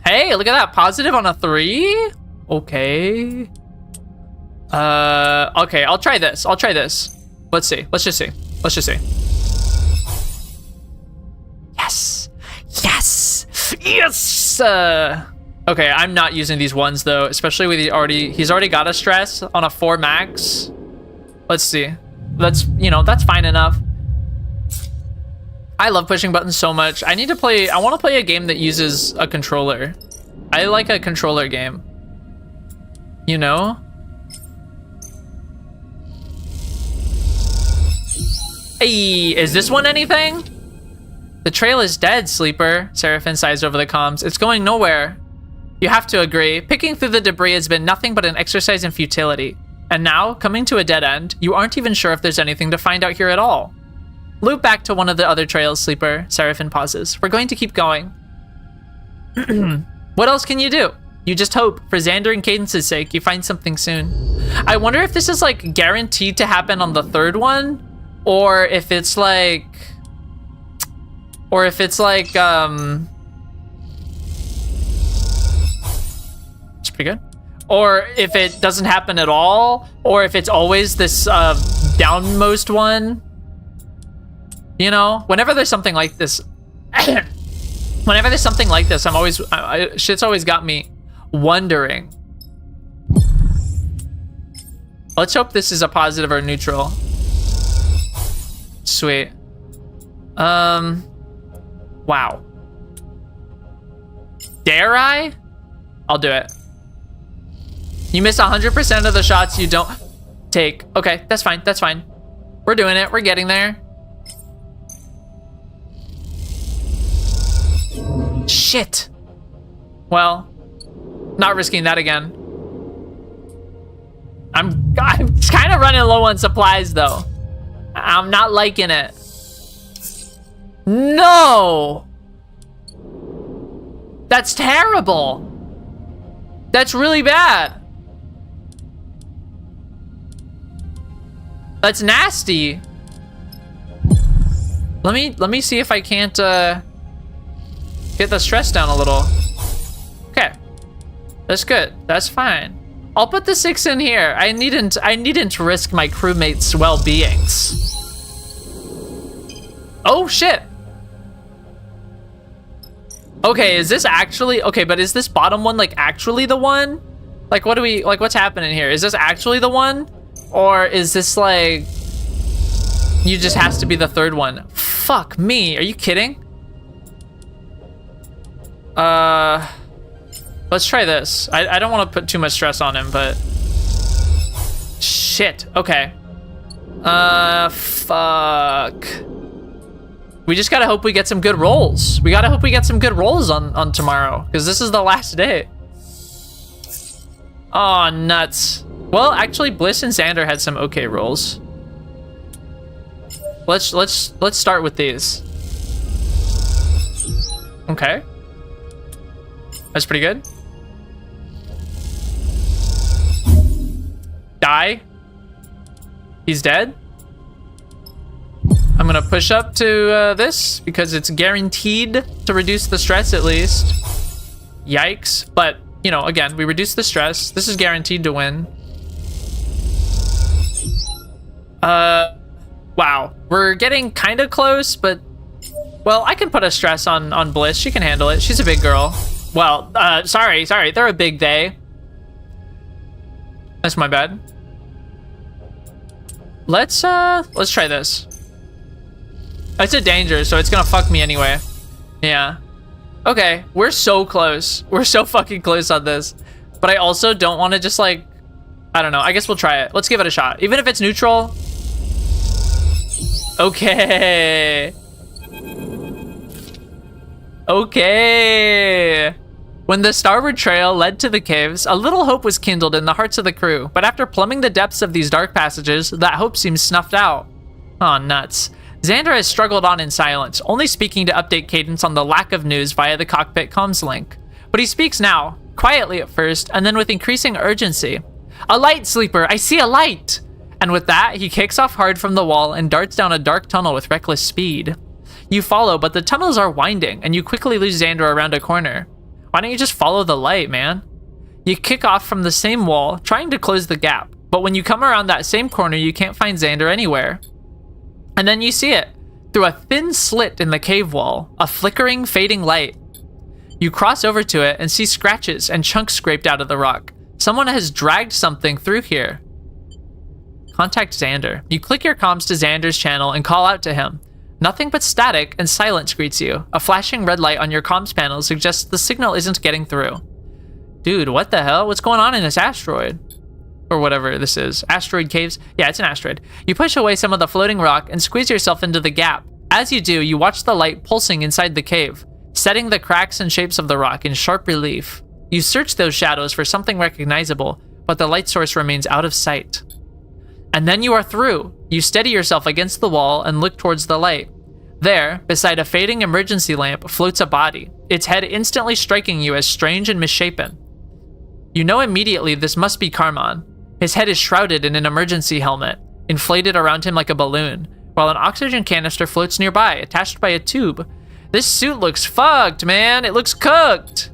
Hey, look at that. Positive on a 3? Okay. Okay, I'll try this. Let's see. Let's just see. Yes. Okay, I'm not using these ones though, especially with he's already got a stress on a 4 max. Let's see. That's, you know, that's fine enough. I love pushing buttons so much. I want to play a game that uses a controller. I like a controller game. You know? Hey, is this one anything? The trail is dead, Sleeper, Seraphine sighs over the comms. It's going nowhere. You have to agree. Picking through the debris has been nothing but an exercise in futility. And now, coming to a dead end, you aren't even sure if there's anything to find out here at all. Loop back to one of the other trails, Sleeper, Seraphine pauses. We're going to keep going. What else can you do? You just hope, for Xander and Cadence's sake, you find something soon. I wonder if this is like guaranteed to happen on the third one, or if it's like, it's pretty good. Or if it doesn't happen at all, or if it's always this downmost one. You know, whenever there's something like this, shit's always got me wondering. Let's hope this is a positive or neutral. Sweet. Wow. Dare I? I'll do it. You miss 100% of the shots you don't take. Okay, that's fine, that's fine. We're doing it, we're getting there. Shit. Well, not risking that again. I'm kind of running low on supplies though. I'm not liking it. No! That's terrible. That's really bad. That's nasty. Let me see if I can't get the stress down a little. Okay. That's good. That's fine. I'll put the 6 in here. I needn't risk my crewmates' well-beings. Oh shit. Okay, is this actually okay, but is this bottom one like actually the one? Like what do we like what's happening here? Is this actually the one? Or is this like you just has to be the third one? Fuck me. Are you kidding? Let's try this. I don't want to put too much stress on him, but shit. Okay. Fuck. We just gotta hope we get some good rolls. We gotta hope we get some good rolls on tomorrow, because this is the last day. Oh, nuts. Well, actually, Bliss and Xander had some okay rolls. Let's start with these. Okay. That's pretty good. Die. He's dead. I'm gonna push up to this because it's guaranteed to reduce the stress at least. Yikes. But, you know, again, we reduce the stress. This is guaranteed to win. Wow. We're getting kind of close, but, well, I can put a stress on Bliss. She can handle it. She's a big girl. Well, sorry. They're a big day. That's my bad. Let's try this. It's a danger, so it's gonna fuck me anyway. Yeah. Okay, we're so close. We're so fucking close on this. But I also don't want to just like, I don't know. I guess we'll try it. Let's give it a shot. Even if it's neutral. Okay. Okay. When the starboard trail led to the caves, a little hope was kindled in the hearts of the crew. But after plumbing the depths of these dark passages, that hope seems snuffed out. Aw, nuts. Xander has struggled on in silence, only speaking to update Cadence on the lack of news via the cockpit comms link. But he speaks now, quietly at first, and then with increasing urgency. A light, Sleeper! I see a light! And with that, he kicks off hard from the wall and darts down a dark tunnel with reckless speed. You follow, but the tunnels are winding, and you quickly lose Xander around a corner. Why don't you just follow the light, man? You kick off from the same wall, trying to close the gap, but when you come around that same corner, you can't find Xander anywhere. And then you see it, through a thin slit in the cave wall, a flickering, fading light. You cross over to it and see scratches and chunks scraped out of the rock. Someone has dragged something through here. Contact Xander. You click your comms to Xander's channel and call out to him. Nothing but static and silence greets you. A flashing red light on your comms panel suggests the signal isn't getting through. Dude, what the hell? What's going on in this asteroid? Or whatever this is. Asteroid caves? Yeah, it's an asteroid. You push away some of the floating rock and squeeze yourself into the gap. As you do, you watch the light pulsing inside the cave, setting the cracks and shapes of the rock in sharp relief. You search those shadows for something recognizable, but the light source remains out of sight. And then you are through. You steady yourself against the wall and look towards the light. There, beside a fading emergency lamp, floats a body, its head instantly striking you as strange and misshapen. You know immediately this must be Carmon. His head is shrouded in an emergency helmet, inflated around him like a balloon, while an oxygen canister floats nearby, attached by a tube. This suit looks fucked, man. It looks cooked.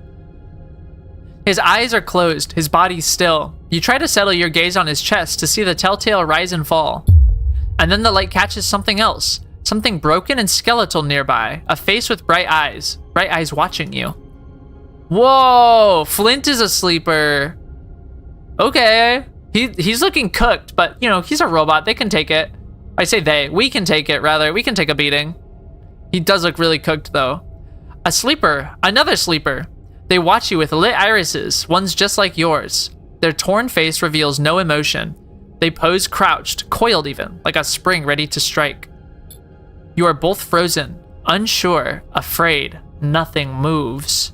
His eyes are closed, his body still. You try to settle your gaze on his chest to see the telltale rise and fall. And then the light catches something else. Something broken and skeletal nearby. A face with bright eyes watching you. Whoa, Flint is a sleeper. Okay. He's looking cooked, but, you know, he's a robot. They can take it. I say they. We can take it, rather. We can take a beating. He does look really cooked, though. A sleeper. Another sleeper. They watch you with lit irises, ones just like yours. Their torn face reveals no emotion. They pose crouched, coiled even, like a spring ready to strike. You are both frozen, unsure, afraid. Nothing moves.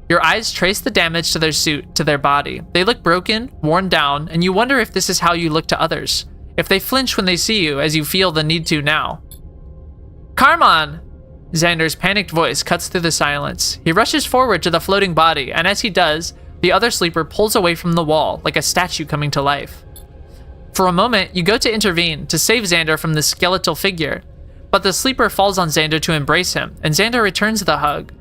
Your eyes trace the damage to their suit, to their body. They look broken, worn down, and you wonder if this is how you look to others. If they flinch when they see you, as you feel the need to now. Carmon! Xander's panicked voice cuts through the silence. He rushes forward to the floating body, and as he does, the other sleeper pulls away from the wall, like a statue coming to life. For a moment, you go to intervene, to save Xander from the skeletal figure, but the sleeper falls on Xander to embrace him, and Xander returns the hug.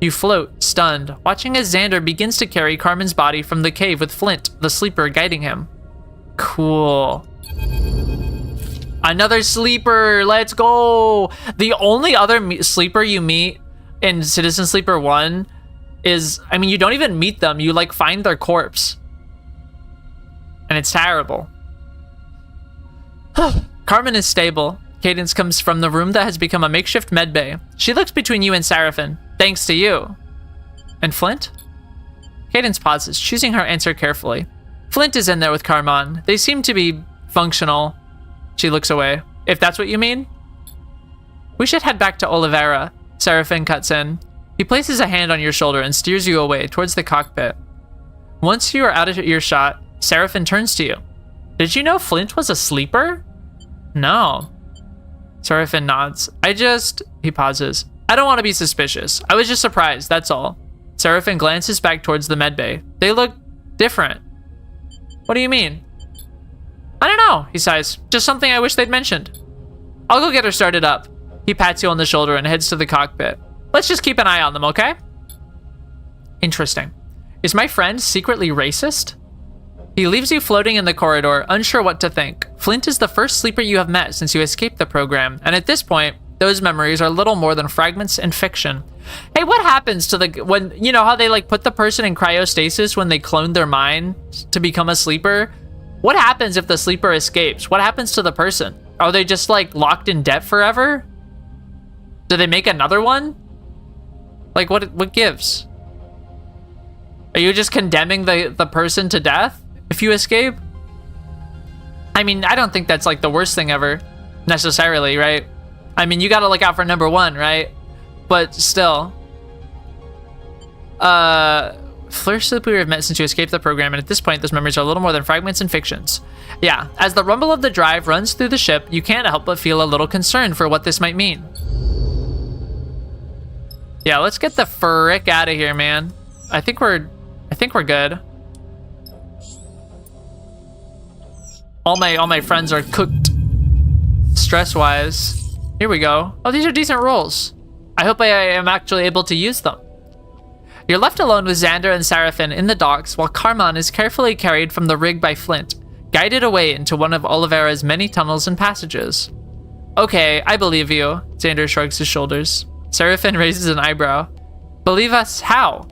You float, stunned, watching as Xander begins to carry Carmen's body from the cave with Flint, the sleeper, guiding him. Cool. Another sleeper, let's go! The only other sleeper you meet in Citizen Sleeper 1 is, I mean, you don't even meet them, you like find their corpse. And it's terrible. Carmen is stable. Cadence comes from the room that has become a makeshift medbay. She looks between you and Seraphin. Thanks to you. And Flint? Cadence pauses, choosing her answer carefully. Flint is in there with Carmon. They seem to be functional. She looks away. If that's what you mean? We should head back to Oliveira. Seraphin cuts in. He places a hand on your shoulder and steers you away towards the cockpit. Once you are out of earshot, Seraphin turns to you. Did you know Flint was a sleeper? No. Seraphin nods. He pauses. I don't want to be suspicious. I was just surprised, that's all. Seraphin glances back towards the medbay. They look different. What do you mean? I don't know, he sighs. Just something I wish they'd mentioned. I'll go get her started up. He pats you on the shoulder and heads to the cockpit. Let's just keep an eye on them, okay? Interesting. Is my friend secretly racist? He leaves you floating in the corridor, unsure what to think. Flint is the first sleeper you have met since you escaped the program, and at this point, those memories are little more than fragments and fiction. Hey, what happens to when, you know how they like put the person in cryostasis when they clone their mind to become a sleeper? What happens if the sleeper escapes? What happens to the person? Are they just like locked in debt forever? Do they make another one? Like what gives? Are you just condemning the person to death if you escape? I mean, I don't think that's like the worst thing ever, necessarily, right? I mean, you gotta look out for number one, right? But still. First sleeper we have met since you escaped the program, and at this point, those memories are a little more than fragments and fictions. Yeah, as the rumble of the drive runs through the ship, you can't help but feel a little concerned for what this might mean. Yeah, let's get the frick out of here, man. I think we're good. All my friends are cooked stress-wise. Here we go. Oh, these are decent rolls. I hope I am actually able to use them. You're left alone with Xander and Seraphin in the docks while Carmon is carefully carried from the rig by Flint, guided away into one of Oliveira's many tunnels and passages. Okay, I believe you. Xander shrugs his shoulders. Seraphin raises an eyebrow. Believe us how?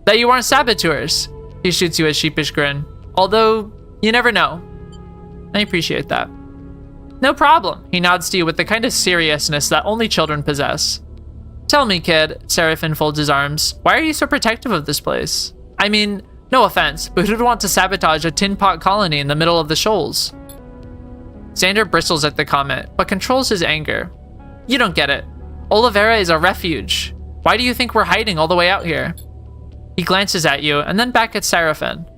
That you aren't saboteurs. He shoots you a sheepish grin. Although, You never know. I appreciate that. No problem. He nods to you with the kind of seriousness that only children possess. Tell me, kid, Seraphin folds his arms. Why are you so protective of this place? I mean, no offense, but who'd want to sabotage a tin pot colony in the middle of the shoals? Xander bristles at the comment, but controls his anger. You don't get it. Oliveira is a refuge. Why do you think we're hiding all the way out here? He glances at you, and then back at Seraphin.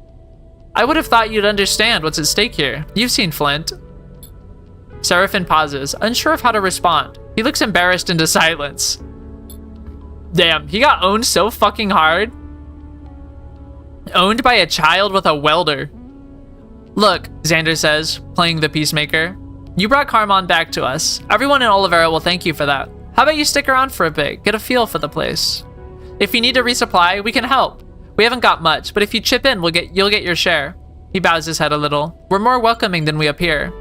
I would have thought you'd understand what's at stake here. You've seen Flint. Seraphin pauses, unsure of how to respond. He looks embarrassed into silence. Damn, he got owned so fucking hard. Owned by a child with a welder. Look, Xander says, playing the peacemaker. You brought Carmon back to us. Everyone in Oliveira will thank you for that. How about you stick around for a bit, get a feel for the place. If you need to resupply, we can help. We haven't got much, but if you chip in, you'll get your share. He bows his head a little. We're more welcoming than we appear.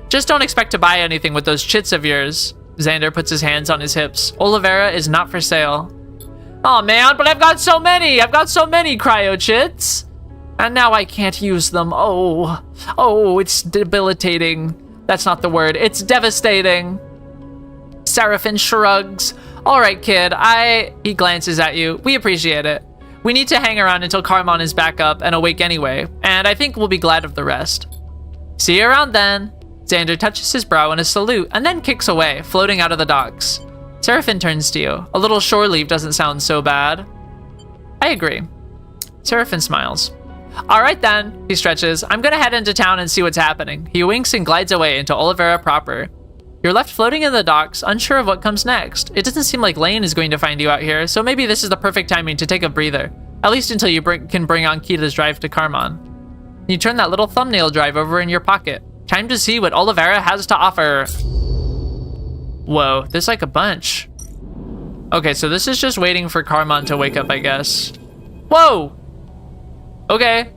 Just don't expect to buy anything with those chits of yours. Xander puts his hands on his hips. Oliveira is not for sale. Oh man, but I've got so many cryo chits. And now I can't use them. Oh, it's debilitating. That's not the word. It's devastating. Seraphin shrugs. All right, kid, he glances at you. We appreciate it. We need to hang around until Carmon is back up and awake anyway, and I think we'll be glad of the rest. See you around then. Xander touches his brow in a salute and then kicks away, floating out of the docks. Seraphin turns to you. A little shore leave doesn't sound so bad. I agree. Seraphin smiles. All right then, he stretches. I'm gonna head into town and see what's happening. He winks and glides away into Oliveira proper. You're left floating in the docks, unsure of what comes next. It doesn't seem like Lane is going to find you out here, so maybe this is the perfect timing to take a breather. At least until you can bring on Kita's drive to Carmon. You turn that little thumbnail drive over in your pocket. Time to see what Oliveira has to offer. Whoa, there's like a bunch. Okay, so this is just waiting for Carmon to wake up, I guess. Whoa! Okay.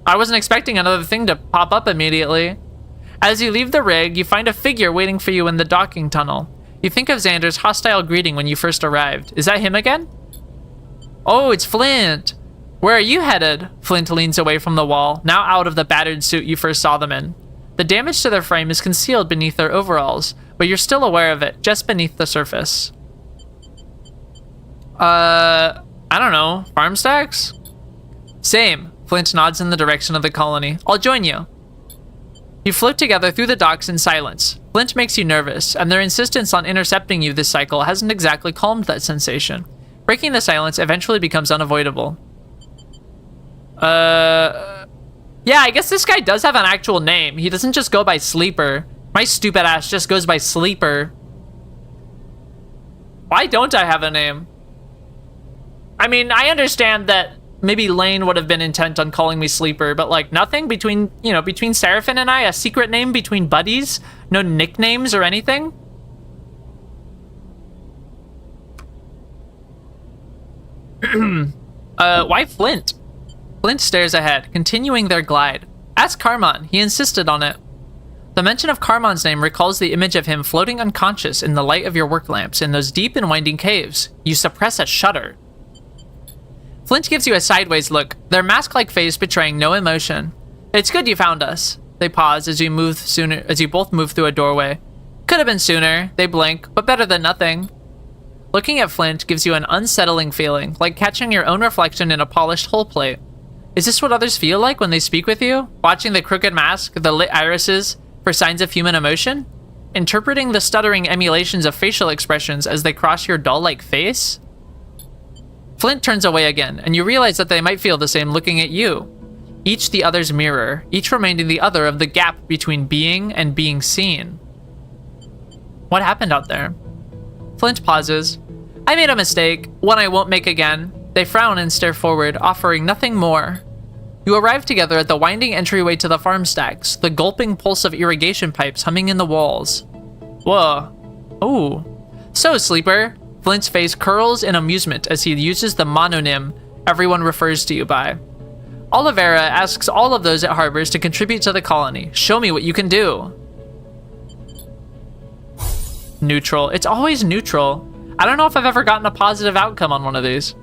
I wasn't expecting another thing to pop up immediately. As you leave the rig, you find a figure waiting for you in the docking tunnel. You think of Xander's hostile greeting when you first arrived. Is that him again? Oh, it's Flint. Where are you headed? Flint leans away from the wall, now out of the battered suit you first saw them in. The damage to their frame is concealed beneath their overalls, but you're still aware of it, just beneath the surface. I don't know. Farm stacks? Same. Flint nods in the direction of the colony. I'll join you. You float together through the docks in silence. Flint makes you nervous, and their insistence on intercepting you this cycle hasn't exactly calmed that sensation. Breaking the silence eventually becomes unavoidable. Yeah, I guess this guy does have an actual name. He doesn't just go by Sleeper. My stupid ass just goes by Sleeper. Why don't I have a name? I mean, I understand that maybe Lane would have been intent on calling me Sleeper, but like nothing between, between Seraphin and I, a secret name between buddies, no nicknames or anything. Why Flint? Flint stares ahead, continuing their glide. Ask Carmon, he insisted on it. The mention of Carmon's name recalls the image of him floating unconscious in the light of your work lamps in those deep and winding caves. You suppress a shudder. Flint gives you a sideways look, their mask-like face betraying no emotion. It's good you found us. They pause as you both move through a doorway. Could have been sooner, they blink, but better than nothing. Looking at Flint gives you an unsettling feeling, like catching your own reflection in a polished hull plate. Is this what others feel like when they speak with you? Watching the crooked mask, the lit irises, for signs of human emotion? Interpreting the stuttering emulations of facial expressions as they cross your doll-like face? Flint turns away again, and you realize that they might feel the same looking at you. Each the other's mirror, each reminding the other of the gap between being and being seen. What happened out there? Flint pauses. I made a mistake, one I won't make again. They frown and stare forward, offering nothing more. You arrive together at the winding entryway to the farm stacks, the gulping pulse of irrigation pipes humming in the walls. Whoa. Ooh. So, Sleeper. Flint's face curls in amusement as he uses the mononym everyone refers to you by. Oliveira asks all of those at Harbors to contribute to the colony. Show me what you can do. Neutral. It's always neutral. I don't know if I've ever gotten a positive outcome on one of these.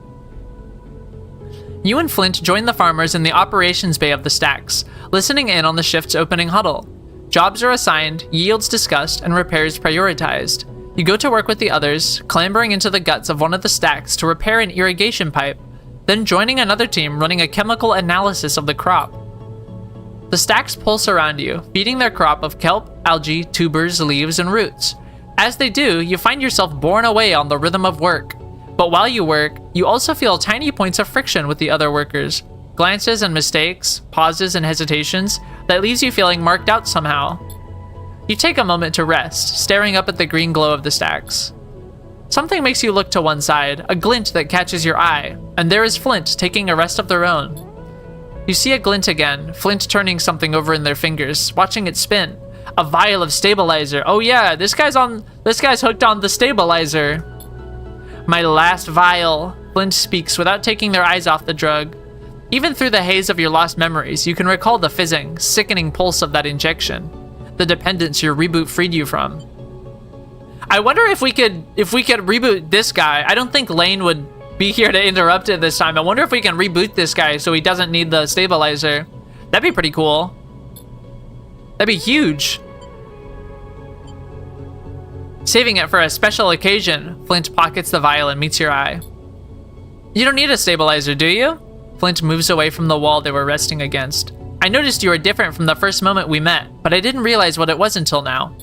You and Flint join the farmers in the operations bay of the stacks, listening in on the shift's opening huddle. Jobs are assigned, yields discussed, and repairs prioritized. You go to work with the others, clambering into the guts of one of the stacks to repair an irrigation pipe, then joining another team running a chemical analysis of the crop. The stacks pulse around you, feeding their crop of kelp, algae, tubers, leaves, and roots. As they do, you find yourself borne away on the rhythm of work. But while you work, you also feel tiny points of friction with the other workers. Glances and mistakes, pauses and hesitations, that leaves you feeling marked out somehow. You take a moment to rest, staring up at the green glow of the stacks. Something makes you look to one side, a glint that catches your eye, and there is Flint taking a rest of their own. You see a glint again, Flint turning something over in their fingers, watching it spin. A vial of stabilizer. Oh yeah, this guy's hooked on the stabilizer. My last vial, Flint speaks without taking their eyes off the drug. Even through the haze of your lost memories, you can recall the fizzing, sickening pulse of that injection. The dependence your reboot freed you from. I wonder if we could reboot this guy. I don't think Lane would be here to interrupt it this time. I wonder if we can reboot this guy so he doesn't need the stabilizer. That'd be pretty cool. That'd be huge. Saving it for a special occasion, Flint pockets the vial and meets your eye. You don't need a stabilizer, do you? Flint moves away from the wall they were resting against. I noticed you were different from the first moment we met, but I didn't realize what it was until now.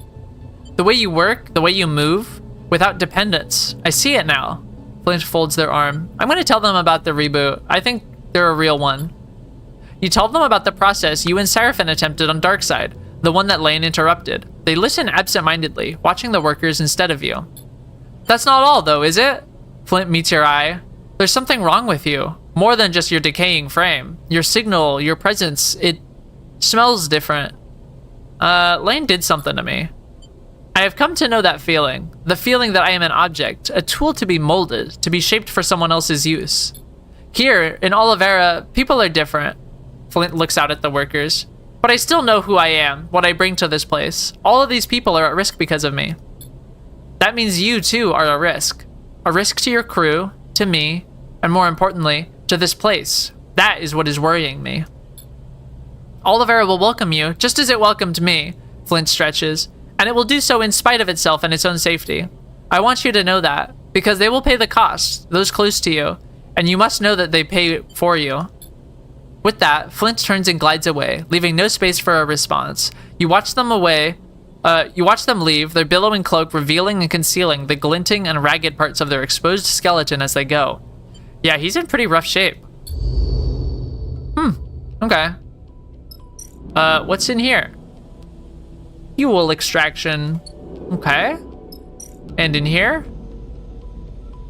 The way you work, the way you move, without dependence. I see it now. Flint folds their arm. I'm going to tell them about the reboot. I think they're a real one. You told them about the process you and Seraphin attempted on Darkseid, the one that Lane interrupted. They listen absent-mindedly, watching the workers instead of you. That's not all, though, is it? Flint meets your eye. There's something wrong with you. More than just your decaying frame. Your signal, your presence, it smells different. Lane did something to me. I have come to know that feeling. The feeling that I am an object, a tool to be molded, to be shaped for someone else's use. Here, in Olivera, people are different. Flint looks out at the workers. But I still know who I am, what I bring to this place. All of these people are at risk because of me. That means you, too, are a risk. A risk to your crew, to me, and more importantly, to this place. That is what is worrying me. Olivera will welcome you, just as it welcomed me, Flint stretches, and it will do so in spite of itself and its own safety. I want you to know that, because they will pay the cost, those close to you, and you must know that they pay for you. With that, Flint turns and glides away, leaving no space for a response. You watch them leave, their billowing cloak revealing and concealing the glinting and ragged parts of their exposed skeleton as they go. Yeah, he's in pretty rough shape. Okay. What's in here? Fuel extraction. Okay. And in here?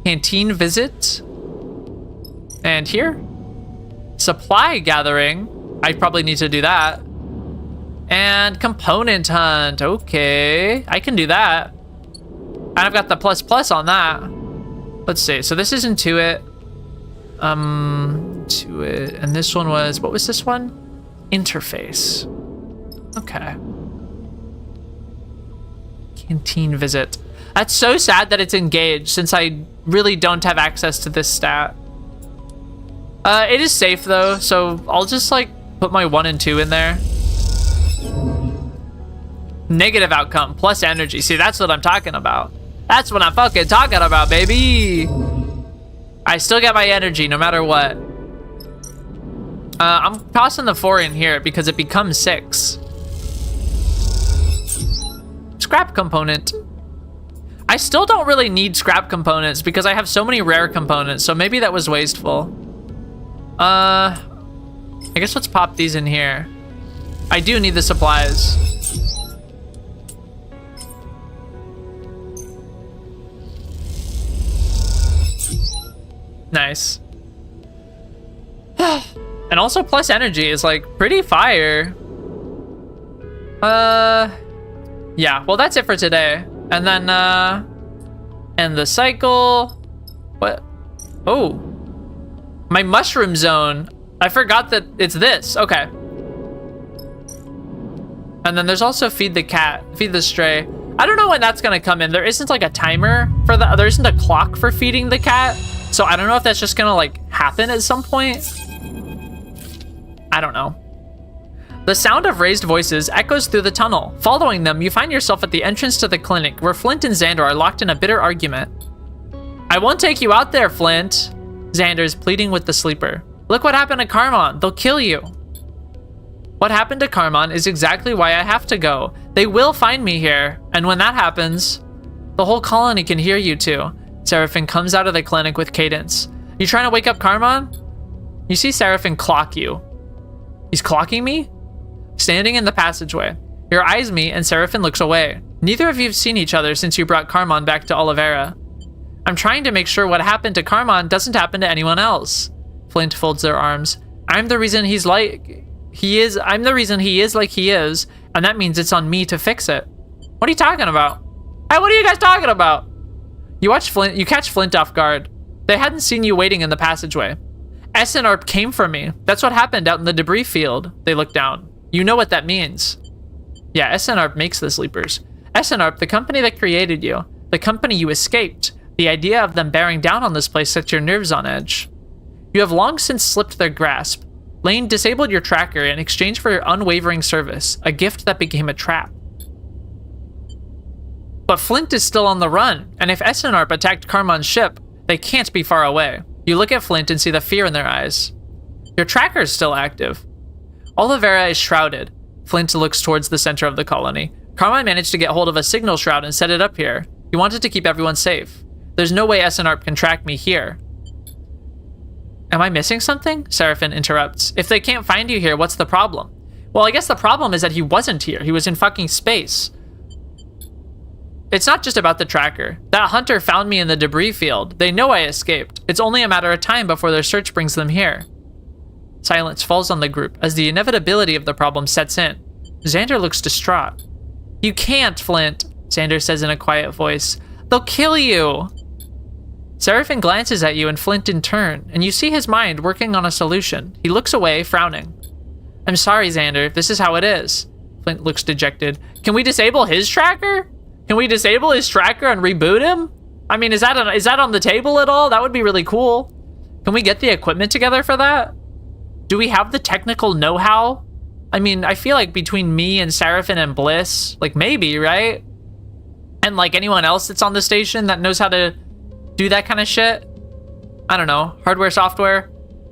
Canteen visit. And here? Supply gathering. I probably need to do that. And component hunt. Okay. I can do that. And I've got the ++ on that. Let's see. So this is Intuit. Intuit. And this one was, what was this one? Interface. Okay. Canteen visit. That's so sad that it's engaged since I really don't have access to this stat. It is safe though, so I'll just like put my 1 and 2 in there. Negative outcome plus energy. See, that's what I'm talking about. That's what I'm fucking talking about, baby. I still get my energy no matter what. I'm tossing the 4 in here because it becomes 6. Scrap component. I still don't really need scrap components because I have so many rare components, so maybe that was wasteful. I guess let's pop these in here. I do need the supplies. Nice. And also plus energy is like pretty fire. Yeah, well that's it for today. And then end the cycle. What? Oh. My mushroom zone. I forgot that it's this. Okay. And then there's also feed the cat, feed the stray. I don't know when that's gonna come in. There isn't like a timer for the, there isn't a clock for feeding the cat. So I don't know if that's just gonna like happen at some point. I don't know. The sound of raised voices echoes through the tunnel. Following them, you find yourself at the entrance to the clinic where Flint and Xander are locked in a bitter argument. I won't take you out there, Flint. Xander's pleading with the sleeper. Look what happened to Carmon. They'll kill you. What happened to Carmon is exactly why I have to go. They will find me here, and when that happens, the whole colony can hear you two. Seraphin comes out of the clinic with Cadence. You trying to wake up Carmon? You see Seraphin clock you. He's clocking me? Standing in the passageway. Your eyes meet and Seraphin looks away. Neither of you have seen each other since you brought Carmon back to Oliveira. I'm trying to make sure what happened to Carmon doesn't happen to anyone else. Flint folds their arms. I'm the reason he is like he is, and that means it's on me to fix it. What are you talking about? Hey, what are you guys talking about? You catch Flint off guard. They hadn't seen you waiting in the passageway. SNRP came for me. That's what happened out in the debris field. They look down. You know what that means. Yeah, SNRP makes the sleepers. SNRP, the company that created you. The company you escaped. The idea of them bearing down on this place sets your nerves on edge. You have long since slipped their grasp. Lane disabled your tracker in exchange for your unwavering service, a gift that became a trap. But Flint is still on the run, and if SNRP attacked Carmon's ship, they can't be far away. You look at Flint and see the fear in their eyes. Your tracker is still active. Oliveira is shrouded. Flint looks towards the center of the colony. Carmon managed to get hold of a signal shroud and set it up here. He wanted to keep everyone safe. There's no way SNRP can track me here. Am I missing something? Seraphin interrupts. If they can't find you here, what's the problem? Well, I guess the problem is that he wasn't here. He was in fucking space. It's not just about the tracker. That hunter found me in the debris field. They know I escaped. It's only a matter of time before their search brings them here. Silence falls on the group as the inevitability of the problem sets in. Xander looks distraught. You can't, Flint, Xander says in a quiet voice. They'll kill you. Seraphin glances at you and Flint in turn, and you see his mind working on a solution. He looks away, frowning. I'm sorry, Xander. This is how it is. Flint looks dejected. Can we disable his tracker? Can we disable his tracker and reboot him? I mean, is that on the table at all? That would be really cool. Can we get the equipment together for that? Do we have the technical know-how? I mean, I feel like between me and Seraphin and Bliss, like maybe, right? And like anyone else that's on the station that knows how to do that kind of shit? I don't know, hardware, software?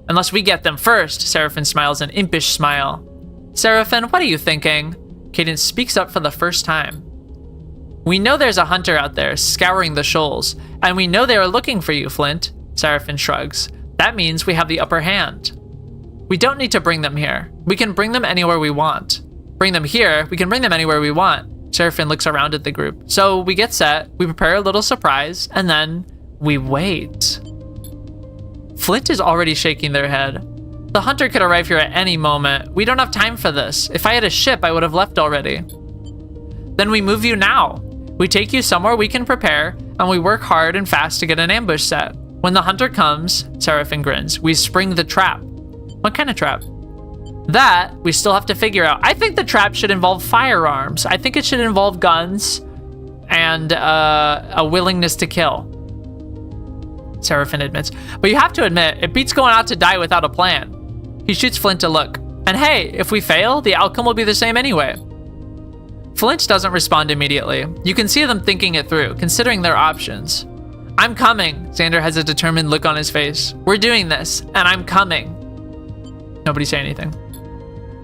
Unless we get them first, Seraphin smiles an impish smile. Seraphin, what are you thinking? Cadence speaks up for the first time. We know there's a hunter out there scouring the shoals, and we know they are looking for you, Flint. Seraphin shrugs. That means we have the upper hand. We don't need to bring them here. We can bring them anywhere we want. Bring them here, we can bring them anywhere we want. Seraphin looks around at the group. So we get set, we prepare a little surprise, and then we wait. Flint is already shaking their head. The hunter could arrive here at any moment. We don't have time for this. If I had a ship, I would have left already. Then we move you now. We take you somewhere we can prepare, and we work hard and fast to get an ambush set. When the hunter comes, Seraphin grins, we spring the trap. What kind of trap? That we still have to figure out. I think the trap should involve firearms. I think it should involve guns and a willingness to kill. Seraphin admits. But you have to admit, it beats going out to die without a plan. He shoots Flint a look. And hey, if we fail, the outcome will be the same anyway. Flint doesn't respond immediately. You can see them thinking it through, considering their options. I'm coming. Xander has a determined look on his face. We're doing this, and I'm coming. Nobody say anything.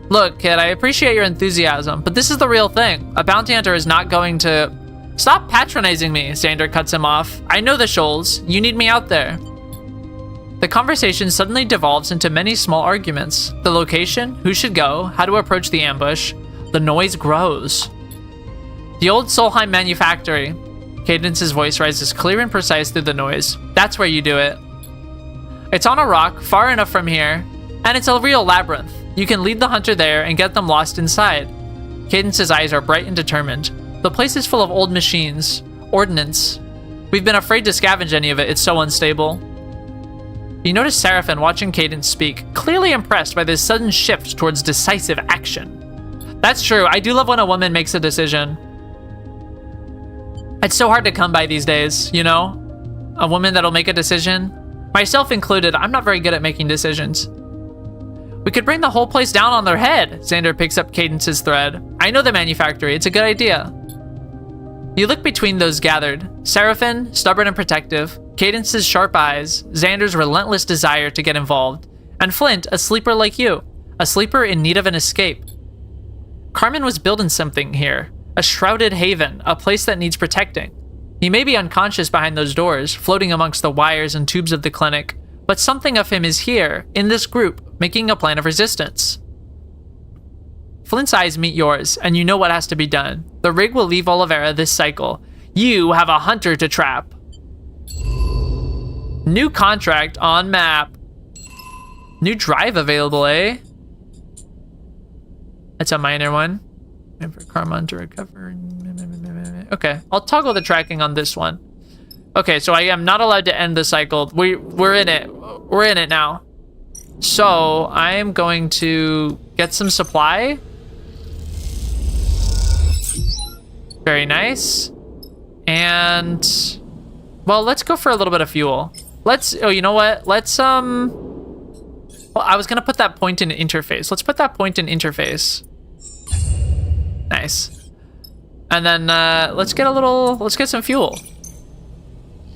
Look, kid, I appreciate your enthusiasm, but this is the real thing. A bounty hunter is not going to... Stop patronizing me, Xander cuts him off. I know the shoals. You need me out there. The conversation suddenly devolves into many small arguments. The location, who should go, how to approach the ambush. The noise grows. The old Solheim manufactory. Cadence's voice rises clear and precise through the noise. That's where you do it. It's on a rock, far enough from here, and it's a real labyrinth. You can lead the hunter there and get them lost inside. Cadence's eyes are bright and determined. The place is full of old machines, ordnance. We've been afraid to scavenge any of it, it's so unstable. You notice Seraphin watching Cadence speak, clearly impressed by this sudden shift towards decisive action. That's true, I do love when a woman makes a decision. It's so hard to come by these days, you know? A woman that'll make a decision. Myself included, I'm not very good at making decisions. We could bring the whole place down on their head. Xander picks up Cadence's thread. I know the manufactory. It's a good idea. You look between those gathered. Seraphin, stubborn and protective. Cadence's sharp eyes. Xander's relentless desire to get involved. And Flint, a sleeper like you. A sleeper in need of an escape. Carmen was building something here. A shrouded haven. A place that needs protecting. He may be unconscious behind those doors, floating amongst the wires and tubes of the clinic, but something of him is here, in this group, making a plan of resistance. Flint's eyes meet yours, and you know what has to be done. The rig will leave Oliveira this cycle. You have a hunter to trap. New contract on map. New drive available, eh? That's a minor one. Wait for Carmen to recover. Okay, I'll toggle the tracking on this one. Okay, so I am not allowed to end the cycle. We're in it. We're in it now. So I am going to get some supply. Very nice. And well, let's go for a little bit of fuel. Oh, you know what? Let's well, I was gonna put that point in interface. Let's put that point in interface. Nice. And then let's get some fuel.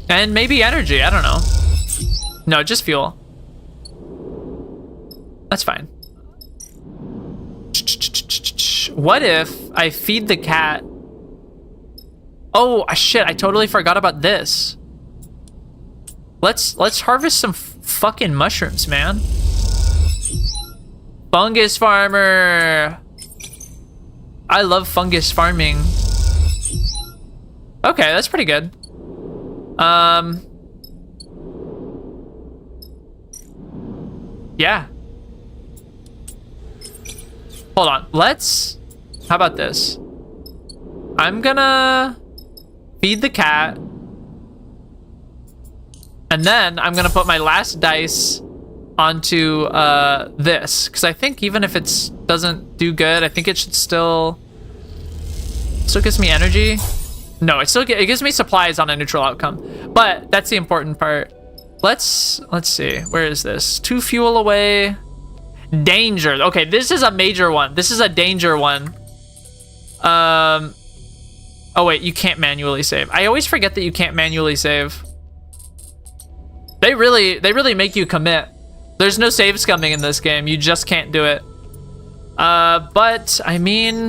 And maybe energy, I don't know. No, just fuel. That's fine. What if I feed the cat? Oh, shit, I totally forgot about this. Let's harvest some fucking mushrooms, man. Fungus farmer. I love fungus farming. Okay, that's pretty good. Yeah. Hold on. How about this? I'm gonna feed the cat. And then I'm gonna put my last dice onto this. Because I think even if it doesn't do good, I think it should still gives me energy. No, it gives me supplies on a neutral outcome. But that's the important part. Let's see. Where is this? 2 fuel away. Danger. Okay, this is a major one. This is a danger one. Oh wait, you can't manually save. I always forget that you can't manually save. They really make you commit. There's no save scumming in this game. You just can't do it. But I mean,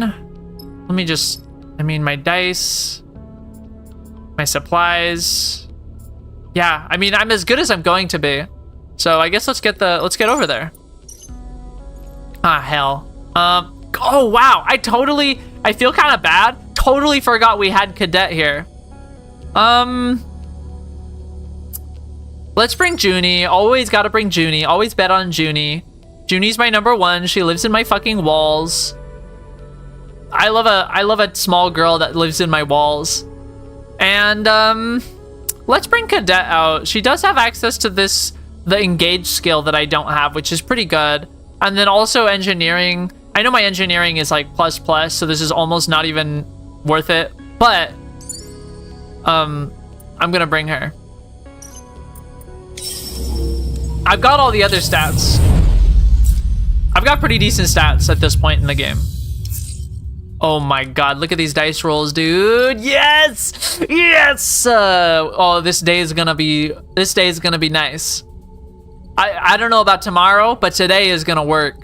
my dice, my supplies. Yeah, I mean, I'm as good as I'm going to be. So I guess let's get over there. Ah, hell. Oh wow, I feel kind of bad. Totally forgot we had Cadet here. Let's bring Junie. Always gotta bring Junie. Always bet on Junie. Junie's my #1. She lives in my fucking walls. I love a small girl that lives in my walls. And let's bring Cadet out. She does have access to the engage skill that I don't have, which is pretty good. And then also engineering. I know my engineering is like ++, so this is almost not even worth it. But I'm gonna bring her. I've got all the other stats. I've got pretty decent stats at this point in the game. Oh my god, look at these dice rolls, dude. Yes! Yes! Oh, this day is gonna be nice. I don't know about tomorrow, but today is gonna work.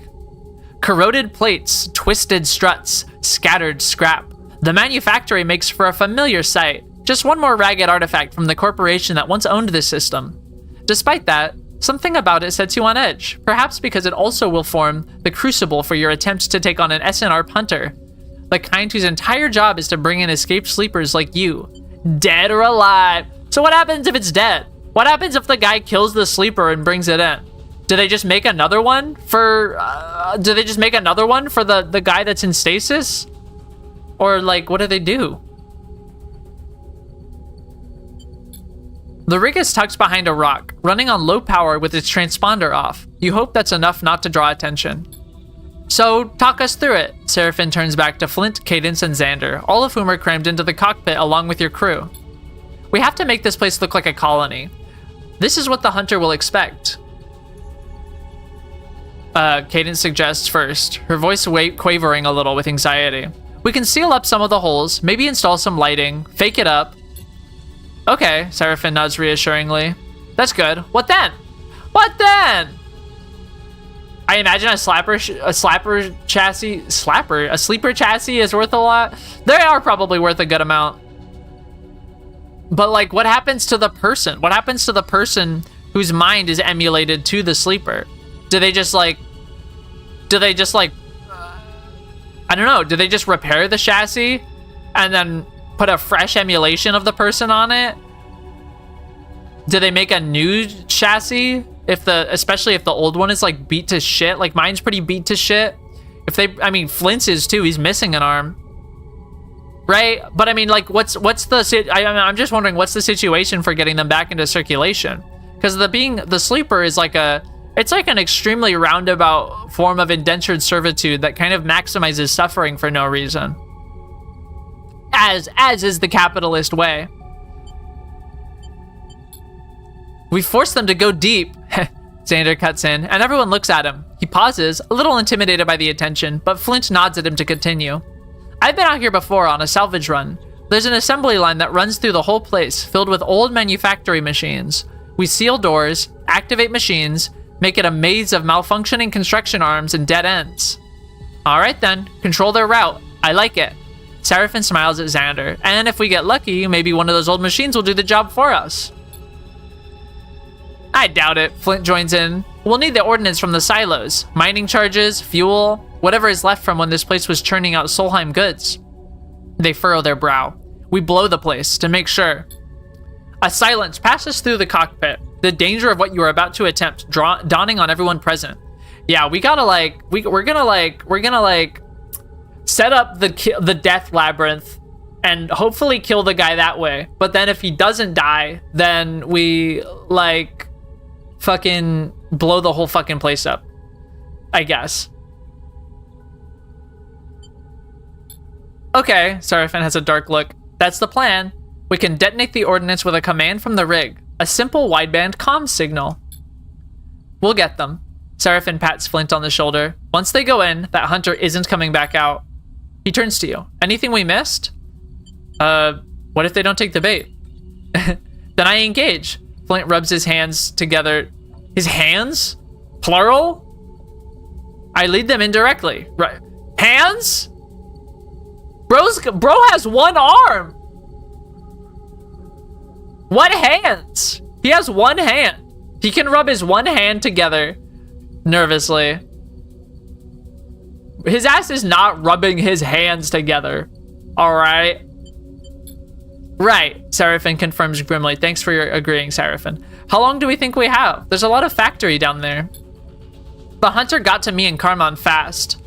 Corroded plates, twisted struts, scattered scrap. The manufactory makes for a familiar sight. Just one more ragged artifact from the corporation that once owned this system. Despite that, something about it sets you on edge. Perhaps because it also will form the crucible for your attempts to take on an SNR punter. The kind whose entire job is to bring in escaped sleepers like you. Dead or alive. So what happens if it's dead? What happens if the guy kills the sleeper and brings it in? Do they just make another one for the guy that's in stasis? Or like, what do they do? The rig is tucked behind a rock, running on low power with its transponder off. You hope that's enough not to draw attention. So, talk us through it. Seraphin turns back to Flint, Cadence, and Xander, all of whom are crammed into the cockpit along with your crew. We have to make this place look like a colony. This is what the hunter will expect. Cadence suggests first, her voice quavering a little with anxiety. We can seal up some of the holes, maybe install some lighting, fake it up. Okay, Seraphine nods reassuringly. That's good. What then? What then? I imagine a sleeper chassis is worth a lot. They are probably worth a good amount. But like, what happens to the person? What happens to the person whose mind is emulated to the sleeper? Do they just like, I don't know, do they just repair the chassis and then put a fresh emulation of the person on it? Do they make a new chassis? Especially if the old one is like beat to shit, like mine's pretty beat to shit. Flint's is too, he's missing an arm. Right? But I mean, like, I'm just wondering what's the situation for getting them back into circulation? Because the sleeper is like it's like an extremely roundabout form of indentured servitude that kind of maximizes suffering for no reason. As is the capitalist way. We forced them to go deep. Xander cuts in, and everyone looks at him. He pauses, a little intimidated by the attention, but Flint nods at him to continue. I've been out here before on a salvage run. There's an assembly line that runs through the whole place, filled with old manufactory machines. We seal doors, activate machines, make it a maze of malfunctioning construction arms and dead ends. All right then, control their route. I like it. Seraphine smiles at Xander, and if we get lucky, maybe one of those old machines will do the job for us. I doubt it. Flint joins in. We'll need the ordnance from the silos. Mining charges, fuel, whatever is left from when this place was churning out Solheim goods. They furrow their brow. We blow the place to make sure. A silence passes through the cockpit. The danger of what you are about to attempt dawning on everyone present. Yeah, we gotta we're gonna set up the death labyrinth and hopefully kill the guy that way. But then if he doesn't die, then we fucking blow the whole fucking place up, I guess. Okay, Seraphine has a dark look. That's the plan. We can detonate the ordnance with a command from the rig. A simple wideband comm signal. We'll get them. Seraphine pats Flint on the shoulder. Once they go in, that hunter isn't coming back out. He turns to you. Anything we missed? What if they don't take the bait? Then I engage. Flint rubs his hands together. His hands? Plural? I lead them indirectly. Right. Hands? Bro has one arm. What hands? He has one hand. He can rub his one hand together nervously. His ass is not rubbing his hands together. All right. Right, Seraphine confirms grimly. Thanks for your agreeing, Seraphine. How long do we think we have? There's a lot of factory down there. The hunter got to me and Carmon fast.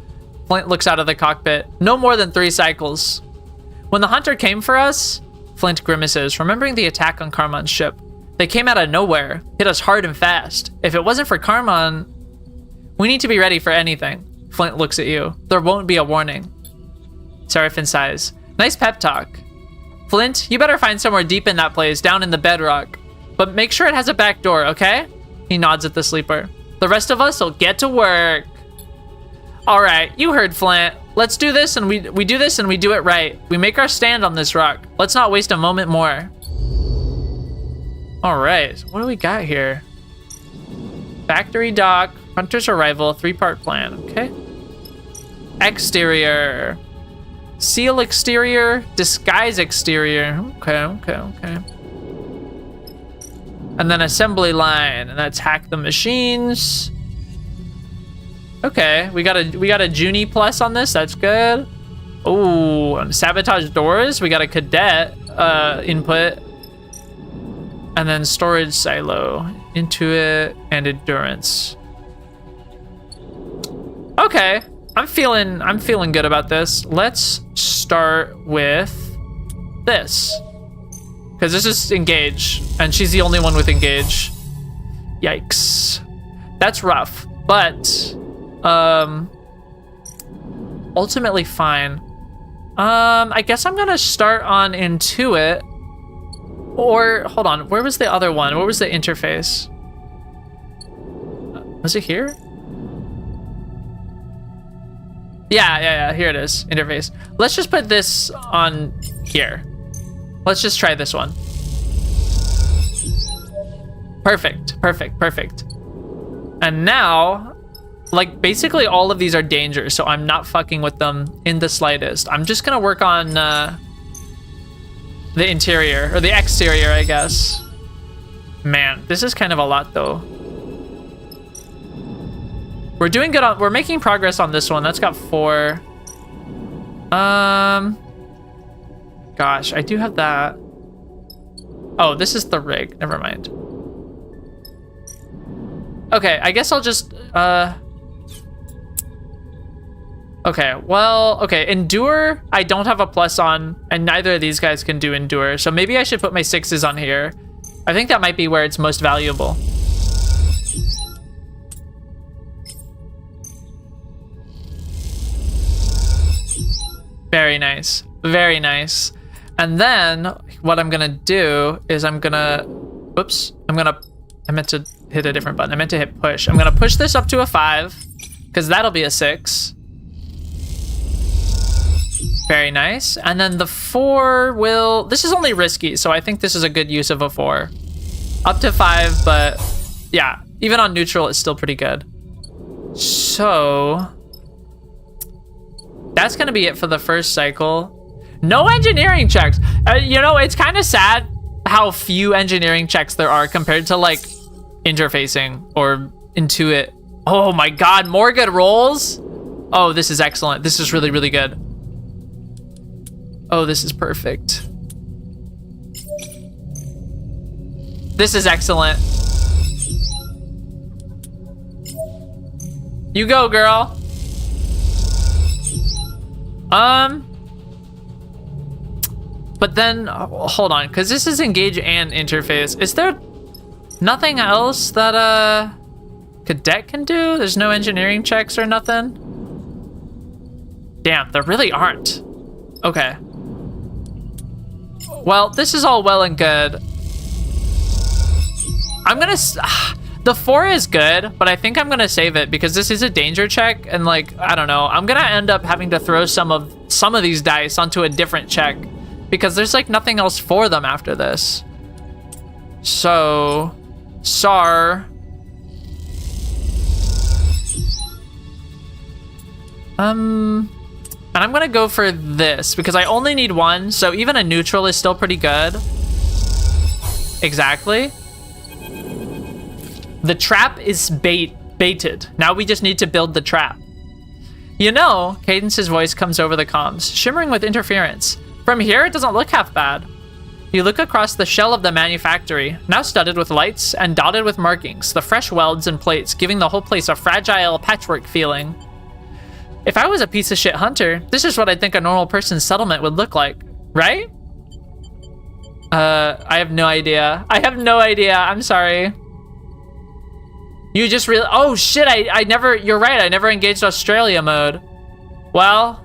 Flint looks out of the cockpit. No more than 3 cycles. When the hunter came for us, Flint grimaces, remembering the attack on Carmon's ship. They came out of nowhere, hit us hard and fast. If it wasn't for Carmon, we need to be ready for anything. Flint looks at you. There won't be a warning. Seraphine sighs. Nice pep talk. Flint, you better find somewhere deep in that place, down in the bedrock. But make sure it has a back door, okay? He nods at the sleeper. The rest of us will get to work. All right, you heard Flint. Let's do this, and we do this, and we do it right. We make our stand on this rock. Let's not waste a moment more. All right, what do we got here? Factory dock, hunter's arrival, 3-part plan, okay? Exterior. Seal exterior, disguise exterior. Okay. And then assembly line, and that's hack the machines. Okay, we got a Junie plus on this. That's good. Oh, sabotage doors. We got a cadet input, and then storage silo, intuit, and endurance. Okay, I'm feeling good about this. Let's start with this, because this is engage, and she's the only one with engage. Yikes, that's rough, but ultimately fine. I guess I'm gonna start on intuit. Or, hold on, where was the other one? What was the interface? Was it here? Yeah, here it is, interface. Let's just put this on here. Let's just try this one. Perfect. And now, like, basically all of these are danger, so I'm not fucking with them in the slightest. I'm just gonna work on the interior, or the exterior, I guess. Man, this is kind of a lot, though. We're doing good on, we're making progress on this one. That's got 4. Gosh, I do have that. Oh, this is the rig. Never mind. Okay, I guess I'll just, okay, well, okay, endure, I don't have a plus on, and neither of these guys can do endure, so maybe I should put my 6s on here. I think that might be where it's most valuable. Very nice, very nice. And then what I'm gonna do is I'm gonna, oops, I meant to hit a different button. I meant to hit push. I'm gonna push this up to a 5, because that'll be a 6. Very nice. And then the 4 will, this is only risky, so I think this is a good use of a 4. Up to 5, but yeah, even on neutral, it's still pretty good. So that's gonna be it for the first cycle. No engineering checks. You know, it's kind of sad how few engineering checks there are compared to like interfacing or Intuit. Oh my god, more good rolls. Oh, this is excellent. This is really, really good. Oh, this is perfect. This is excellent. You go, girl. But then, hold on, because this is engage and interface. Is there nothing else that cadet can do? There's no engineering checks or nothing? Damn, there really aren't. Okay. Well, this is all well and good. I'm gonna... the 4 is good, but I think I'm gonna save it because this is a danger check, and like, I don't know. I'm gonna end up having to throw some of these dice onto a different check because there's like nothing else for them after this. So, SAR. And I'm gonna go for this because I only need 1, so even a neutral is still pretty good. Exactly. The trap is baited. Now we just need to build the trap. You know, Cadence's voice comes over the comms, shimmering with interference. From here, it doesn't look half bad. You look across the shell of the manufactory, now studded with lights and dotted with markings, the fresh welds and plates giving the whole place a fragile patchwork feeling. If I was a piece of shit hunter, this is what I think a normal person's settlement would look like, right? I have no idea. I have no idea. I'm sorry. You just really, oh shit, I never, you're right, I never engaged Australia mode. Well,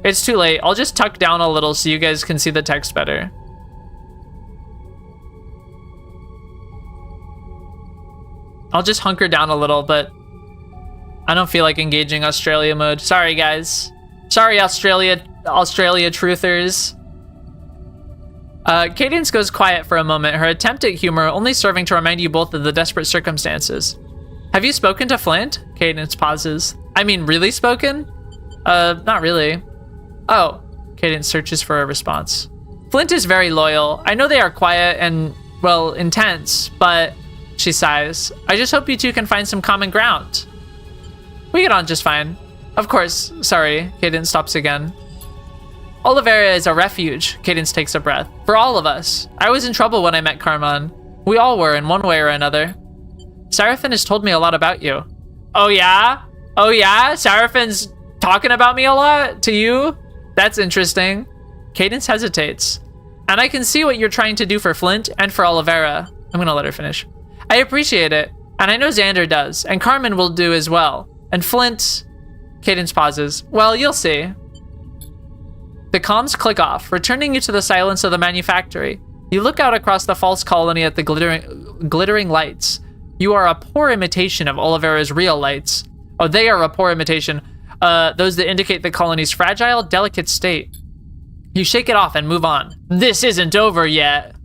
it's too late. I'll just tuck down a little so you guys can see the text better. I'll just hunker down a little, but I don't feel like engaging Australia mode. Sorry, guys. Sorry, Australia truthers. Cadence goes quiet for a moment, her attempt at humor only serving to remind you both of the desperate circumstances. Have you spoken to Flint? Cadence pauses. I mean, really spoken? Not really. Oh. Cadence searches for a response. Flint is very loyal. I know they are quiet and, well, intense, but... She sighs. I just hope you two can find some common ground. We get on just fine. Of course. Sorry. Cadence stops again. Olivera is a refuge. Cadence takes a breath. For all of us. I was in trouble when I met Carmon. We all were in one way or another. Seraphin has told me a lot about you. Oh yeah? Oh yeah? Seraphin's talking about me a lot to you? That's interesting. Cadence hesitates. And I can see what you're trying to do for Flint and for Olivera. I'm gonna let her finish. I appreciate it. And I know Xander does. And Carmen will do as well. And Flint... Cadence pauses. Well, you'll see. The comms click off, returning you to the silence of the manufactory. You look out across the false colony at the glittering lights. You are a poor imitation of Olivera's real lights. Oh, they are a poor imitation. Those that indicate the colony's fragile, delicate state. You shake it off and move on. This isn't over yet.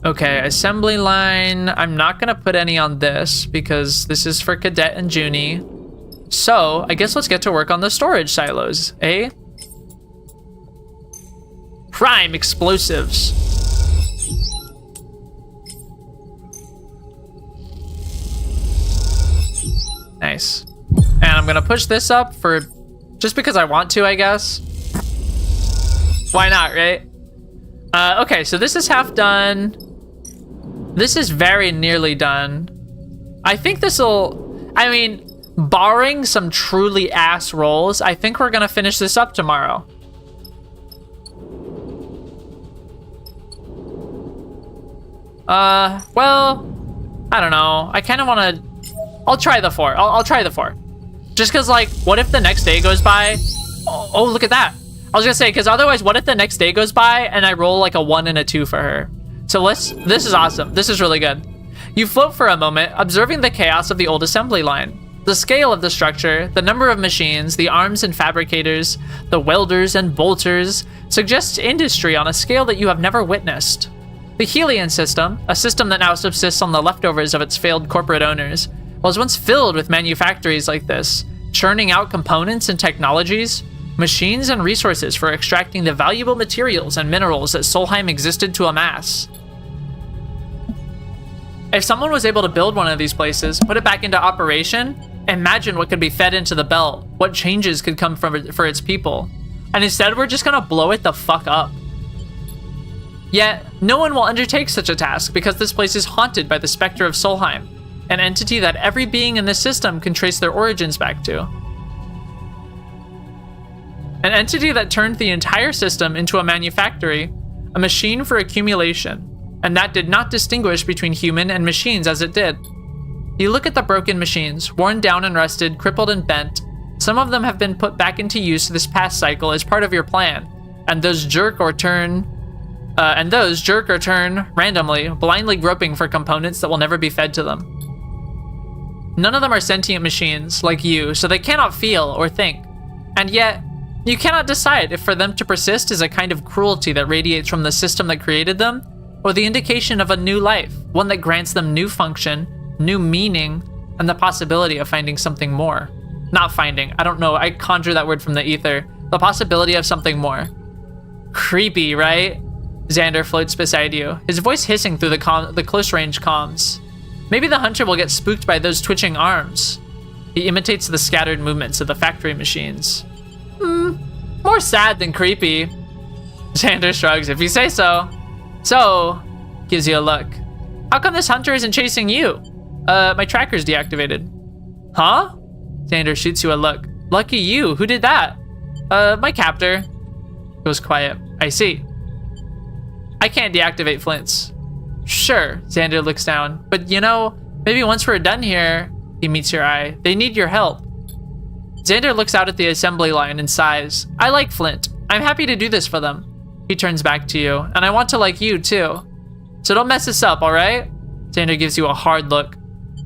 Okay, assembly line. I'm not gonna put any on this because this is for Cadet and Junie. So, I guess let's get to work on the storage silos, eh? Prime explosives. Nice. And I'm gonna push this up for just because I want to, I guess. Why not, right? Okay, so this is half done. This is very nearly done. I think this'll, I mean, barring some truly ass rolls, I think we're gonna finish this up tomorrow. Well, I don't know. I kind of want to, I'll try the 4. I'll try the 4. Just because, like, what if the next day goes by? Oh, look at that. I was gonna say, because otherwise, what if the next day goes by and I roll like a 1 and a 2 for her? So this is awesome. This is really good. You float for a moment, observing the chaos of the old assembly line. The scale of the structure, the number of machines, the arms and fabricators, the welders and bolters, suggests industry on a scale that you have never witnessed. The Helion system, a system that now subsists on the leftovers of its failed corporate owners, was once filled with manufactories like this, churning out components and technologies, machines and resources for extracting the valuable materials and minerals that Solheim existed to amass. If someone was able to build one of these places, put it back into operation, imagine what could be fed into the belt, what changes could come for its people. And instead, we're just gonna blow it the fuck up. Yet, no one will undertake such a task because this place is haunted by the specter of Solheim, an entity that every being in this system can trace their origins back to. An entity that turned the entire system into a manufactory, a machine for accumulation, and that did not distinguish between human and machines as it did. You look at the broken machines, worn down and rusted, crippled and bent. Some of them have been put back into use this past cycle as part of your plan, and those jerk or turn randomly, blindly groping for components that will never be fed to them. None of them are sentient machines like you, so they cannot feel or think. And yet, you cannot decide if for them to persist is a kind of cruelty that radiates from the system that created them, or the indication of a new life, one that grants them new function, new meaning, and the possibility of finding something more. Not finding, I don't know, I conjure that word from the ether. The possibility of something more. Creepy, right? Xander floats beside you, his voice hissing through the close-range comms. Maybe the hunter will get spooked by those twitching arms. He imitates the scattered movements of the factory machines. More sad than creepy. Xander shrugs, if you say so. So, gives you a look. How come this hunter isn't chasing you? My tracker's deactivated. Huh? Xander shoots you a look. Lucky you, who did that? My captor. Goes quiet. I see. I can't deactivate Flint's. Sure, Xander looks down. But you know, maybe once we're done here, he meets your eye. They need your help. Xander looks out at the assembly line and sighs. I like Flint. I'm happy to do this for them. He turns back to you, and I want to like you too. So don't mess this up, alright? Xander gives you a hard look.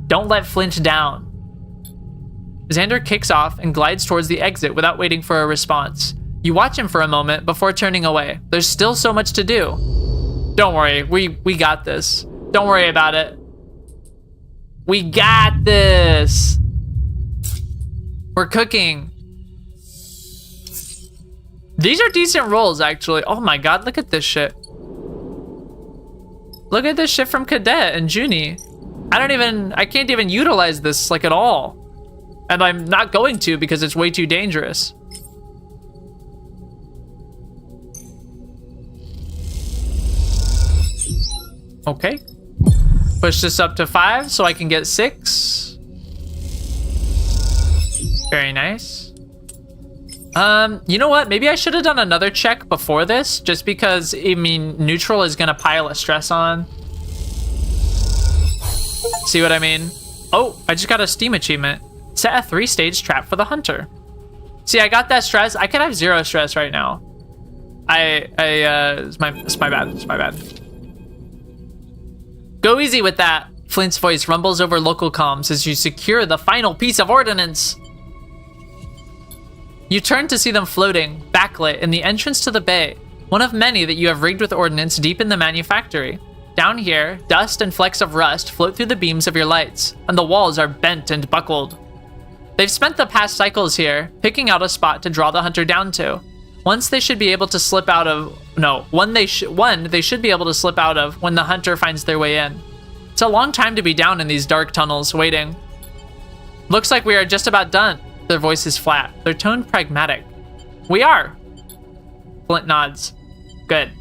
Don't let Flint down. Xander kicks off and glides towards the exit without waiting for a response. You watch him for a moment before turning away. There's still so much to do. Don't worry, we got this. Don't worry about it. We got this. We're cooking. These are decent rolls, actually. Oh my god, look at this shit. Look at this shit from Cadet and Junie. I can't even utilize this, like, at all. And I'm not going to because it's way too dangerous. Okay. Push this up to 5 so I can get 6. Very nice. You know what? Maybe I should have done another check before this, just because, I mean, neutral is gonna pile a stress on. See what I mean? Oh, I just got a Steam achievement. Set a 3-stage trap for the hunter. See, I got that stress. I could have 0 stress right now. It's my bad. It's my bad. Go easy with that. Flint's voice rumbles over local comms as you secure the final piece of ordnance. You turn to see them floating, backlit, in the entrance to the bay, one of many that you have rigged with ordnance deep in the manufactory. Down here, dust and flecks of rust float through the beams of your lights, and the walls are bent and buckled. They've spent the past cycles here, picking out a spot to draw the hunter down to. One they should be able to slip out of when the hunter finds their way in. It's a long time to be down in these dark tunnels, waiting. Looks like we are just about done. Their voice is flat, their tone pragmatic. We are. Flint nods. Good.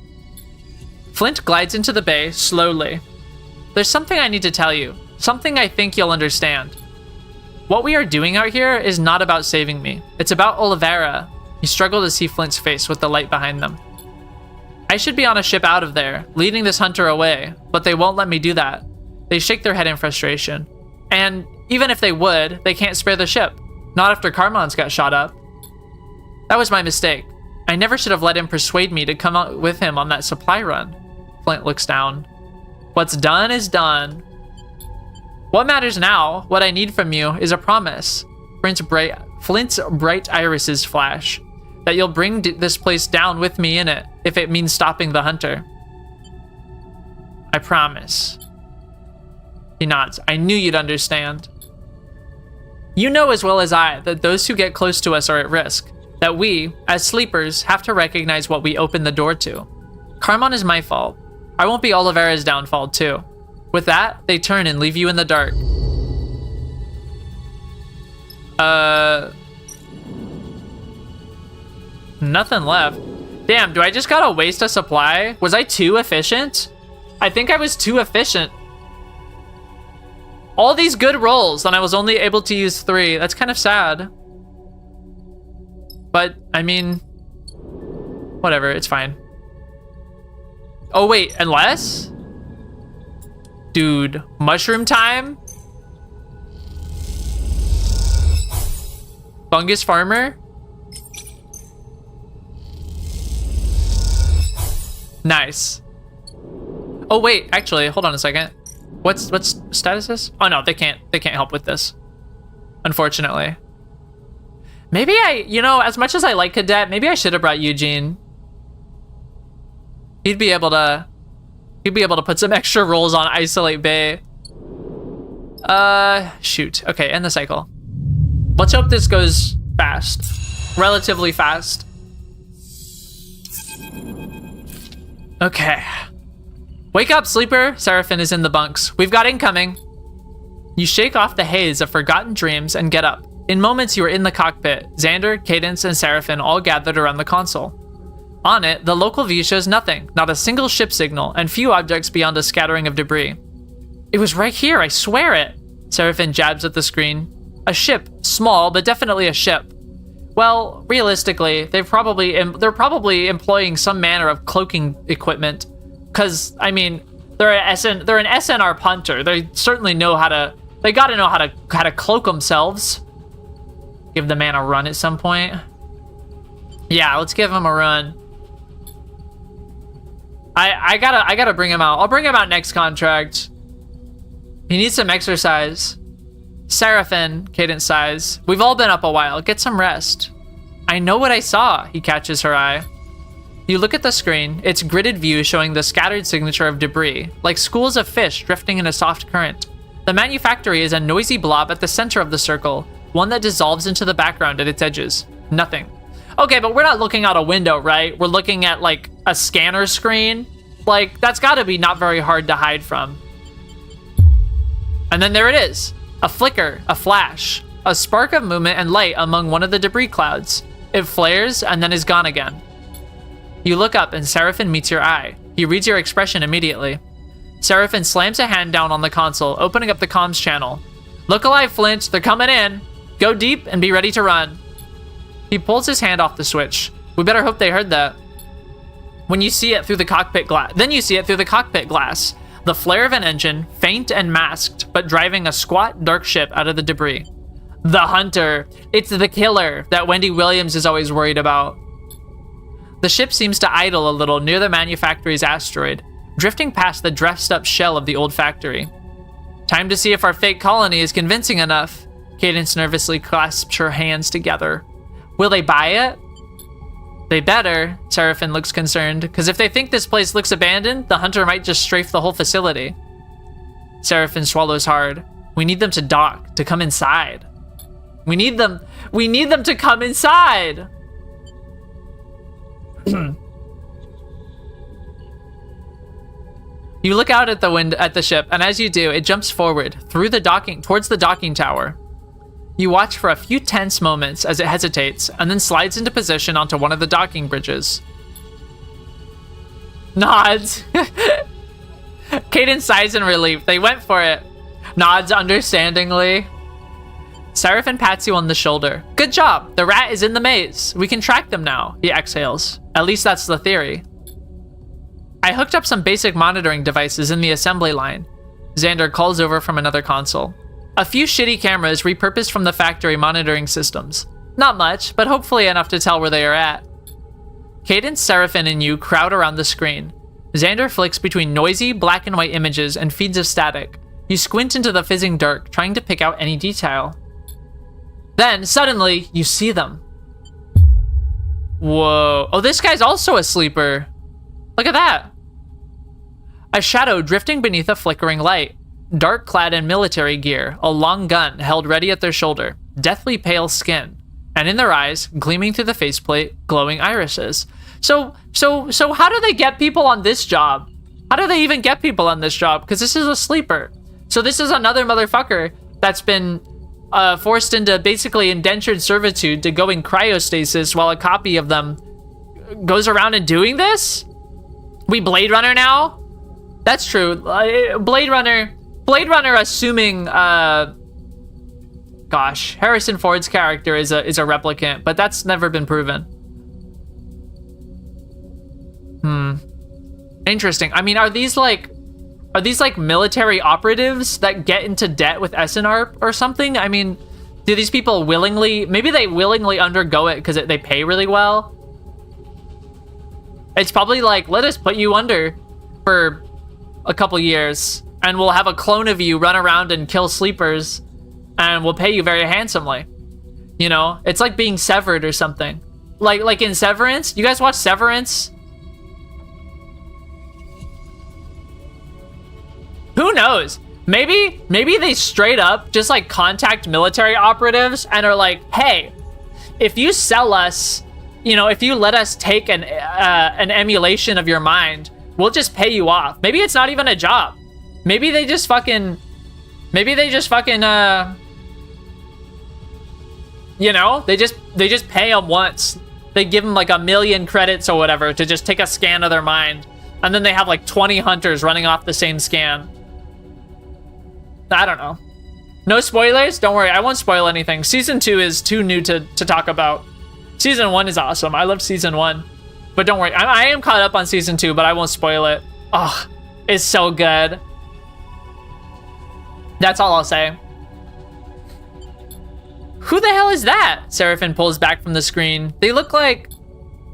Flint glides into the bay, slowly. There's something I need to tell you, something I think you'll understand. What we are doing out here is not about saving me. It's about Oliveira. You struggle to see Flint's face with the light behind them. I should be on a ship out of there, leading this hunter away, but they won't let me do that. They shake their head in frustration. And even if they would, they can't spare the ship. Not after Carmon's got shot up. That was my mistake. I never should have let him persuade me to come out with him on that supply run. Flint looks down. What's done is done. What matters now, what I need from you, is a promise. Flint's bright irises flash. That you'll bring this place down with me in it, if it means stopping the hunter. I promise. He nods. I knew you'd understand. You know as well as I that those who get close to us are at risk. That we, as sleepers, have to recognize what we open the door to. Carmon is my fault. I won't be Oliveira's downfall, too. With that, they turn and leave you in the dark. Nothing left. Damn, do I just gotta waste a supply? Was I too efficient? I think I was too efficient. All these good rolls, and I was only able to use 3. That's kind of sad. But, I mean, whatever, it's fine. Oh, wait, unless? Dude, mushroom time? Fungus farmer? Nice. Oh, wait, actually, hold on a second. What's status is? Oh no, they can't help with this. Unfortunately. Maybe as much as I like Cadet, maybe I should have brought Eugene. He'd be able to put some extra rolls on Isolate Bay. Shoot. Okay, end the cycle. Let's hope this goes fast. Relatively fast. Okay. Wake up, sleeper! Seraphin is in the bunks. We've got incoming. You shake off the haze of forgotten dreams and get up. In moments, you are in the cockpit. Xander, Cadence, and Seraphin all gathered around the console. On it, the local view shows nothing, not a single ship signal, and few objects beyond a scattering of debris. It was right here, I swear it! Seraphin jabs at the screen. A ship, small, but definitely a ship. Well, realistically, they're probably employing some manner of cloaking equipment. Cause, I mean, they're an SNR punter. They certainly know they gotta know how to cloak themselves. Give the man a run at some point. Yeah, let's give him a run. I gotta bring him out. I'll bring him out next contract. He needs some exercise. Seraphin, Cadence sighs. We've all been up a while. Get some rest. I know what I saw. He catches her eye. You look at the screen, its gridded view showing the scattered signature of debris, like schools of fish drifting in a soft current. The manufactory is a noisy blob at the center of the circle, one that dissolves into the background at its edges. Nothing. Okay, but we're not looking out a window, right? We're looking at, like, a scanner screen. Like, that's gotta be not very hard to hide from. And then there it is. A flicker, a flash, a spark of movement and light among one of the debris clouds. It flares and then is gone again. You look up and Seraphin meets your eye. He reads your expression immediately. Seraphin slams a hand down on the console, opening up the comms channel. Look alive, Flint. They're coming in. Go deep and be ready to run. He pulls his hand off the switch. We better hope they heard that. When you see it through the cockpit glass, the flare of an engine, faint and masked, but driving a squat, dark ship out of the debris. The Hunter. It's the killer that Wendy Williams is always worried about. The ship seems to idle a little near the manufactory's asteroid, drifting past the dressed-up shell of the old factory. Time to see if our fake colony is convincing enough. Cadence nervously clasps her hands together. Will they buy it? They better. Seraphin looks concerned, because if they think this place looks abandoned, the hunter might just strafe the whole facility. Seraphin swallows hard. We need them to dock, to come inside. We need them to come inside! You look out at the window at the ship, and as you do, it jumps forward through the towards the docking tower. You watch for a few tense moments as it hesitates, and then slides into position onto one of the docking bridges. Nods. Cadence sighs in relief. They went for it. Nods understandingly. Seraphin pats you on the shoulder. Good job. The rat is in the maze. We can track them now. He exhales. At least that's the theory. I hooked up some basic monitoring devices in the assembly line. Xander calls over from another console. A few shitty cameras repurposed from the factory monitoring systems. Not much, but hopefully enough to tell where they are at. Cadence, Seraphin, and you crowd around the screen. Xander flicks between noisy, black and white images and feeds of static. You squint into the fizzing dark, trying to pick out any detail. Then, suddenly, you see them. Whoa. Oh, this guy's also a sleeper. Look at that. A shadow drifting beneath a flickering light. Dark clad in military gear, a long gun held ready at their shoulder, deathly pale skin, and in their eyes, gleaming through the faceplate, glowing irises. So how do they get people on this job? How do they even get people on this job? Because this is a sleeper. So this is another motherfucker that's been forced into basically indentured servitude to go in cryostasis while a copy of them goes around and doing this? We Blade Runner now? That's true. Blade Runner assuming gosh, Harrison Ford's character is a replicant, but that's never been proven. Interesting. I mean, are these like military operatives that get into debt with SNR or something? I mean, do these people maybe they willingly undergo it because they pay really well? It's probably like, let us put you under for a couple years and we'll have a clone of you run around and kill sleepers and we'll pay you very handsomely. You know, it's like being severed or something. Like in Severance. You guys watch Severance? Who knows? Maybe they straight up just like contact military operatives and are like, hey, if you sell us, you know, if you let us take an emulation of your mind, we'll just pay you off. Maybe it's not even a job. Maybe they just fucking, you know, they just pay them once. They give them like 1 million credits or whatever to just take a scan of their mind. And then they have like 20 hunters running off the same scan. I don't know. No spoilers? Don't worry, I won't spoil anything. Season 2 is too new to talk about. Season 1 is awesome. I love Season 1. But don't worry, I am caught up on Season 2, but I won't spoil it. Oh, it's so good. That's all I'll say. Who the hell is that? Seraphin pulls back from the screen. They look like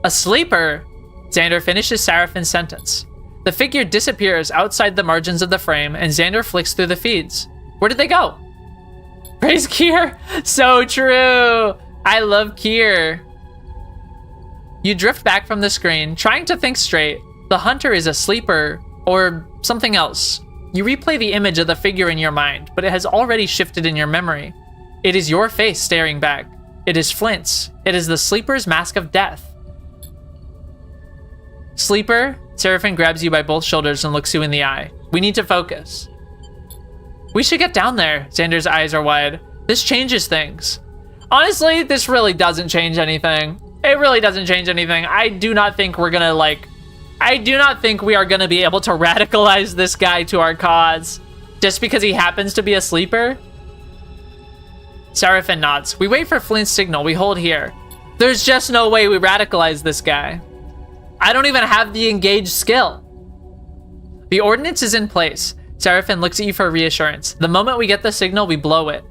a sleeper. Xander finishes Seraphin's sentence. The figure disappears outside the margins of the frame, and Xander flicks through the feeds. Where did they go? Praise Kier. So true. I love Kier. You drift back from the screen, trying to think straight. The hunter is a sleeper, or something else. You replay the image of the figure in your mind, but it has already shifted in your memory. It is your face staring back. It is Flint's. It is the sleeper's mask of death. Sleeper, Seraphin grabs you by both shoulders and looks you in the eye. We need to focus. We should get down there. Xander's eyes are wide. This changes things. Honestly, this really doesn't change anything. It really doesn't change anything. I do not think we are gonna be able to radicalize this guy to our cause just because he happens to be a sleeper. Seraphin nods. We wait for Flint's signal. We hold here. There's just no way we radicalize this guy. I don't even have the engaged skill. The ordinance is in place. Seraphin looks at you for reassurance. The moment we get the signal, we blow it.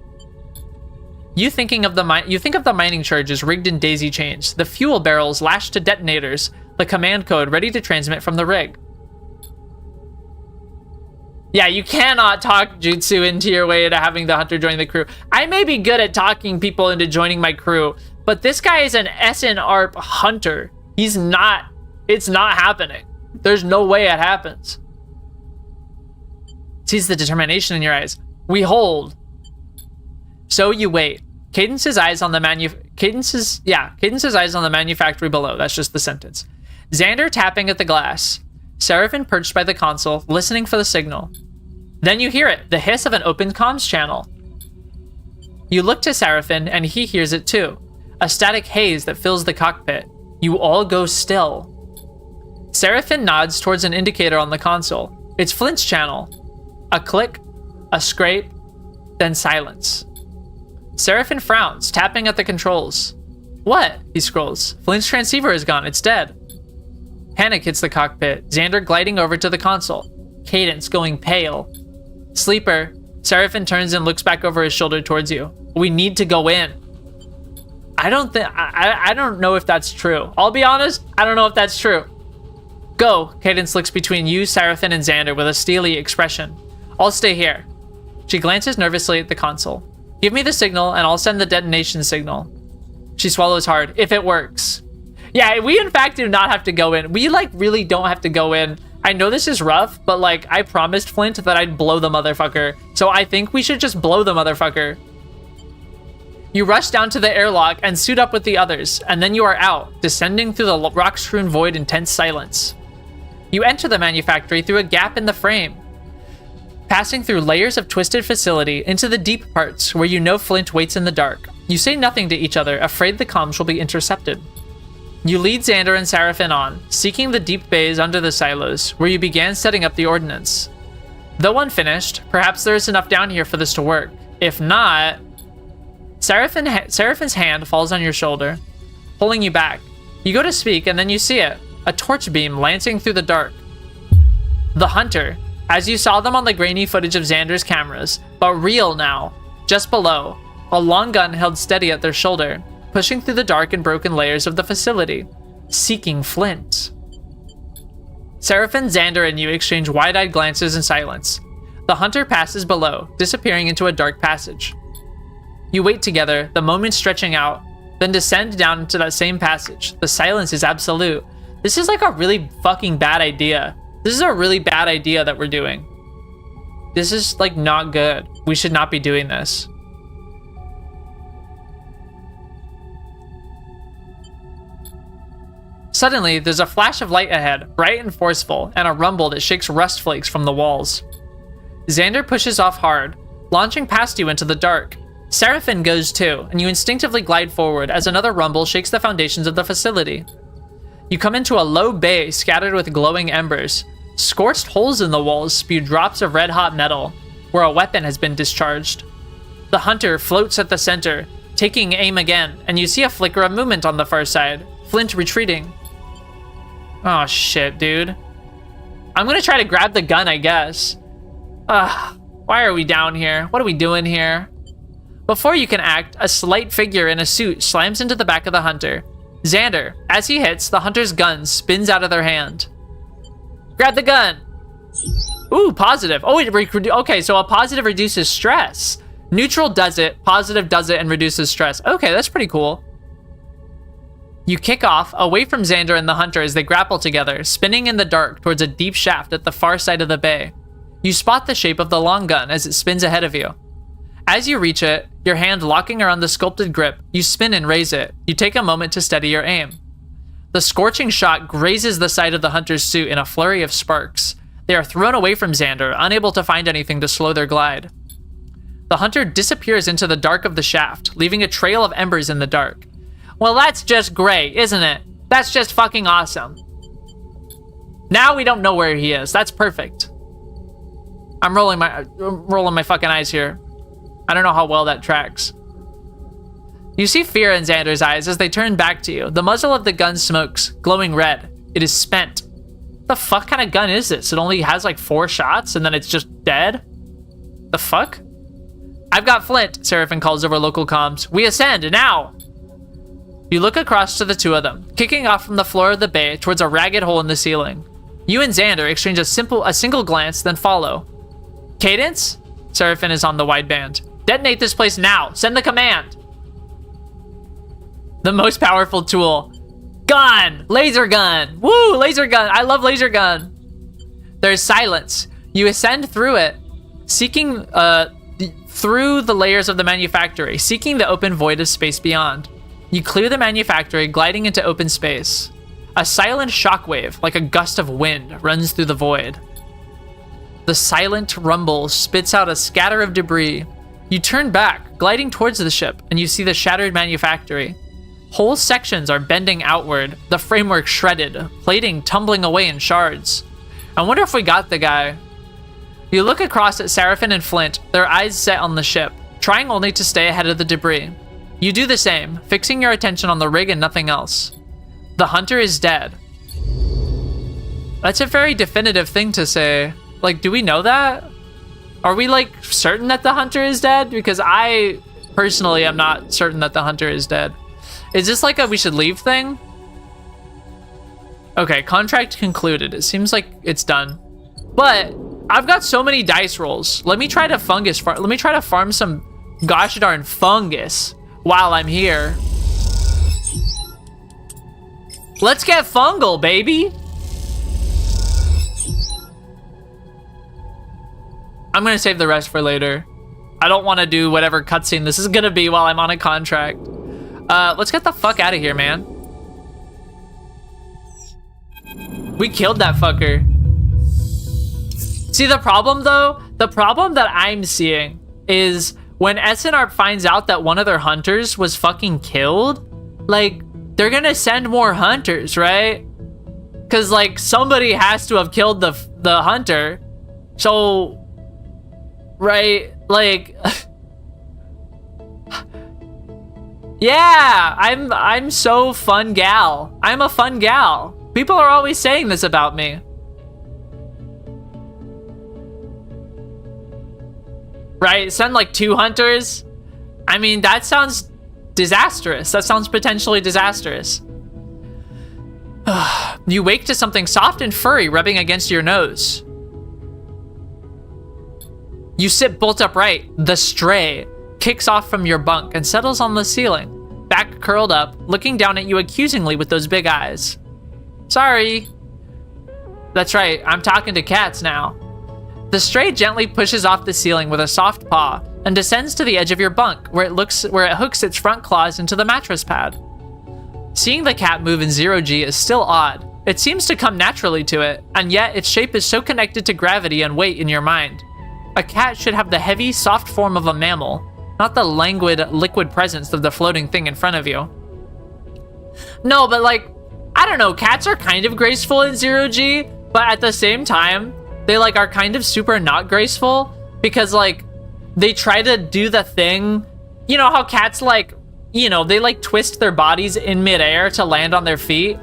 You think of the mining charges rigged in daisy chains, the fuel barrels lashed to detonators, the command code ready to transmit from the rig. Yeah, you cannot talk Jutsu into your way into having the hunter join the crew. I may be good at talking people into joining my crew, but this guy is an SN-ARP hunter. He's not. It's not happening. There's no way it happens. Sees the determination in your eyes. We hold. So you wait. Cadence's eyes on the manufactory below. That's just the sentence. Xander tapping at the glass. Seraphim perched by the console, listening for the signal. Then you hear it, the hiss of an open comms channel. You look to Seraphim, and he hears it too. A static haze that fills the cockpit. You all go still. Seraphim nods towards an indicator on the console. It's Flint's channel. A click, a scrape, then silence. Seraphim frowns, tapping at the controls. What? He scrolls. Flint's transceiver is gone. It's dead. Panic hits the cockpit, Xander gliding over to the console. Cadence going pale. Sleeper. Seraphim turns and looks back over his shoulder towards you. We need to go in. I don't know if that's true. I'll be honest, I don't know if that's true. Go. Cadence looks between you, Seraphim, and Xander with a steely expression. I'll stay here. She glances nervously at the console. Give me the signal and I'll send the detonation signal. She swallows hard. If it works. Yeah, we in fact do not have to go in. We like really don't have to go in. I know this is rough, but like I promised Flint that I'd blow the motherfucker. So I think we should just blow the motherfucker. You rush down to the airlock and suit up with the others, and then you are out, descending through the rock-strewn void in tense silence. You enter the manufactory through a gap in the frame, passing through layers of twisted facility into the deep parts where you know Flint waits in the dark. You say nothing to each other, afraid the comms will be intercepted. You lead Xander and Seraphim on, seeking the deep bays under the silos, where you began setting up the ordnance. Though unfinished, perhaps there is enough down here for this to work. If not... Seraphim's hand falls on your shoulder, pulling you back. You go to speak, and then you see it. A torch beam lancing through the dark. The hunter, as you saw them on the grainy footage of Xander's cameras, but real now, just below, a long gun held steady at their shoulder, pushing through the dark and broken layers of the facility, seeking Flint. Seraphim, Xander, and you exchange wide-eyed glances in silence. The hunter passes below, disappearing into a dark passage. You wait together, the moment stretching out, then descend down into that same passage. The silence is absolute. This is like a really fucking bad idea. This is a really bad idea that we're doing. This is like not good. We should not be doing this. Suddenly, there's a flash of light ahead, bright and forceful, and a rumble that shakes rust flakes from the walls. Xander pushes off hard, launching past you into the dark. Seraphim goes too, and you instinctively glide forward as another rumble shakes the foundations of the facility. You come into a low bay scattered with glowing embers. Scorched holes in the walls spew drops of red-hot metal, where a weapon has been discharged. The hunter floats at the center, taking aim again, and you see a flicker of movement on the far side. Flint retreating. Oh shit, dude. I'm gonna try to grab the gun, I guess. Why are we down here? What are we doing here? Before you can act, a slight figure in a suit slams into the back of the hunter. Xander, as he hits, the hunter's gun spins out of their hand. Grab the gun! Ooh, positive. Oh, okay, so a positive reduces stress. Neutral does it, positive does it, and reduces stress. Okay, that's pretty cool. You kick off, away from Xander and the hunter as they grapple together, spinning in the dark towards a deep shaft at the far side of the bay. You spot the shape of the long gun as it spins ahead of you. As you reach it, your hand locking around the sculpted grip, you spin and raise it. You take a moment to steady your aim. The scorching shot grazes the side of the hunter's suit in a flurry of sparks. They are thrown away from Xander, unable to find anything to slow their glide. The hunter disappears into the dark of the shaft, leaving a trail of embers in the dark. Well, that's just great, isn't it? That's just fucking awesome. Now we don't know where he is. That's perfect. I'm rolling my fucking eyes here. I don't know how well that tracks. You see fear in Xander's eyes as they turn back to you. The muzzle of the gun smokes, glowing red. It is spent. The fuck kind of gun is this? It only has like 4 shots and then it's just dead? The fuck? I've got Flint, Seraphim calls over local comms. We ascend, now! You look across to the two of them, kicking off from the floor of the bay towards a ragged hole in the ceiling. You and Xander exchange a single glance, then follow. Cadence? Seraphin is on the wideband. Detonate this place now. Send the command. The most powerful tool. Gun! Laser gun! Woo! Laser gun! I love laser gun! There's silence. You ascend through it, seeking through the layers of the manufactory, seeking the open void of space beyond. You clear the manufactory, gliding into open space. A silent shockwave, like a gust of wind, runs through the void. The silent rumble spits out a scatter of debris. You turn back, gliding towards the ship, and you see the shattered manufactory. Whole sections are bending outward, the framework shredded, plating tumbling away in shards. I wonder if we got the guy. You look across at Seraphin and Flint, their eyes set on the ship, trying only to stay ahead of the debris. You do the same, fixing your attention on the rig and nothing else. The hunter is dead. That's a very definitive thing to say. Like, do we know that? Are we, like, certain that the hunter is dead? Because I, personally, am not certain that the hunter is dead. Is this like a we should leave thing? Okay, contract concluded. It seems like it's done. But I've got so many dice rolls. Let me try to farm some gosh darn fungus while I'm here. Let's get fungal, baby. I'm gonna save the rest for later. I don't want to do whatever cutscene this is gonna be while I'm on a contract. Let's get the fuck out of here, man. We killed that fucker. See, the problem though, the problem that I'm seeing is when SNR finds out that one of their hunters was fucking killed, like, they're gonna send more hunters, right? Because, like, somebody has to have killed the hunter. So, right, like, yeah, I'm so fun gal. I'm a fun gal. People are always saying this about me. Right, send like 2 hunters. I mean, that sounds disastrous. That sounds potentially disastrous. You wake to something soft and furry rubbing against your nose. You sit bolt upright. The stray kicks off from your bunk and settles on the ceiling, back curled up, looking down at you accusingly with those big eyes. Sorry. That's right, I'm talking to cats now. The stray gently pushes off the ceiling with a soft paw and descends to the edge of your bunk, where it hooks its front claws into the mattress pad. Seeing the cat move in zero-G is still odd. It seems to come naturally to it, and yet its shape is so connected to gravity and weight in your mind. A cat should have the heavy, soft form of a mammal, not the languid, liquid presence of the floating thing in front of you. No, but like, I don't know, cats are kind of graceful in zero-G, but at the same time, they like are kind of super not graceful because like they try to do the thing, you know how cats like, you know, they like twist their bodies in midair to land on their feet,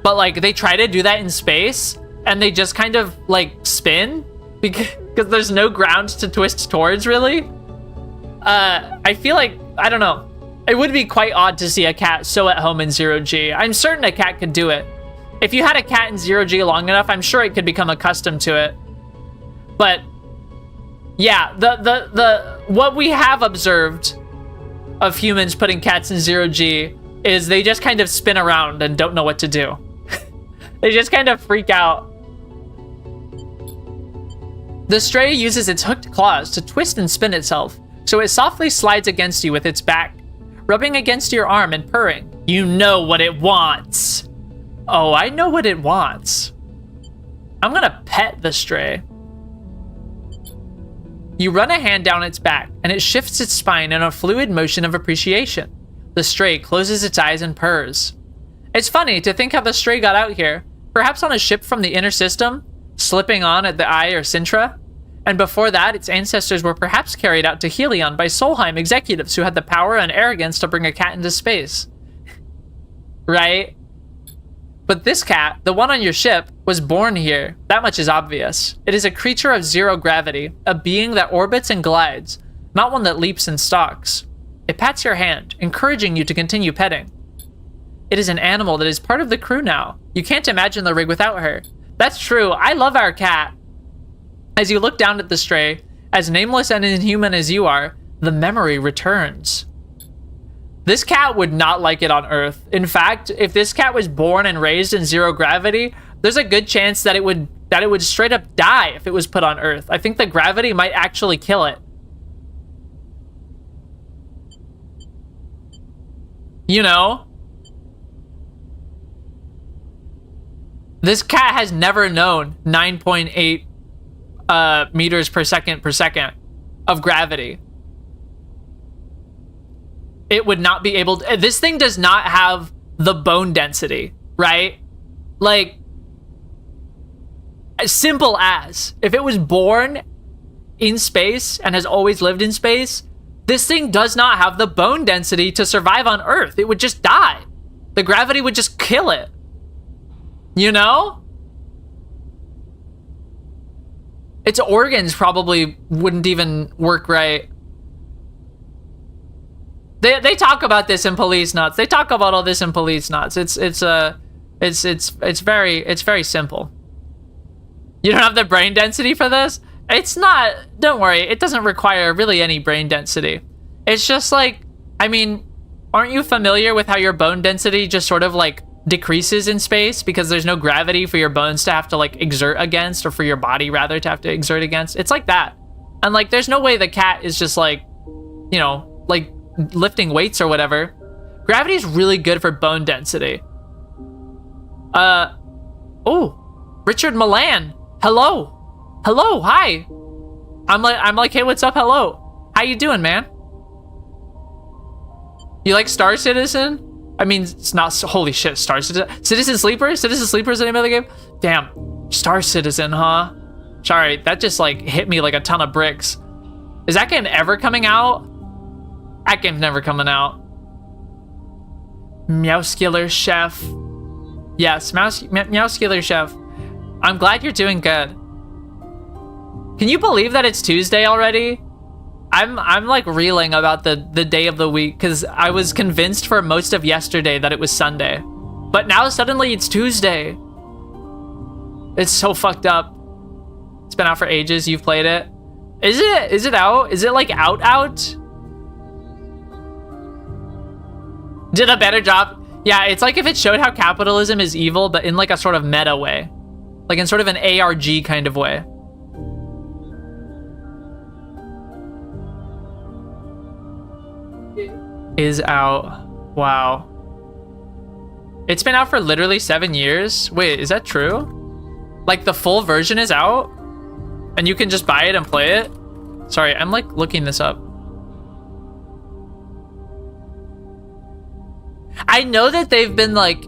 but like they try to do that in space and they just kind of like spin because there's no ground to twist towards really. I feel like, I don't know, it would be quite odd to see a cat so at home in zero-G. I'm certain a cat could do it. If you had a cat in zero-G long enough, I'm sure it could become accustomed to it. But yeah, the what we have observed of humans putting cats in zero-G is they just kind of spin around and don't know what to do. They just kind of freak out. The stray uses its hooked claws to twist and spin itself, so it softly slides against you with its back, rubbing against your arm and purring. You know what it wants. Oh, I know what it wants. I'm gonna pet the stray. You run a hand down its back, and it shifts its spine in a fluid motion of appreciation. The stray closes its eyes and purrs. It's funny to think how the stray got out here, perhaps on a ship from the inner system, slipping on at the Eye or Sintra, and before that, its ancestors were perhaps carried out to Helion by Solheim executives who had the power and arrogance to bring a cat into space. Right? But this cat, the one on your ship, was born here. That much is obvious. It is a creature of zero gravity, a being that orbits and glides, not one that leaps and stalks. It pats your hand, encouraging you to continue petting. It is an animal that is part of the crew now. You can't imagine the rig without her. That's true. I love our cat. As you look down at the stray, as nameless and inhuman as you are, the memory returns. This cat would not like it on Earth. In fact, if this cat was born and raised in zero gravity, there's a good chance that it would straight up die if it was put on Earth. I think the gravity might actually kill it. You know? This cat has never known 9.8 meters per second of gravity. It would not be able to... This thing does not have the bone density, right? Like, as simple as, if it was born in space and has always lived in space, this thing does not have the bone density to survive on Earth. It would just die. The gravity would just kill it. You know? Its organs probably wouldn't even work right. They talk about this in Police Notes. They talk about all this in Police Notes. It's very simple. You don't have the brain density for this? It's not, don't worry, it doesn't require really any brain density. It's just like, I mean, aren't you familiar with how your bone density just sort of like decreases in space because there's no gravity for your bones to have to like exert against, or for your body rather to have to exert against? It's like that. And like, there's no way the cat is just like, you know, like lifting weights or whatever. Gravity is really good for bone density. Oh, Richard Milan. Hello. Hello, hi. I'm like, hey, what's up? Hello. How you doing, man? You like Star Citizen? I mean, it's not, holy shit, Star Citizen. Citizen Sleeper? Citizen Sleeper is the name of the game? Damn, Star Citizen, huh? Sorry, that just like hit me like a ton of bricks. Is that game ever coming out? That game's never coming out. Meowscular Chef. Yes, Meowscular Chef. I'm glad you're doing good. Can you believe that it's Tuesday already? I'm like reeling about the day of the week, because I was convinced for most of yesterday that it was Sunday. But now suddenly it's Tuesday. It's so fucked up. It's been out for ages. You've played it. Is it out? Is it like out? Did a better job. Yeah, it's like if it showed how capitalism is evil, but in like a sort of meta way. Like in sort of an ARG kind of way. Is out. Wow. It's been out for literally 7 years. Wait, is that true? Like the full version is out? And you can just buy it and play it? Sorry, I'm like looking this up. I know that they've been like,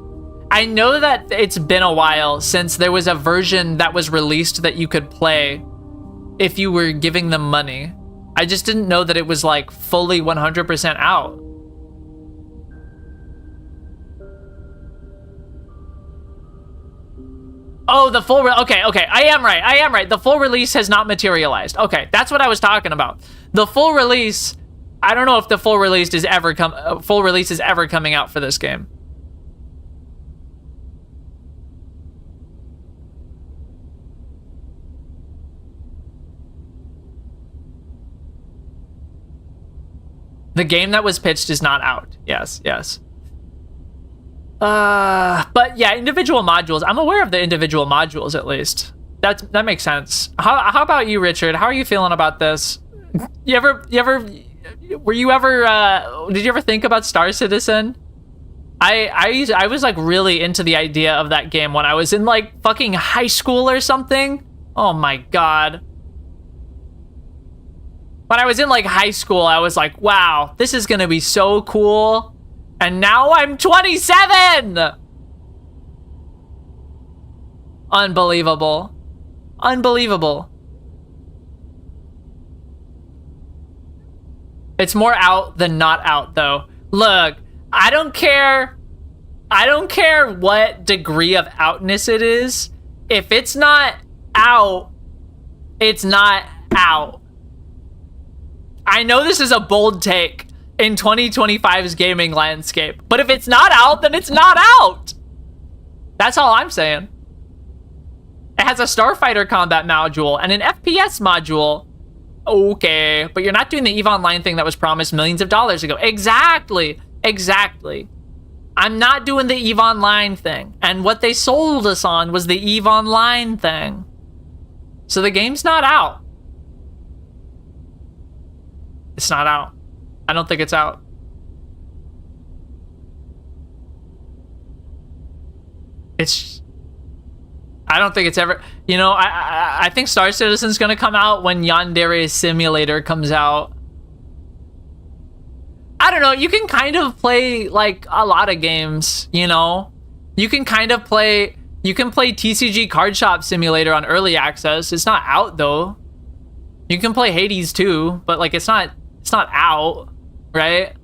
I know that it's been a while since there was a version that was released that you could play if you were giving them money. I just didn't know that it was like fully 100% out. Oh, the full, okay, I am right. The full release has not materialized. Okay, that's what I was talking about. The full release, I don't know if the full release is ever coming out for this game. The game that was pitched is not out. Yes. But yeah, individual modules. I'm aware of the individual modules, at least. That makes sense. How about you, Richard? How are you feeling about this? Did you ever think about Star Citizen? I was like really into the idea of that game when I was in like fucking high school or something. Oh my god. When I was in like high school, I was like, wow, this is gonna be so cool. And now I'm 27! Unbelievable. It's more out than not out, though. Look, I don't care what degree of outness it is. If it's not out, it's not out. I know this is a bold take. in 2025's gaming landscape. But if it's not out, then it's not out. That's all I'm saying. It has a Starfighter combat module and an FPS module. Okay, but you're not doing the EVE Online thing that was promised millions of dollars ago. Exactly. I'm not doing the EVE Online thing. And what they sold us on was the EVE Online thing. So the game's not out. It's not out. I don't think it's out. I don't think it's ever... You know, I think Star Citizen's gonna come out when Yandere Simulator comes out. I don't know, you can kind of play, like, a lot of games, you know? You can kind of play... You can play TCG Card Shop Simulator on Early Access. It's not out, though. You can play Hades, too, but, like, it's not out, right?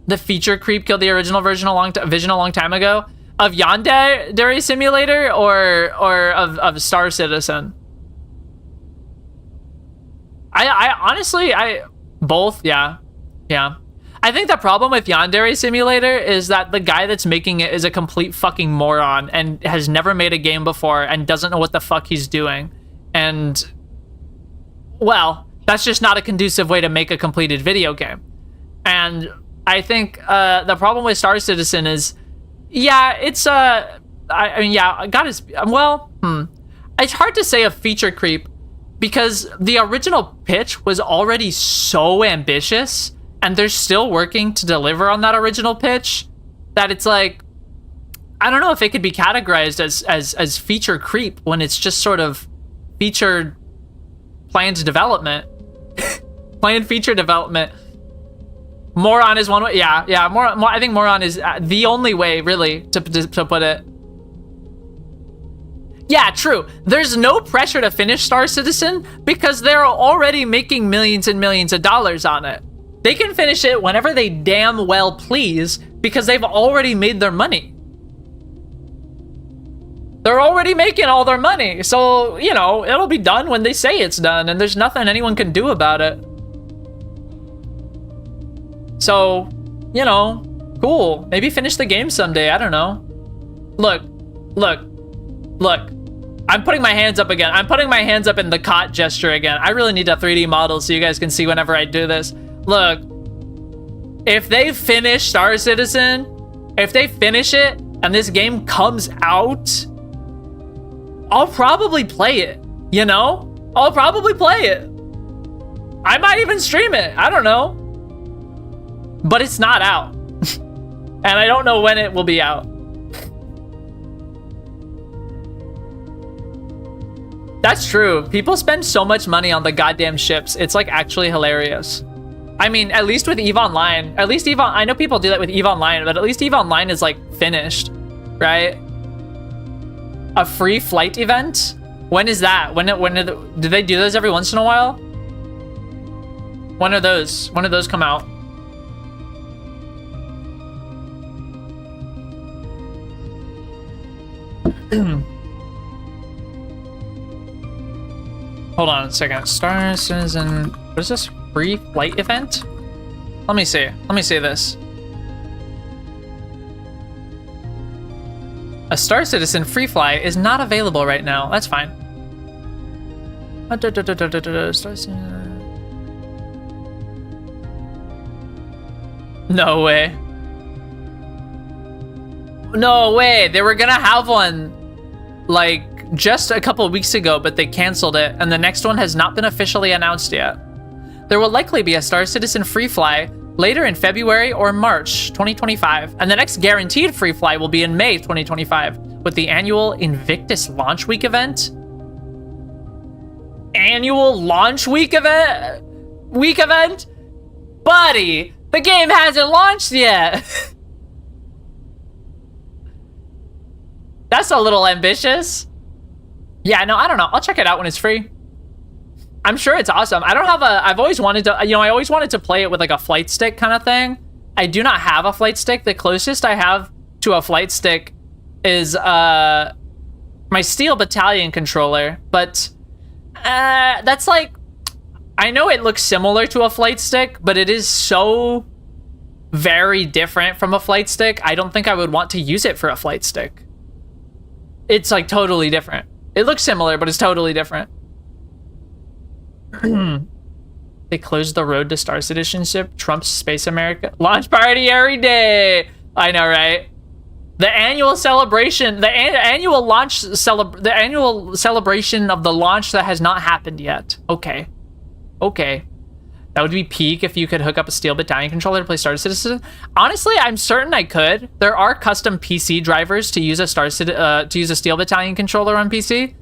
The feature creep killed the original vision a long time ago. Of Yandere Simulator or of Star Citizen? I honestly, both, yeah. I think the problem with Yandere Simulator is that the guy that's making it is a complete fucking moron and has never made a game before and doesn't know what the fuck he's doing. And, well, that's just not a conducive way to make a completed video game. And I think the problem with Star Citizen is, yeah, it's I mean, yeah, God is, well, it's hard to say a feature creep because the original pitch was already so ambitious and they're still working to deliver on that original pitch that it's like, I don't know if it could be categorized as feature creep when it's just sort of featured planned development. Planned feature development. Moron is one way. Yeah. More. I think moron is the only way, really, to put it. Yeah, true. There's no pressure to finish Star Citizen because they're already making millions and millions of dollars on it. They can finish it whenever they damn well please because they've already made their money. They're already making all their money. So, you know, it'll be done when they say it's done and there's nothing anyone can do about it. So, you know, cool. Maybe finish the game someday. I don't know. Look. I'm putting my hands up again. I'm putting my hands up in the cot gesture again. I really need a 3D model so you guys can see whenever I do this. Look, if they finish Star Citizen, if they finish it and this game comes out, I'll probably play it, you know? I'll probably play it. I might even stream it. I don't know. But it's not out. And I don't know when it will be out. That's true. People spend so much money on the goddamn ships. It's like actually hilarious. I mean, at least with EVE Online. At least EVE, I know people do that with EVE Online, but at least EVE Online is like finished, right? A free flight event? When is that? Do they do those every once in a while? When are those? When do those come out? Hold on a second. Star Citizen. What is this? Free flight event? Let me see. Let me see this. A Star Citizen free fly is not available right now. That's fine. Star Citizen. No way. No way. They were gonna have one like just a couple of weeks ago, but they canceled it, and the next one has not been officially announced yet. There will likely be a Star Citizen free fly later in February or March 2025, and the next guaranteed free fly will be in May 2025 with the annual Invictus Launch Week event. Annual Launch Week event? Buddy, the game hasn't launched yet. That's a little ambitious. Yeah, no, I don't know. I'll check it out when it's free. I'm sure it's awesome. I don't have I've always wanted to, you know, I always wanted to play it with like a flight stick kind of thing. I do not have a flight stick. The closest I have to a flight stick is my Steel Battalion controller, but that's like, I know it looks similar to a flight stick, but it is so very different from a flight stick. I don't think I would want to use it for a flight stick. It's like totally different. It looks similar, but it's totally different. They closed the road to Star Citizenship. Trump's Space America. Launch party every day. I know, right? The annual celebration, the annual celebration of the launch that has not happened yet. Okay. Okay. That would be peak if you could hook up a Steel Battalion controller to play Star Citizen. Honestly, I'm certain I could. There are custom PC drivers to use a Steel Battalion controller on PC,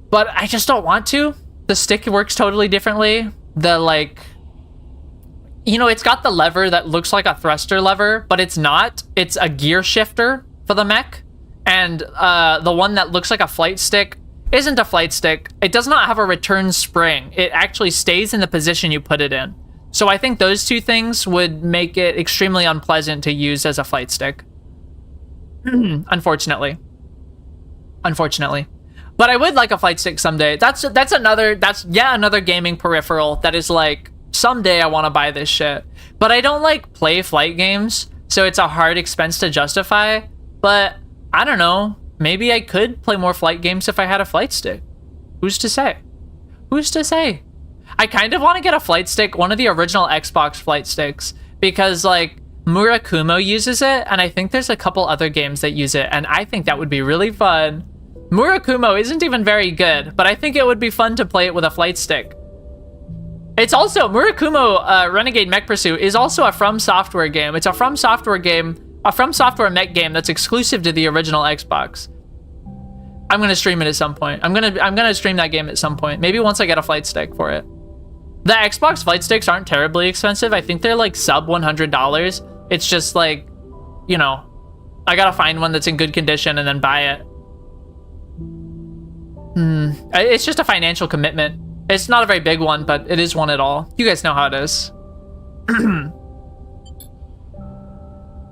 but I just don't want to. The stick works totally differently. The like, you know, it's got the lever that looks like a thruster lever, but it's not. It's a gear shifter for the mech, and the one that looks like a flight stick isn't a flight stick. It does not have a return spring. It actually stays in the position you put it in. So I think those two things would make it extremely unpleasant to use as a flight stick. Unfortunately. But I would like a flight stick someday. That's yet another gaming peripheral that is like, someday I want to buy this shit. But I don't like play flight games, so it's a hard expense to justify. But I don't know. Maybe I could play more flight games if I had a flight stick. Who's to say? Who's to say? I kind of want to get a flight stick, one of the original Xbox flight sticks, because like Murakumo uses it, and I think there's a couple other games that use it, and I think that would be really fun. Murakumo isn't even very good, but I think it would be fun to play it with a flight stick. It's also, Murakumo Renegade Mech Pursuit is also a From Software game. It's a From Software game, a From Software mech game that's exclusive to the original Xbox. I'm gonna stream it at some point. I'm gonna stream that game at some point. Maybe once I get a flight stick for it. The Xbox flight sticks aren't terribly expensive. I think they're like sub $100. It's just like, you know, I gotta find one that's in good condition and then buy it. It's just a financial commitment. It's not a very big one, but it is one at all. You guys know how it is.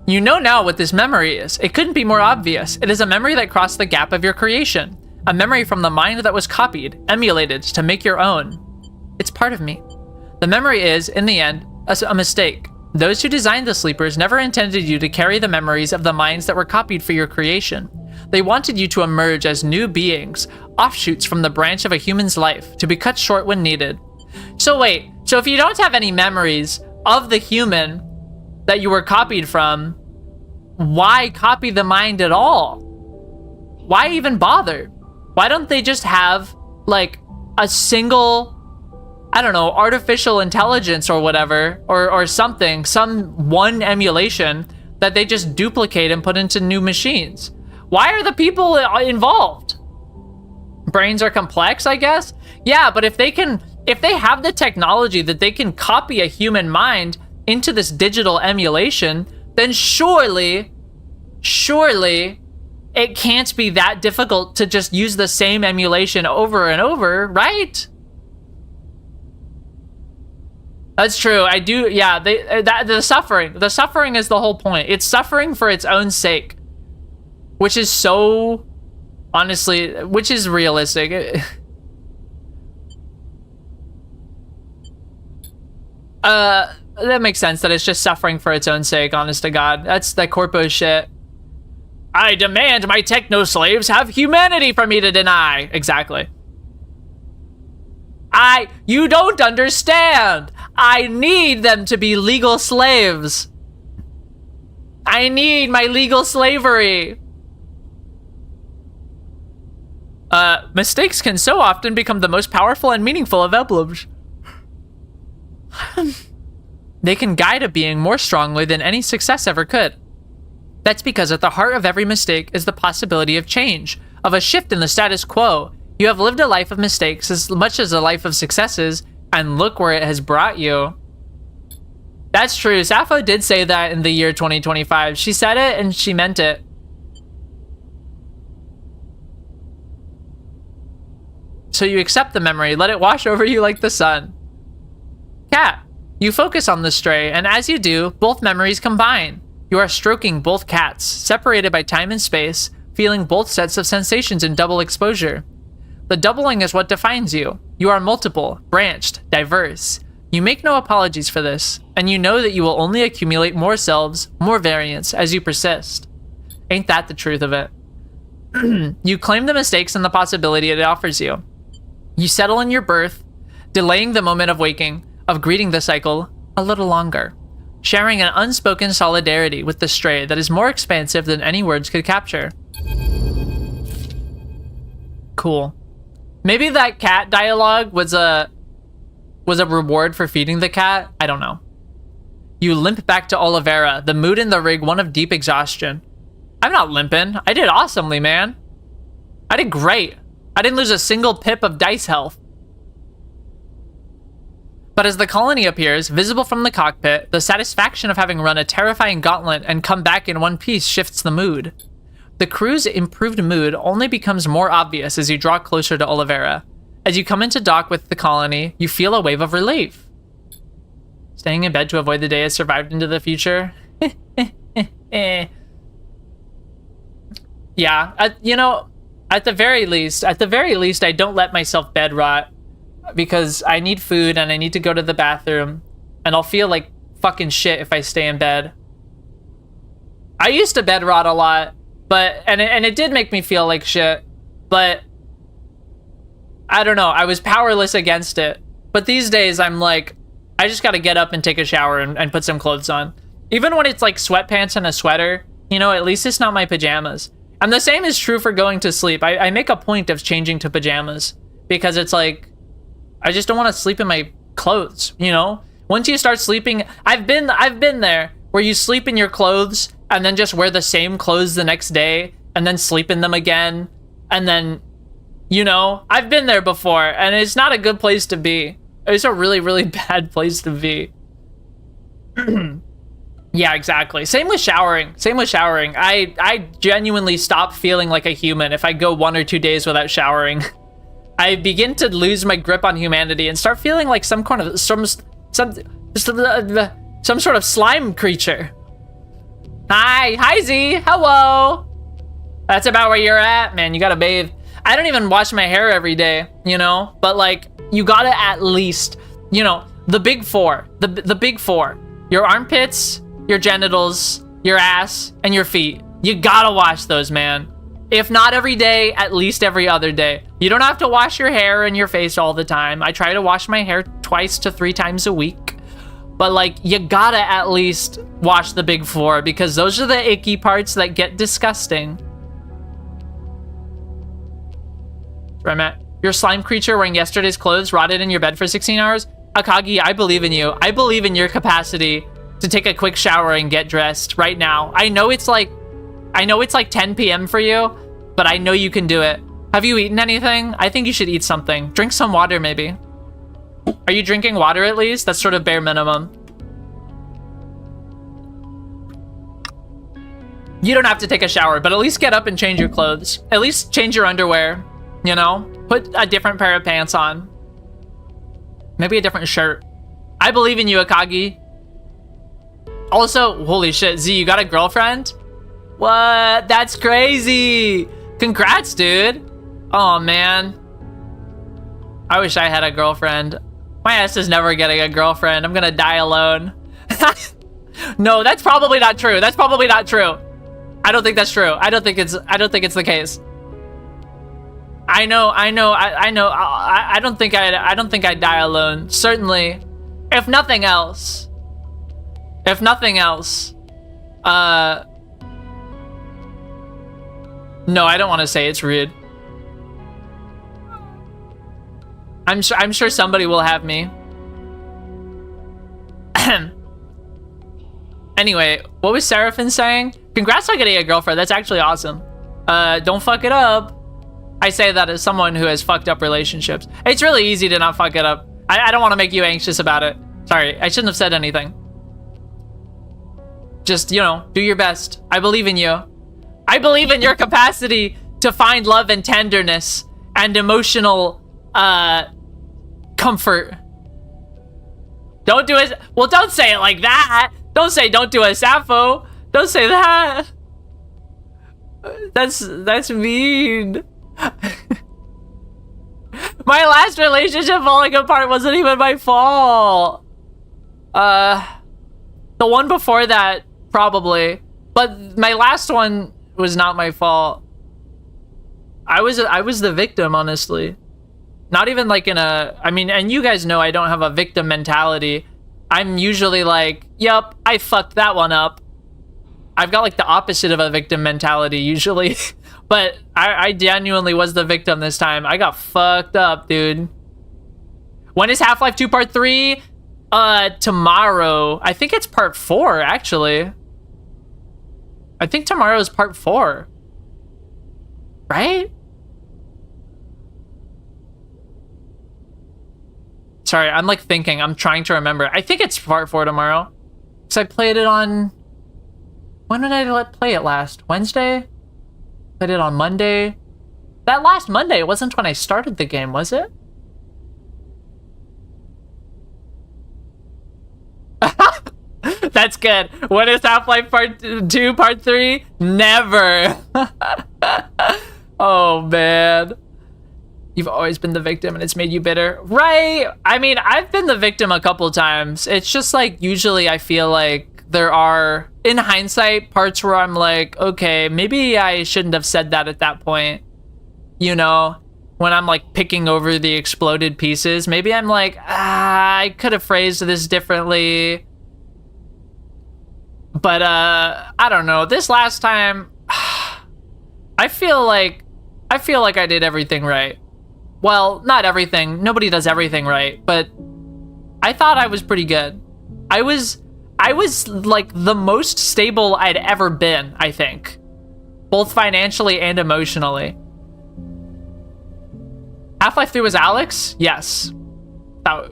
You know now what this memory is. It couldn't be more obvious. It is a memory that crossed the gap of your creation. A memory from the mind that was copied, emulated to make your own. It's part of me. The memory is, in the end, a mistake. Those who designed the sleepers never intended you to carry the memories of the minds that were copied for your creation. They wanted you to emerge as new beings, offshoots from the branch of a human's life, to be cut short when needed. So wait, so if you don't have any memories of the human that you were copied from, why copy the mind at all? Why even bother? Why don't they just have, like, a single, I don't know, artificial intelligence or whatever, or something, some one emulation that they just duplicate and put into new machines? Why are the people involved? Brains are complex, I guess? Yeah, but if they have the technology that they can copy a human mind into this digital emulation, then surely it can't be that difficult to just use the same emulation over and over, right? That's true. I do. Yeah, the suffering is the whole point. It's suffering for its own sake, which is so, honestly, which is realistic. That makes sense that it's just suffering for its own sake, honest to God. That's that corpo shit. I demand my techno slaves have humanity for me to deny. Exactly. You don't understand. I need them to be legal slaves. I need my legal slavery. Mistakes can so often become the most powerful and meaningful of emblems. They can guide a being more strongly than any success ever could. That's because at the heart of every mistake is the possibility of change, of a shift in the status quo. You have lived a life of mistakes as much as a life of successes, and look where it has brought you. That's true. Sappho did say that in the year 2025. She said it and she meant it. So you accept the memory, let it wash over you like the sun. Cat. You focus on the stray, and as you do, both memories combine. You are stroking both cats, separated by time and space, feeling both sets of sensations in double exposure. The doubling is what defines you. You are multiple, branched, diverse. You make no apologies for this, and you know that you will only accumulate more selves, more variants, as you persist. Ain't that the truth of it? You claim the mistakes and the possibility it offers you. You settle in your birth, delaying the moment of waking, of greeting the cycle a little longer, sharing an unspoken solidarity with the stray that is more expansive than any words could capture. Cool. Maybe that cat dialogue was a reward for feeding the cat? I don't know. You limp back to Oliveira, the mood in the rig one of deep exhaustion. I'm not limping. I did awesomely, man. I did great. I didn't lose a single pip of dice health. But as the colony appears, visible from the cockpit, the satisfaction of having run a terrifying gauntlet and come back in one piece shifts the mood. The crew's improved mood only becomes more obvious as you draw closer to Oliveira. As you come into dock with the colony, you feel a wave of relief. Staying in bed to avoid the day has survived into the future? Yeah, you know, at the very least, I don't let myself bed rot because I need food and I need to go to the bathroom, and I'll feel like fucking shit if I stay in bed. I used to bed rot a lot, but and it did make me feel like shit, but I don't know, I was powerless against it. But these days I'm like, I just gotta get up and take a shower and put some clothes on. Even when it's like sweatpants and a sweater, you know, at least it's not my pajamas. And the same is true for going to sleep. I make a point of changing to pajamas because it's like, I just don't want to sleep in my clothes, you know? Once you start sleeping, I've been there where you sleep in your clothes and then just wear the same clothes the next day and then sleep in them again. And then, you know, I've been there before and it's not a good place to be. It's a really, really bad place to be. Yeah, exactly. Same with showering. I genuinely stop feeling like a human if I go 1 or 2 days without showering. I begin to lose my grip on humanity and start feeling like some sort of slime creature. Hi Z, hello. That's about where you're at, man. You gotta bathe. I don't even wash my hair every day, you know, but like you gotta at least, you know, the big four, the big four, your armpits, your genitals, your ass, and your feet. You gotta wash those, man. If not every day, at least every other day. You don't have to wash your hair and your face all the time. I try to wash my hair 2 to 3 times a week. But like, you gotta at least wash the big four because those are the icky parts that get disgusting. Where I'm at. Your slime creature wearing yesterday's clothes rotted in your bed for 16 hours? Akagi, I believe in you. I believe in your capacity to take a quick shower and get dressed right now. I know it's like 10 p.m. for you, but I know you can do it. Have you eaten anything? I think you should eat something. Drink some water, maybe. Are you drinking water at least? That's sort of bare minimum. You don't have to take a shower, but at least get up and change your clothes. At least change your underwear, you know? Put a different pair of pants on. Maybe a different shirt. I believe in you, Akagi. Also, holy shit, Z, you got a girlfriend? What? That's crazy. Congrats, dude. Oh, man. I wish I had a girlfriend. My ass is never getting a girlfriend. I'm gonna die alone. No, that's probably not true. That's probably not true. I don't think that's true. I don't think it's the case. I know. I don't think I'd die alone. Certainly, if nothing else. No, I don't want to say it's rude. I'm sure somebody will have me. Anyway, what was Seraphin saying? Congrats on getting a girlfriend. That's actually awesome. Don't fuck it up. I say that as someone who has fucked up relationships. It's really easy to not fuck it up. I don't want to make you anxious about it. Sorry, I shouldn't have said anything. Just, you know, do your best. I believe in you. I believe in your capacity to find love and tenderness and emotional comfort. Don't do it. Well, don't say it like that. Don't say don't do a Sappho. Don't say that. That's mean. My last relationship falling apart wasn't even my fault. The one before that, probably. But my last one was not my fault. I was the victim, honestly. Not even like in a... I mean, and you guys know I don't have a victim mentality. I'm usually like, yup, I fucked that one up. I've got like the opposite of a victim mentality usually. But I genuinely was the victim this time. I got fucked up, dude. When is Half-Life 2 Part 3? Tomorrow. I think it's Part 4, actually. I think tomorrow is Part 4. Right? Sorry, I'm like thinking. I'm trying to remember. I think it's Part 4 tomorrow. Because I played it on... When did I play it last? Wednesday? Played it on Monday. That last Monday wasn't when I started the game, was it? That's good. When is Half-Life Part 2, Part 3? Never. Oh, man. You've always been the victim and it's made you bitter. Right? I mean, I've been the victim a couple times. It's just like, usually I feel like there are, in hindsight, parts where I'm like, okay, maybe I shouldn't have said that at that point. You know? When I'm like picking over the exploded pieces, maybe I'm like, I could have phrased this differently. But, I don't know. This last time, I feel like I did everything right. Well, not everything. Nobody does everything right, but I thought I was pretty good. I was like the most stable I'd ever been, I think. Both financially and emotionally. Half-Life 3 was Alex? Yes.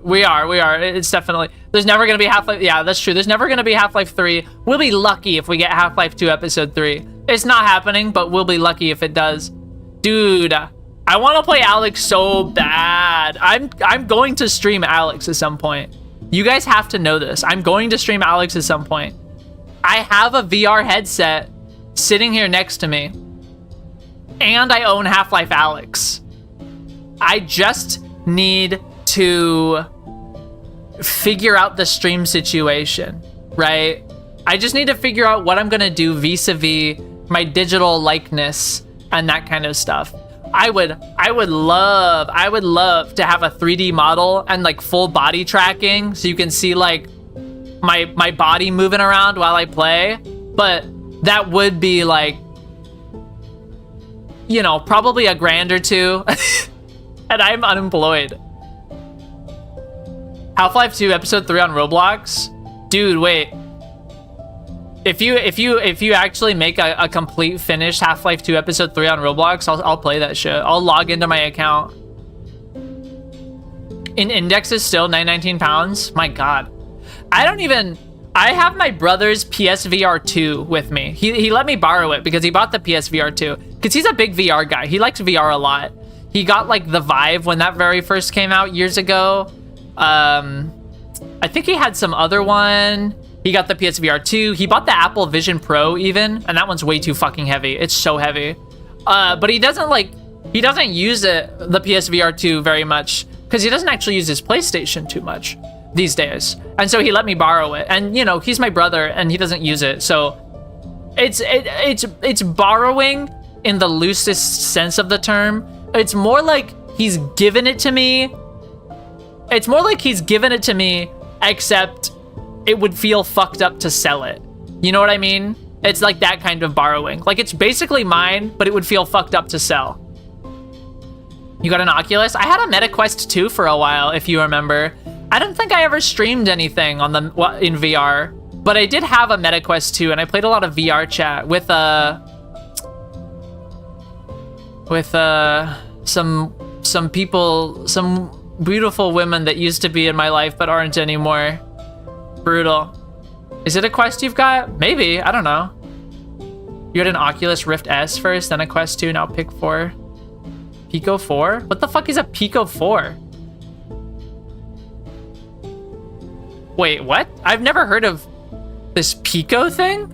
We are. It's definitely... There's never going to be Half-Life... Yeah, that's true. There's never going to be Half-Life 3. We'll be lucky if we get Half-Life 2 Episode 3. It's not happening, but we'll be lucky if it does. Dude, I want to play Alex so bad. I'm going to stream Alex at some point. You guys have to know this. I'm going to stream Alex at some point. I have a VR headset sitting here next to me. And I own Half-Life Alex. I just need to figure out the stream situation, right? I just need to figure out what I'm gonna do vis-a-vis my digital likeness and that kind of stuff. I would love to have a 3D model and like full body tracking so you can see like my body moving around while I play, but that would be like, you know, probably $1,000 or $2. And I'm unemployed. Half-Life 2 Episode 3 on Roblox? Dude, wait. If you actually make a complete finished Half-Life 2 Episode 3 on Roblox, I'll play that shit. I'll log into my account. In indexes still 919 pounds? My god. I have my brother's PSVR 2 with me. He let me borrow it because he bought the PSVR 2. Because he's a big VR guy. He likes VR a lot. He got like the Vive when that very first came out years ago. I think he had some other one. He got the PSVR 2. He bought the Apple Vision Pro even, and that one's way too fucking heavy. It's so heavy. But he doesn't use it, the PSVR 2 very much, because he doesn't actually use his PlayStation too much these days. And so he let me borrow it. And you know, he's my brother and he doesn't use it. So it's borrowing in the loosest sense of the term. It's more like he's given it to me. It's more like he's given it to me, except it would feel fucked up to sell it. You know what I mean? It's like that kind of borrowing. Like it's basically mine, but it would feel fucked up to sell. You got an Oculus? I had a MetaQuest 2 for a while, if you remember. I don't think I ever streamed anything on in VR, but I did have a MetaQuest 2, and I played a lot of VR chat with some people, some beautiful women that used to be in my life but aren't anymore. Brutal. Is it a Quest you've got? Maybe. I don't know. You had an Oculus Rift S first, then a Quest 2, now Pico 4. Pico 4? What the fuck is a Pico 4? Wait, what? I've never heard of this Pico thing?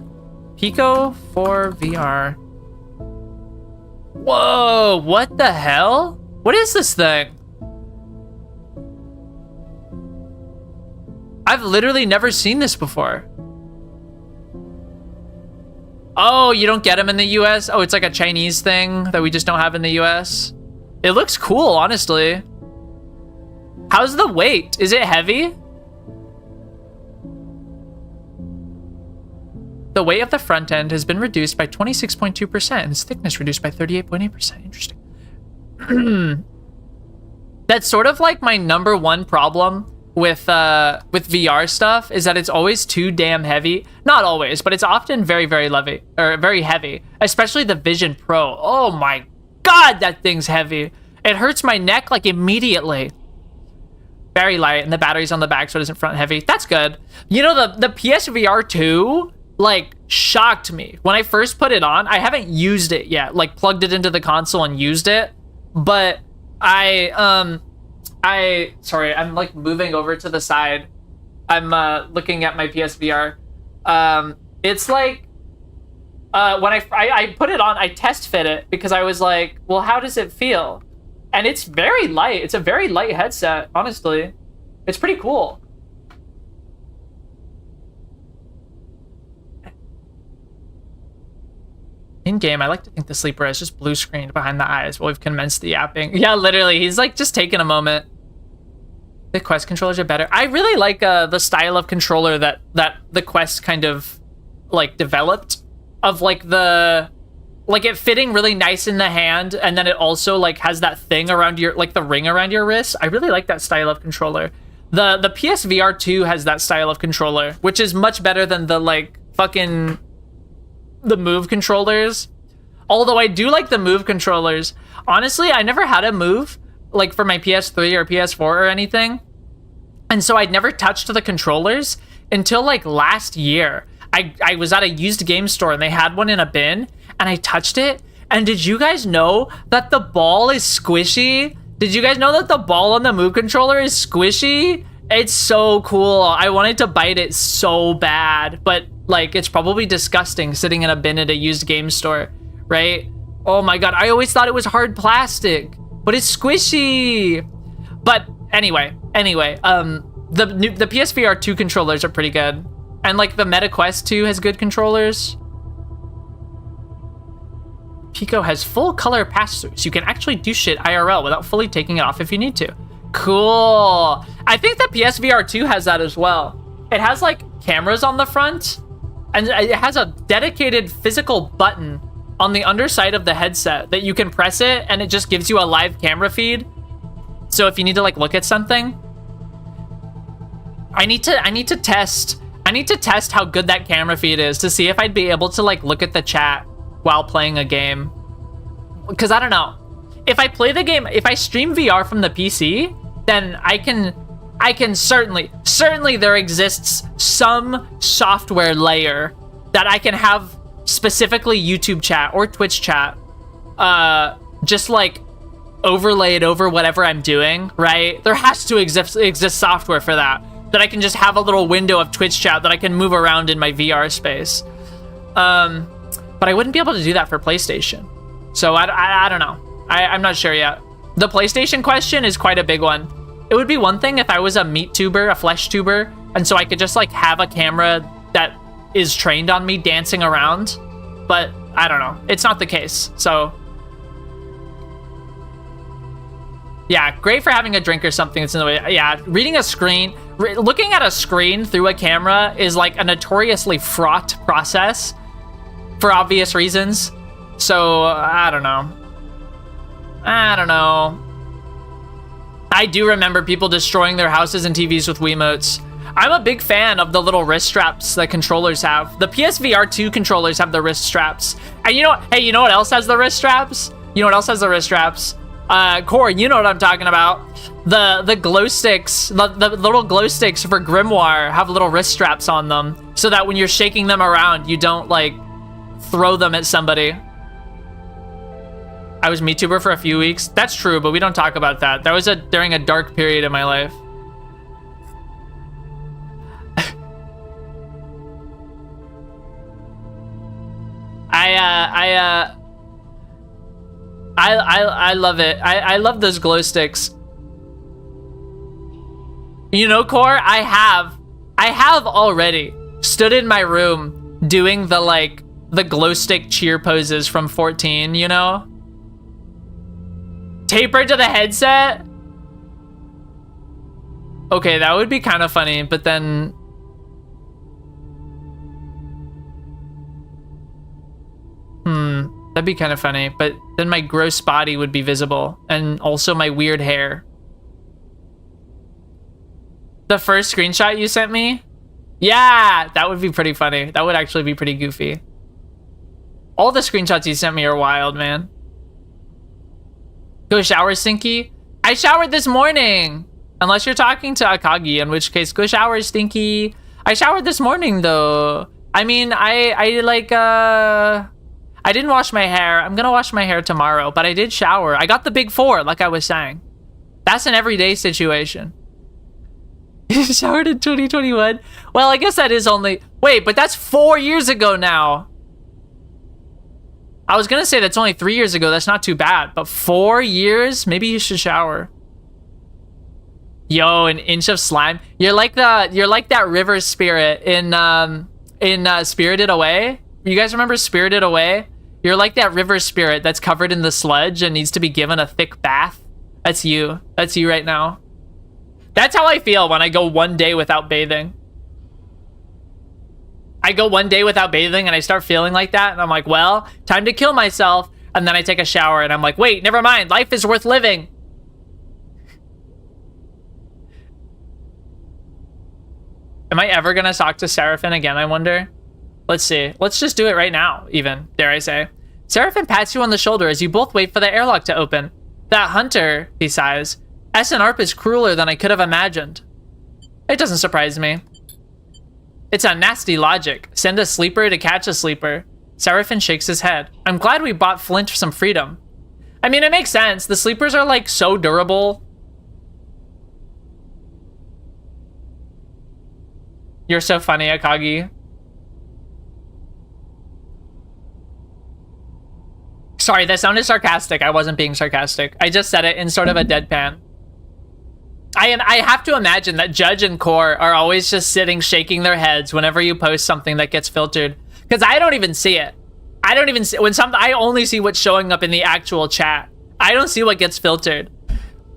Pico 4 VR. Whoa, what the hell? What is this thing? I've literally never seen this before. Oh, you don't get them in the US? Oh, it's like a Chinese thing that we just don't have in the US? It looks cool, honestly. How's the weight? Is it heavy? The weight of the front end has been reduced by 26.2% and its thickness reduced by 38.8%. Interesting. That's sort of like my number one problem with VR stuff, is that it's always too damn heavy. Not always, but it's often very, very heavy, or very heavy, especially the Vision Pro. Oh my God, that thing's heavy. It hurts my neck like immediately. Very light, and the battery's on the back, so it isn't front heavy. That's good. You know, the PSVR 2, like, shocked me. When I first put it on, I haven't used it yet, like plugged it into the console and used it, but sorry, I'm like moving over to the side. I'm looking at my PSVR. It's like, when I put it on, I test fit it because I was like, well, how does it feel? And it's very light. It's a very light headset, honestly. It's pretty cool. In game, I like to think the sleeper is just blue screened behind the eyes while we've commenced the yapping. Yeah, literally, he's like just taking a moment. The Quest controllers are better. I really like the style of controller that the Quest kind of like developed, of like it fitting really nice in the hand, and then it also like has that thing around your, like the ring around your wrist. I really like that style of controller. The PSVR 2 has that style of controller, which is much better than the like fucking the Move controllers. Although I do like the Move controllers. Honestly, I never had a Move like for my PS3 or PS4 or anything, and so I'd never touched the controllers until like last year. I was at a used game store and they had one in a bin, and I touched it, and did you guys know that the ball is squishy? Did you guys know that the ball on the Move controller is squishy? It's so cool. I wanted to bite it so bad, but like it's probably disgusting sitting in a bin at a used game store, right? Oh my God, I always thought it was hard plastic, but it's squishy. But anyway, the PSVR 2 controllers are pretty good. And like the Meta Quest 2 has good controllers. Pico has full color pass-through, so you can actually do shit IRL without fully taking it off if you need to. Cool. I think the PSVR 2 has that as well. It has like cameras on the front, and it has a dedicated physical button on the underside of the headset that you can press it, and it just gives you a live camera feed. So if you need to like look at something, I need to test how good that camera feed is to see if I'd be able to like look at the chat while playing a game. Because I don't know, if I play the game, if I stream VR from the PC, then I can certainly there exists some software layer that I can have specifically YouTube chat or Twitch chat just like overlaid over whatever I'm doing, right? There has to exist software for that I can just have a little window of Twitch chat that I can move around in my VR space. But I wouldn't be able to do that for PlayStation. So I don't know. I'm not sure yet. The PlayStation question is quite a big one. It would be one thing if I was a meat tuber, a flesh tuber, and so I could just like have a camera that is trained on me dancing around. But I don't know. It's not the case. So yeah, great for having a drink or something that's in the way. Yeah, reading a screen, looking at a screen through a camera is like a notoriously fraught process for obvious reasons. So I don't know. I do remember people destroying their houses and TVs with Wiimotes. I'm a big fan of the little wrist straps that controllers have. The PSVR 2 controllers have the wrist straps. And you know what? Hey, you know what else has the wrist straps? Core, you know what I'm talking about. The glow sticks, the little glow sticks for Grimoire have little wrist straps on them, so that when you're shaking them around, you don't like throw them at somebody. I was MeTuber for a few weeks. That's true, but we don't talk about that. That was during a dark period in my life. I love it. I love those glow sticks. You know, Core, I have I have already stood in my room doing the glow stick cheer poses from 14, you know? Tapered to the headset? Okay, that would be kind of funny, but then... That'd be kind of funny, but then my gross body would be visible, and also my weird hair. The first screenshot you sent me? Yeah, that would be pretty funny. That would actually be pretty goofy. All the screenshots you sent me are wild, man. Go shower, Stinky. I showered this morning. Unless you're talking to Akagi, in which case, go shower, Stinky. I showered this morning, though. I mean, I didn't wash my hair. I'm gonna wash my hair tomorrow, but I did shower. I got the big 4, like I was saying. That's an everyday situation. You showered in 2021? Well, I guess that is only... Wait, but that's 4 years ago now. I was gonna say that's only 3 years ago. That's not too bad. But 4 years? Maybe you should shower. Yo, an inch of slime. You're like that river spirit in Spirited Away. You guys remember Spirited Away? You're like that river spirit that's covered in the sludge and needs to be given a thick bath. That's you. That's you right now. That's how I feel when I go one day without bathing. I go one day without bathing and I start feeling like that. And I'm like, well, time to kill myself. And then I take a shower and I'm like, wait, never mind. Life is worth living. Am I ever going to talk to Seraphin again, I wonder? Let's see. Let's just do it right now, even, dare I say. Seraphin pats you on the shoulder as you both wait for the airlock to open. That hunter, he sighs. SNARP is crueler than I could have imagined. It doesn't surprise me. It's a nasty logic. Send a sleeper to catch a sleeper. Seraphin shakes his head. I'm glad we bought Flint some freedom. I mean, it makes sense. The sleepers are like so durable. You're so funny, Akagi. Sorry, that sounded sarcastic. I wasn't being sarcastic. I just said it in sort of a deadpan. I have to imagine that Judge and Core are always just sitting shaking their heads whenever you post something that gets filtered. Because I don't even see it. I don't even see I only see what's showing up in the actual chat. I don't see what gets filtered.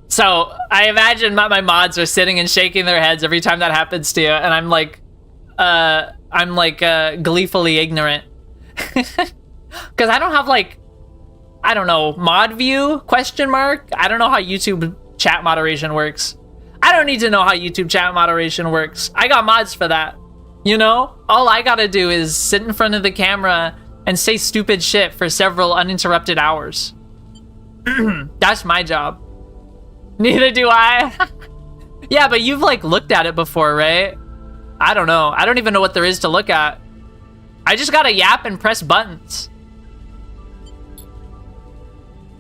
So I imagine my mods are sitting and shaking their heads every time that happens to you, and I'm like gleefully ignorant. Because I don't have I don't know, mod view, question mark? I don't know how YouTube chat moderation works. I don't need to know how YouTube chat moderation works. I got mods for that. You know? All I gotta do is sit in front of the camera and say stupid shit for several uninterrupted hours. That's my job. Neither do I. Yeah, but you've looked at it before, right? I don't know. I don't even know what there is to look at. I just gotta yap and press buttons.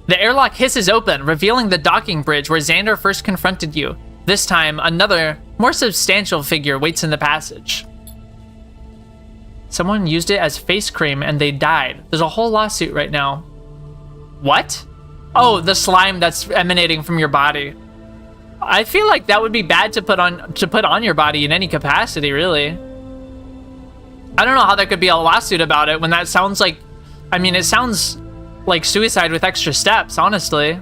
The airlock hisses open, revealing the docking bridge where Xander first confronted you. This time, another, more substantial figure waits in the passage. Someone used it as face cream and they died. There's a whole lawsuit right now. What? Oh, the slime that's emanating from your body. I feel like that would be bad to put on your body in any capacity, really. I don't know how there could be a lawsuit about it when that sounds like... I mean, it sounds like suicide with extra steps, honestly.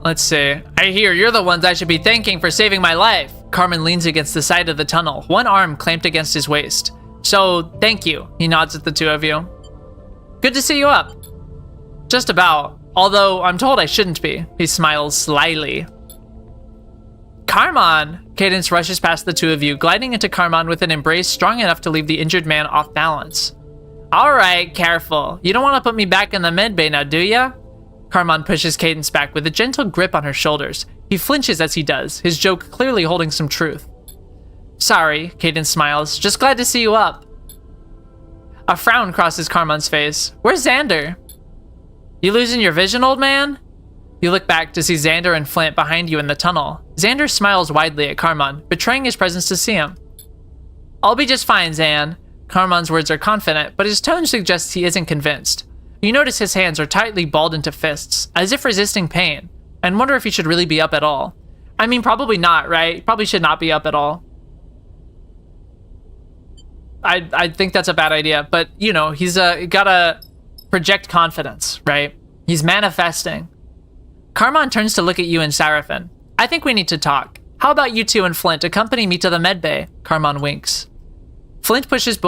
Let's see. I hear you're the ones I should be thanking for saving my life. Carmen leans against the side of the tunnel, one arm clamped against his waist. So, thank you. He nods at the two of you. Good to see you up. Just about. Although, I'm told I shouldn't be. He smiles slyly. Carmen! Cadence rushes past the two of you, gliding into Carmen with an embrace strong enough to leave the injured man off balance. Alright, careful. You don't want to put me back in the medbay now, do ya? Carmen pushes Cadence back with a gentle grip on her shoulders. He flinches as he does, his joke clearly holding some truth. Sorry, Cadence smiles. Just glad to see you up. A frown crosses Carmen's face. Where's Xander? You losing your vision, old man? You look back to see Xander and Flint behind you in the tunnel. Xander smiles widely at Carmen, betraying his presence to see him. I'll be just fine, Xan. Carmen's words are confident, but his tone suggests he isn't convinced. You notice his hands are tightly balled into fists, as if resisting pain, and wonder if he should really be up at all. I mean, probably not, right? Probably should not be up at all. I think that's a bad idea, but, you know, he's gotta project confidence, right? He's manifesting. Carmon turns to look at you and Seraphin. I think we need to talk. How about you two and Flint accompany me to the medbay? Carmon winks. Flint pushes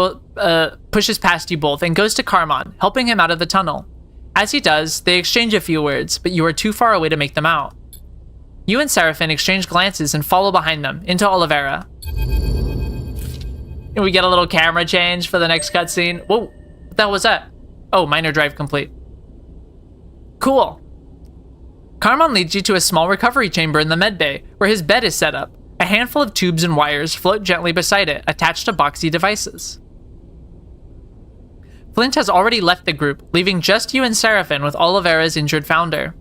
past you both and goes to Carmon, helping him out of the tunnel. As he does, they exchange a few words, but you are too far away to make them out. You and Seraphin exchange glances and follow behind them into Oliveira. And we get a little camera change for the next cutscene. Whoa, what the hell was that? Oh, minor drive complete. Cool. Carmon leads you to a small recovery chamber in the medbay, where his bed is set up. A handful of tubes and wires float gently beside it, attached to boxy devices. Flint has already left the group, leaving just you and Seraphin with Oliveira's injured founder.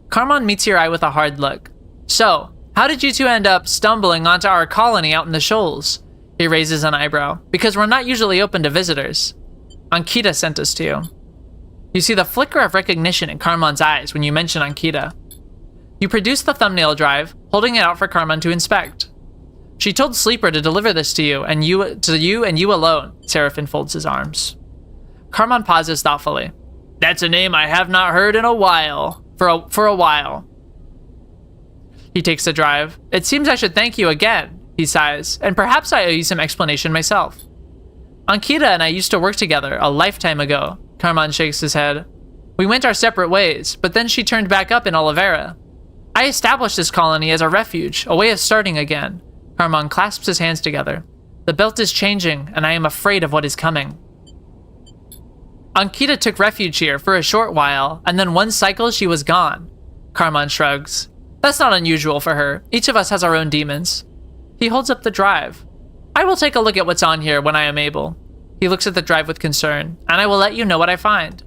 Carmon meets your eye with a hard look. So, how did you two end up stumbling onto our colony out in the shoals? He raises an eyebrow, because we're not usually open to visitors. Ankita sent us to you. You see the flicker of recognition in Carmon's eyes when you mention Ankita. You produce the thumbnail drive, holding it out for Carmon to inspect. She told Sleeper to deliver this to you and you alone. Seraphin folds his arms. Carmon pauses thoughtfully. That's a name I have not heard in a while. For a while. He takes the drive. It seems I should thank you again, he sighs, and perhaps I owe you some explanation myself. Ankita and I used to work together a lifetime ago. Carmon shakes his head. We went our separate ways, but then she turned back up in Oliveira. I established this colony as a refuge, a way of starting again. Carmon clasps his hands together. The belt is changing, and I am afraid of what is coming. Ankita took refuge here for a short while, and then one cycle she was gone. Carmon shrugs. That's not unusual for her. Each of us has our own demons. He holds up the drive. I will take a look at what's on here when I am able. He looks at the drive with concern, and I will let you know what I find.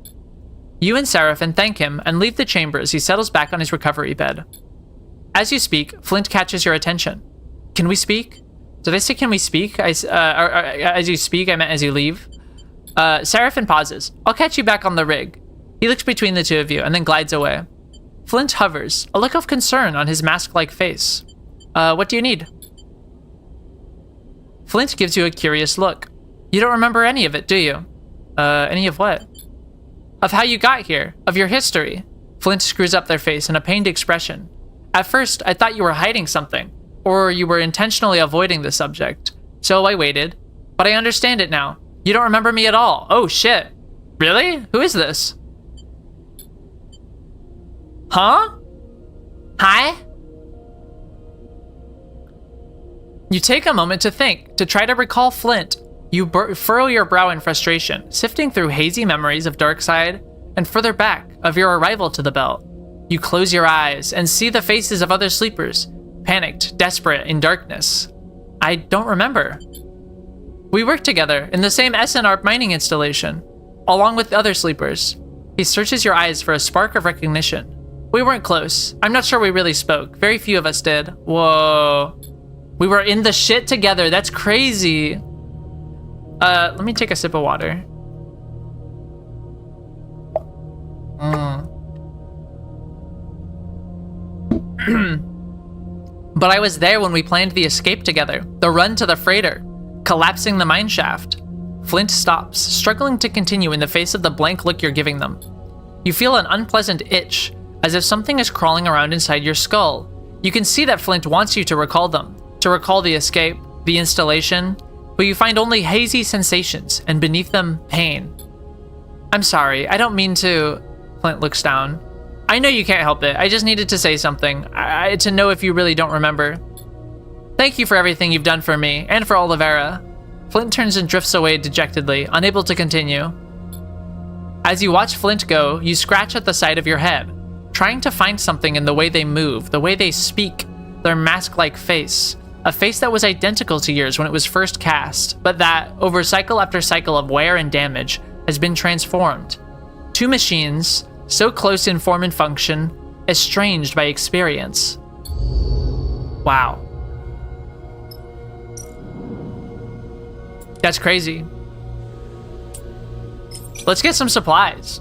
You and Seraphin thank him and leave the chamber as he settles back on his recovery bed. As you speak, Flint catches your attention. Can we speak? Did I say can we speak? As you speak, I meant as you leave. Seraphin pauses. I'll catch you back on the rig. He looks between the two of you and then glides away. Flint hovers, a look of concern on his mask-like face. What do you need? Flint gives you a curious look. You don't remember any of it, do you? Any of what? Of how you got here, of your history. Flint screws up their face in a pained expression. At first, I thought you were hiding something, or you were intentionally avoiding the subject. So I waited, but I understand it now. You don't remember me at all. Oh shit. Really? Who is this? Huh? Hi? You take a moment to think, to try to recall Flint. You furrow your brow in frustration, sifting through hazy memories of Darkside and further back of your arrival to the belt. You close your eyes and see the faces of other sleepers, panicked, desperate, in darkness. I don't remember. We worked together in the same SNR mining installation, along with the other sleepers. He searches your eyes for a spark of recognition. We weren't close. I'm not sure we really spoke. Very few of us did. Whoa. We were in the shit together. That's crazy. Let me take a sip of water. But I was there when we planned the escape together, the run to the freighter, collapsing the mine shaft. Flint stops, struggling to continue in the face of the blank look you're giving them. You feel an unpleasant itch, as if something is crawling around inside your skull. You can see that Flint wants you to recall them, to recall the escape, the installation, but you find only hazy sensations, and beneath them, pain. I'm sorry, I don't mean to... Flint looks down. I know you can't help it, I just needed to say something, to know if you really don't remember. Thank you for everything you've done for me, and for Oliveira. Flint turns and drifts away dejectedly, unable to continue. As you watch Flint go, you scratch at the side of your head, trying to find something in the way they move, the way they speak, their mask-like face. A face that was identical to yours when it was first cast, but that, over cycle after cycle of wear and damage, has been transformed. Two machines, so close in form and function, estranged by experience. Wow. That's crazy. Let's get some supplies.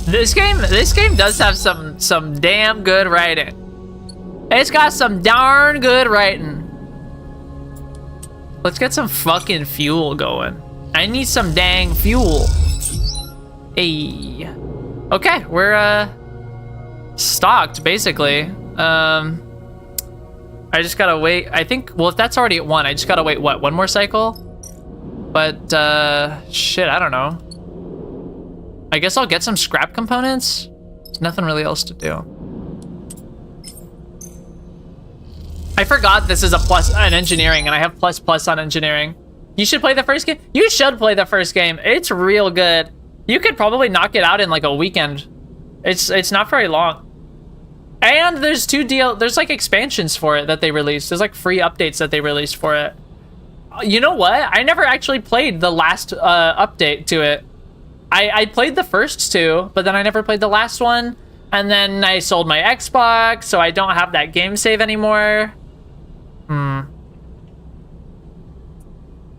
This game does have some damn good writing. It's got some darn good writing. Let's get some fucking fuel going. I need some dang fuel. Hey. Okay, we're stocked basically. I just gotta wait. I think, well, if that's already at 1, I just gotta wait, what, 1 more cycle? But shit, I don't know. I guess I'll get some scrap components. There's nothing really else to do. I forgot this is a plus on engineering, and I have plus on engineering. You should play the first game. You should play the first game. It's real good. You could probably knock it out in like a weekend. It's not very long. And there's there's like expansions for it that they released. There's like free updates that they released for it. You know what? I never actually played the last update to it. I played the first 2, but then I never played the last one. And then I sold my Xbox, so I don't have that game save anymore.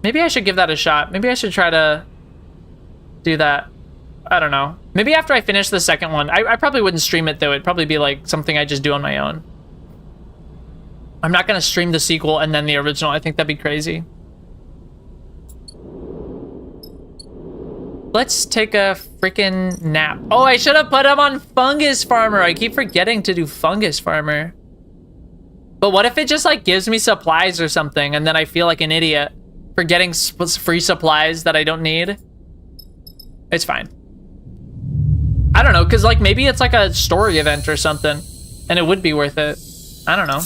Maybe I should give that a shot. Maybe I should try to do that. I don't know. Maybe after I finish the second one. I probably wouldn't stream it, though. It'd probably be like something I just do on my own. I'm not going to stream the sequel and then the original. I think that'd be crazy. Let's take a freaking nap. Oh, I should have put him on Fungus Farmer. I keep forgetting to do Fungus Farmer. But what if it just like gives me supplies or something and then I feel like an idiot for getting free supplies that I don't need? It's fine. I don't know, because like maybe it's like a story event or something and it would be worth it. I don't know.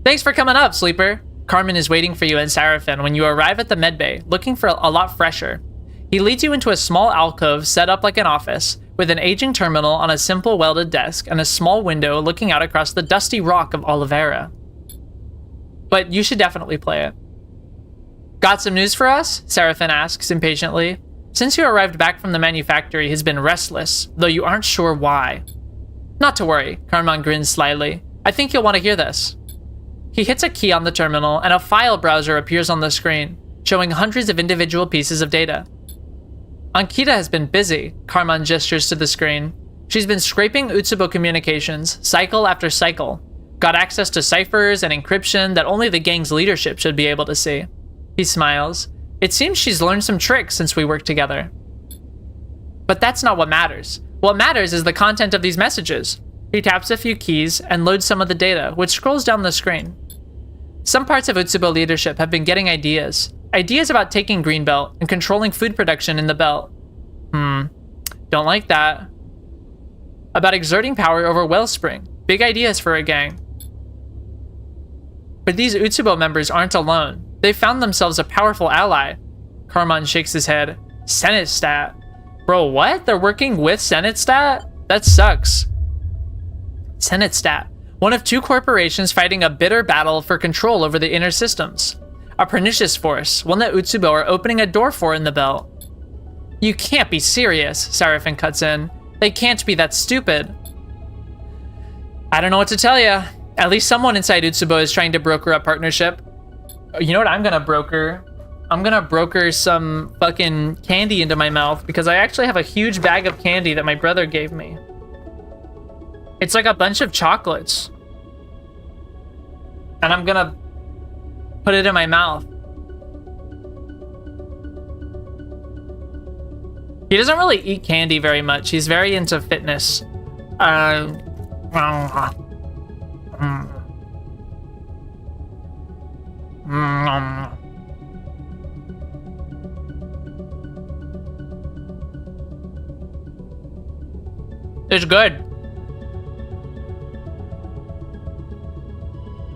Thanks for coming up, Sleeper. Carmen is waiting for you in Sarafin when you arrive at the medbay, looking for a lot fresher. He leads you into a small alcove set up like an office, with an aging terminal on a simple welded desk and a small window looking out across the dusty rock of Oliveira. But you should definitely play it. Got some news for us? Sarafin asks impatiently. Since you arrived back from the manufactory, he's been restless, though you aren't sure why. Not to worry, Carmen grins slyly. I think you'll want to hear this. He hits a key on the terminal, and a file browser appears on the screen, showing hundreds of individual pieces of data. Ankita has been busy, Carmen gestures to the screen. She's been scraping Utsubo communications, cycle after cycle. Got access to ciphers and encryption that only the gang's leadership should be able to see. He smiles. It seems she's learned some tricks since we worked together. But that's not what matters. What matters is the content of these messages. He taps a few keys and loads some of the data, which scrolls down the screen. Some parts of Utsubo leadership have been getting ideas. Ideas about taking Greenbelt and controlling food production in the belt. Don't like that. About exerting power over Wellspring. Big ideas for a gang. But these Utsubo members aren't alone. They've found themselves a powerful ally. Carmen shakes his head. Senetstat. Bro, what? They're working with Senetstat? That sucks. Senetstat. One of 2 corporations fighting a bitter battle for control over the inner systems. A pernicious force, one that Utsubo are opening a door for in the belt. You can't be serious, Sarafin cuts in. They can't be that stupid. I don't know what to tell you. At least someone inside Utsubo is trying to broker a partnership. You know what I'm gonna broker? I'm gonna broker some fucking candy into my mouth because I actually have a huge bag of candy that my brother gave me. It's like a bunch of chocolates. And I'm gonna put it in my mouth. He doesn't really eat candy very much. He's very into fitness. It's good.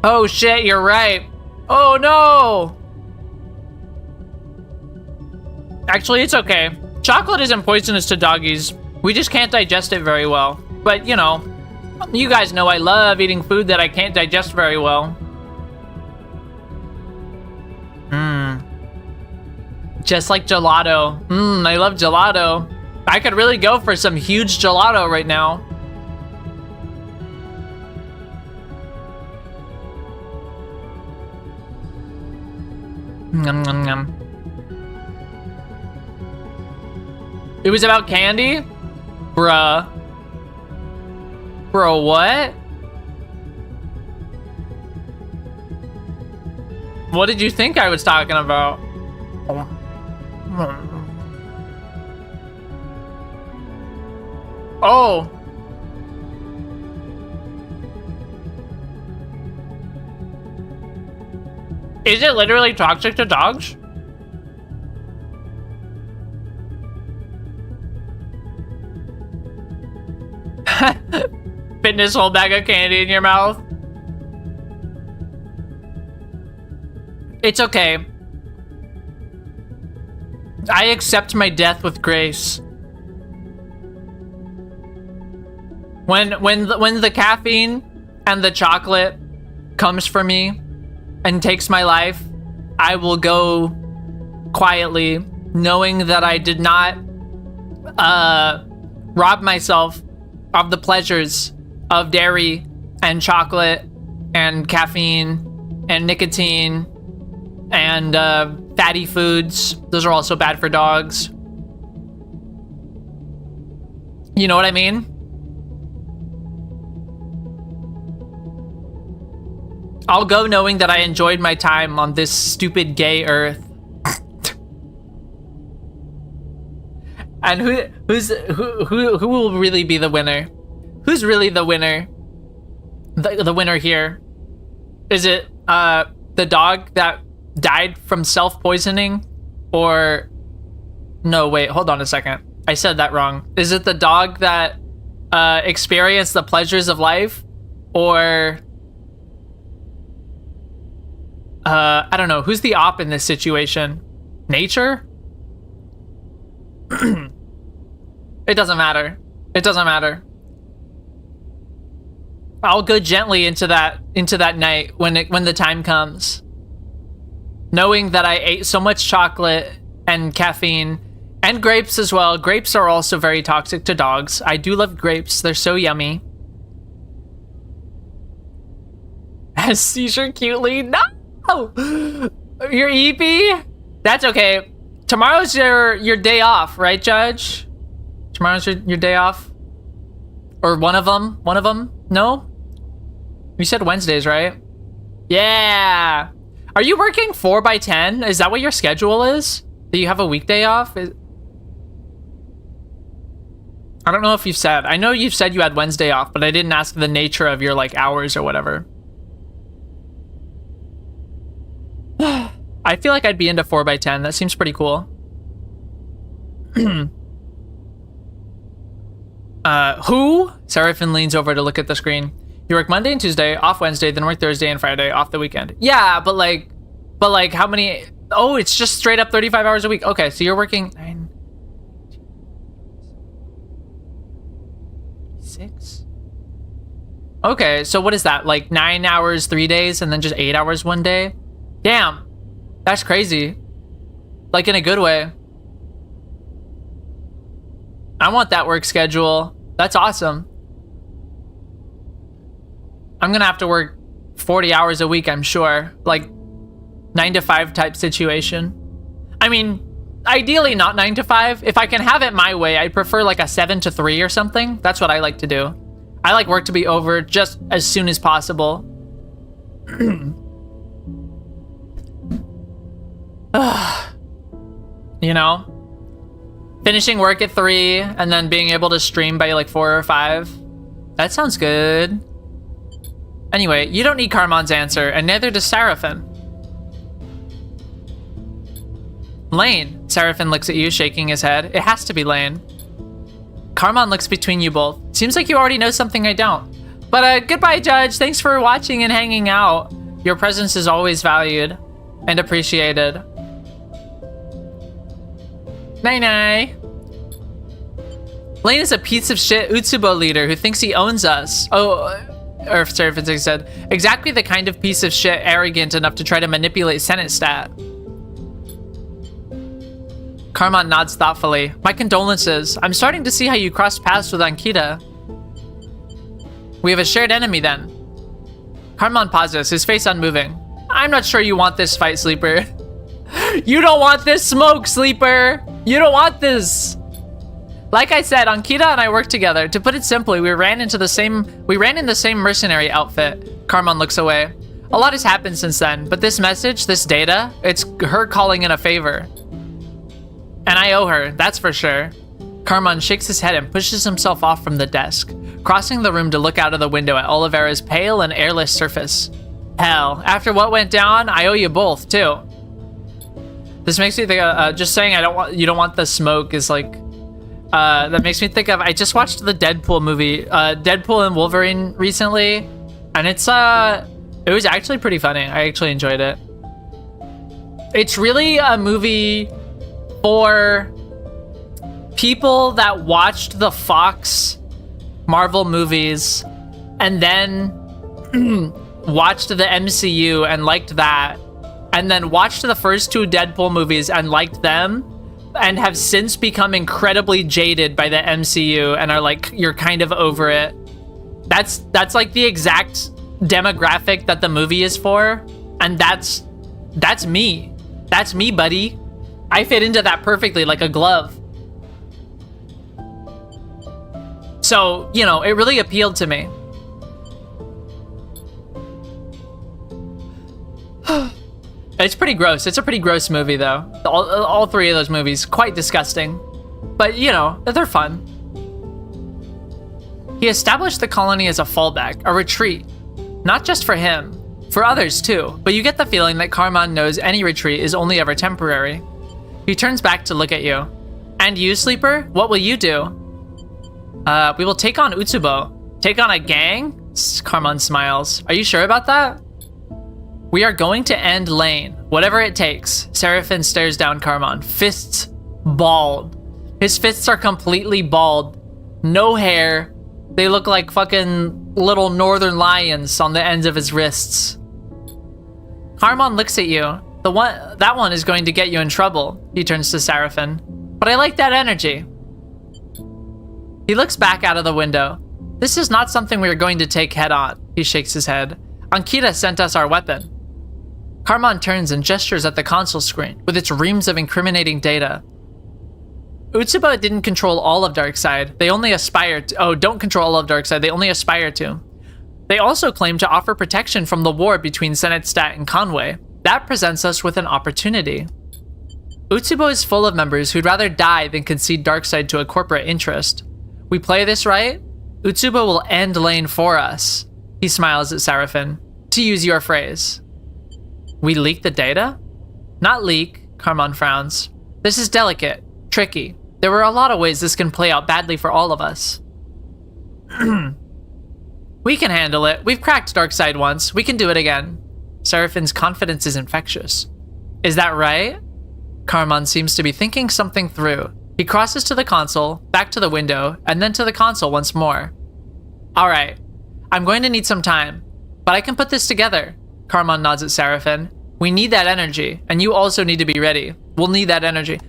Oh shit, you're right. Oh no! Actually, it's okay. Chocolate isn't poisonous to doggies. We just can't digest it very well. But, you know, you guys know I love eating food that I can't digest very well. Just like gelato. I love gelato. I could really go for some huge gelato right now. Nom, nom, nom. It was about candy? Bruh. Bro, what? What did you think I was talking about? Oh. Is it literally toxic to dogs? Fitness whole bag of candy in your mouth. It's okay. I accept my death with grace. When the caffeine and the chocolate comes for me and takes my life, I will go quietly, knowing that I did not rob myself of the pleasures of dairy and chocolate and caffeine and nicotine and fatty foods. Those are also bad for dogs. You know what I mean? I'll go knowing that I enjoyed my time on this stupid gay earth. And who will really be the winner? Who's really the winner? The winner here? Is it the dog that died from self-poisoning? Or no, wait, hold on a second. I said that wrong. Is it the dog that experienced the pleasures of life? Or I don't know. Who's the op in this situation? Nature? It doesn't matter. It doesn't matter. I'll go gently into that night when the time comes, knowing that I ate so much chocolate and caffeine and grapes as well. Grapes are also very toxic to dogs. I do love grapes. They're so yummy. As seizure cutely. No! Your EP? That's okay. Tomorrow's your day off, right, Judge? Tomorrow's your day off? Or one of them? One of them? No? You said Wednesdays, right? Yeah! Are you working 4x10? Is that what your schedule is? Do you have a weekday off? I don't know if you've said. I know you've said you had Wednesday off, but I didn't ask the nature of your, like, hours or whatever. I feel like I'd be into 4x10. That seems pretty cool. Who? Seraphin leans over to look at the screen. You work Monday and Tuesday, off Wednesday, then work Thursday and Friday, off the weekend. Yeah, but like how many? Oh, it's just straight up 35 hours a week. Okay, so you're working 6. Okay, so what is that? Like 9 hours, 3 days, and then just 8 hours one day? Damn, that's crazy. Like in a good way. I want that work schedule. That's awesome. I'm gonna have to work 40 hours a week, I'm sure. Like 9 to 5 type situation. I mean, ideally not 9 to 5. If I can have it my way, I'd prefer like a 7 to 3 or something. That's what I like to do. I like work to be over just as soon as possible. You know? Finishing work at 3 and then being able to stream by like 4 or 5. That sounds good. Anyway, you don't need Carmon's answer, and neither does Seraphin. Lane. Seraphin looks at you, shaking his head. It has to be Lane. Carmon looks between you both. Seems like you already know something I don't. But goodbye, Judge. Thanks for watching and hanging out. Your presence is always valued and appreciated. Night-night. Lane is a piece of shit Utsubo leader who thinks he owns us. Oh, or Seraphin said, exactly the kind of piece of shit arrogant enough to try to manipulate Senate stat. Carmon nods thoughtfully. My condolences. I'm starting to see how you crossed paths with Ankita. We have a shared enemy then. Carmon pauses, his face unmoving. I'm not sure you want this fight, Sleeper. You don't want this smoke, Sleeper. You don't want this. Like I said, Ankita and I worked together. To put it simply, we ran in the same mercenary outfit. Carmon looks away. A lot has happened since then, but this message, this data, it's her calling in a favor. And I owe her, that's for sure. Carmon shakes his head and pushes himself off from the desk, crossing the room to look out of the window at Oliveira's pale and airless surface. Hell, after what went down, I owe you both, too. This makes me think of, just saying you don't want the smoke is like, that makes me think of, I just watched the Deadpool movie, Deadpool and Wolverine recently, and it was actually pretty funny. I actually enjoyed it. It's really a movie for people that watched the Fox Marvel movies and then watched the MCU and liked that, and then watched the first two Deadpool movies and liked them, and have since become incredibly jaded by the MCU and are like, you're kind of over it. That's like the exact demographic that the movie is for, and that's me. That's me, buddy. I fit into that perfectly like a glove. So, you know, it really appealed to me. It's pretty gross. It's a pretty gross movie, though. All three of those movies, quite disgusting. But, you know, they're fun. He established the colony as a fallback, a retreat. Not just for him, for others too. But you get the feeling that Carmon knows any retreat is only ever temporary. He turns back to look at you. And you, Sleeper? What will you do? We will take on Utsubo. Take on a gang? Carmon smiles. Are you sure about that? We are going to end Lane, whatever it takes. Seraphin stares down Carmon, fists bald. His fists are completely bald. No hair. They look like fucking little northern lions on the ends of his wrists. Carmon looks at you. That one is going to get you in trouble. He turns to Seraphin. But I like that energy. He looks back out of the window. This is not something we are going to take head on. He shakes his head. Ankita sent us our weapon. Carmon turns and gestures at the console screen with its reams of incriminating data. Utsuba didn't control all of Darkseid. They only aspire to... Oh, don't control all of Darkseid. They only aspire to. They also claim to offer protection from the war between Senate Stat and Conway. That presents us with an opportunity. Utsubo is full of members who'd rather die than concede Darkseid to a corporate interest. We play this right, Utsubo will end Lane for us. He smiles at Seraphin. To use your phrase. We leak the data? Not leak, Carmon frowns. This is delicate, tricky. There were a lot of ways this can play out badly for all of us. We can handle it. We've cracked Darkseid once. We can do it again. Seraphin's confidence is infectious. Is that right? Carmon seems to be thinking something through. He crosses to the console, back to the window, and then to the console once more. Alright, I'm going to need some time, but I can put this together. Carmon nods at Seraphin. We need that energy, and you also need to be ready. We'll need that energy.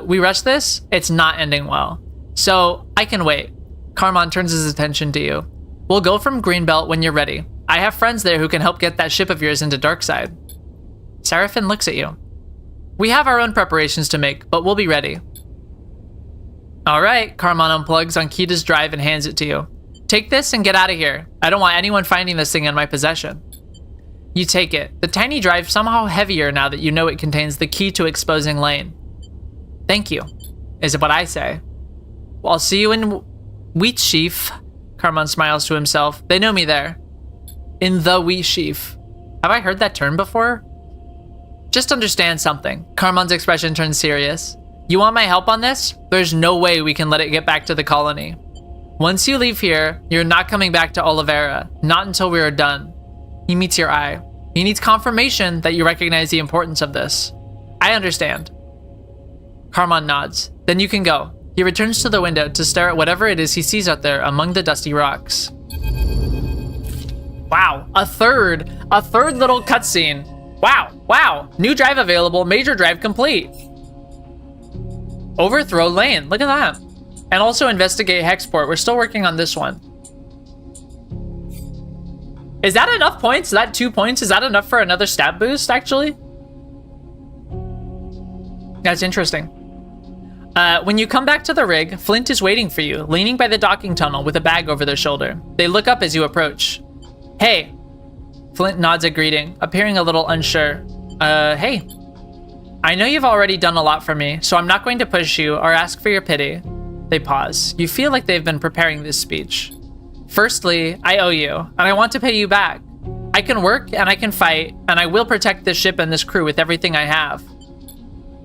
We rush this, it's not ending well. So, I can wait. Carmon turns his attention to you. We'll go from Greenbelt when you're ready. I have friends there who can help get that ship of yours into Darkseid. Seraphin looks at you. We have our own preparations to make, but we'll be ready. Alright, Carmon unplugs Ankita's drive and hands it to you. Take this and get out of here. I don't want anyone finding this thing in my possession. You take it. The tiny drive's somehow heavier now that you know it contains the key to exposing Lane. Thank you, is what I say. Well, I'll see you in Wheat Sheaf. Carmon smiles to himself. They know me there. In the Wheat Sheaf. Have I heard that term before? Just understand something. Carmon's expression turns serious. You want my help on this? There's no way we can let it get back to the colony. Once you leave here, you're not coming back to Oliveira. Not until we are done. He meets your eye. He needs confirmation that you recognize the importance of this. I understand. Carmon nods. Then you can go. He returns to the window to stare at whatever it is he sees out there among the dusty rocks. Wow, a third little cutscene. Wow, new drive available, major drive complete. Overthrow Lane, look at that. And also investigate Hexport, we're still working on this one. Is that enough points? Is that 2 points? Is that enough for another stat boost, actually? That's interesting. When you come back to the rig, Flint is waiting for you, leaning by the docking tunnel with a bag over their shoulder. They look up as you approach. Hey. Flint nods a greeting, appearing a little unsure. Hey. I know you've already done a lot for me, so I'm not going to push you or ask for your pity. They pause. You feel like they've been preparing this speech. Firstly, I owe you, and I want to pay you back. I can work, and I can fight, and I will protect this ship and this crew with everything I have.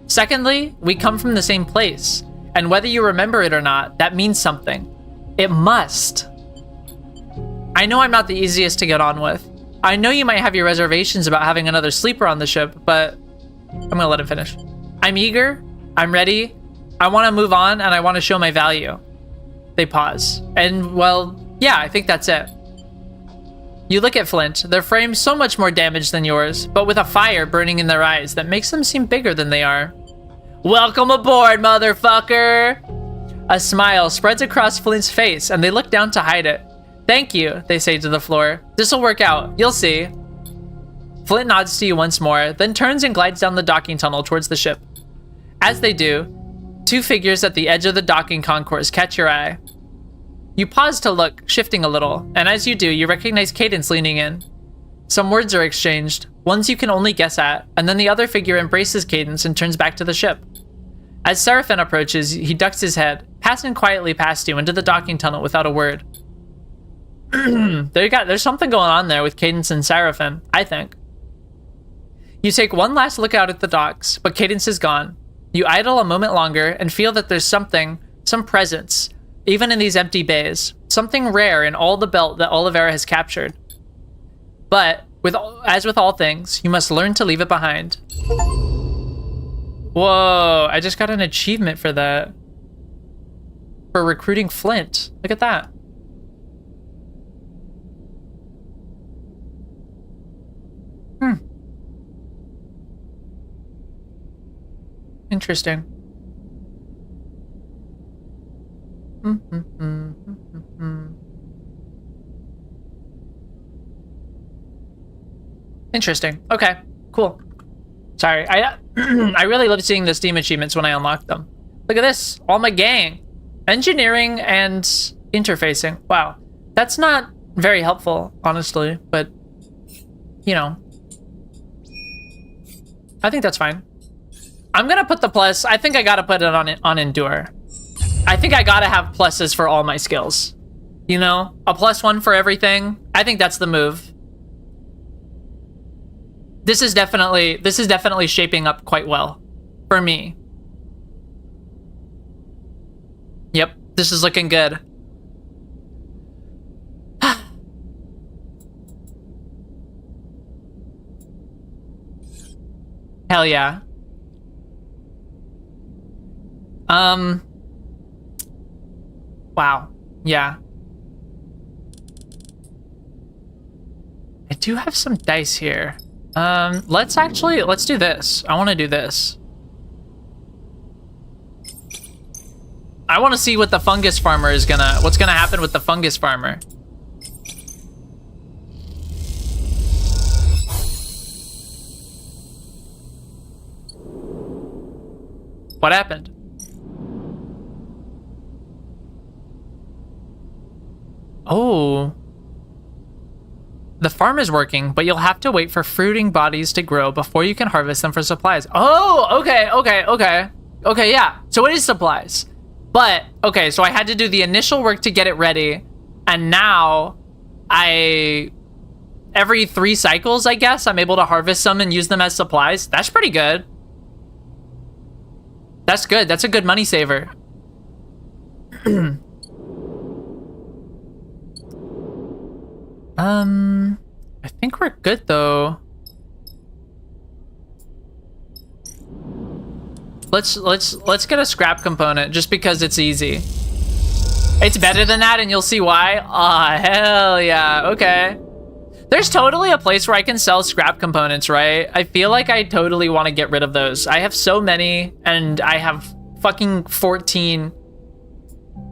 Secondly, we come from the same place, and whether you remember it or not, that means something. It must. I know I'm not the easiest to get on with. I know you might have your reservations about having another sleeper on the ship, but I'm gonna let him finish. I'm eager, I'm ready, I want to move on, and I want to show my value. They pause, and well, yeah, I think that's it. You look at Flint, their frames so much more damaged than yours, but with a fire burning in their eyes that makes them seem bigger than they are. Welcome aboard, motherfucker! A smile spreads across Flint's face, and they look down to hide it. Thank you, they say to the floor. This'll work out, you'll see. Flint nods to you once more, then turns and glides down the docking tunnel towards the ship. As they do, two figures at the edge of the docking concourse catch your eye. You pause to look, shifting a little, and as you do, you recognize Cadence leaning in. Some words are exchanged, ones you can only guess at, and then the other figure embraces Cadence and turns back to the ship. As Seraphin approaches, he ducks his head, passing quietly past you into the docking tunnel without a word. There's something going on there with Cadence and Seraphin, I think. You take one last look out at the docks, but Cadence is gone. You idle a moment longer and feel that there's some presence, even in these empty bays, something rare in all the belt that Olivera has captured. But, as with all things, you must learn to leave it behind. Whoa, I just got an achievement for that. For recruiting Flint. Look at that. Interesting. Interesting. Okay, cool. Sorry, I really love seeing the Steam achievements when I unlock them. Look at this, all my gang. Engineering and interfacing. Wow, that's not very helpful, honestly, but, you know. I think that's fine. I'm gonna put the plus, I think I gotta put it on Endure. I think I gotta have pluses for all my skills. You know, a +1 for everything. I think that's the move. This is definitely shaping up quite well for me. Yep, this is looking good. Hell yeah. Wow. Yeah. I do have some dice here. Let's do this. I want to do this. I want to see what the fungus farmer is what's gonna happen with the fungus farmer. What happened? Oh. The farm is working, but you'll have to wait for fruiting bodies to grow before you can harvest them for supplies. Oh, okay. Okay, yeah. So it is supplies. But, okay, so I had to do the initial work to get it ready. And now, every 3 cycles, I guess, I'm able to harvest some and use them as supplies. That's pretty good. That's good. That's a good money saver. I think we're good though. Let's get a scrap component just because it's easy. It's better than that and you'll see why. Aw, hell yeah, okay. There's totally a place where I can sell scrap components, right? I feel like I totally want to get rid of those. I have so many and I have fucking 14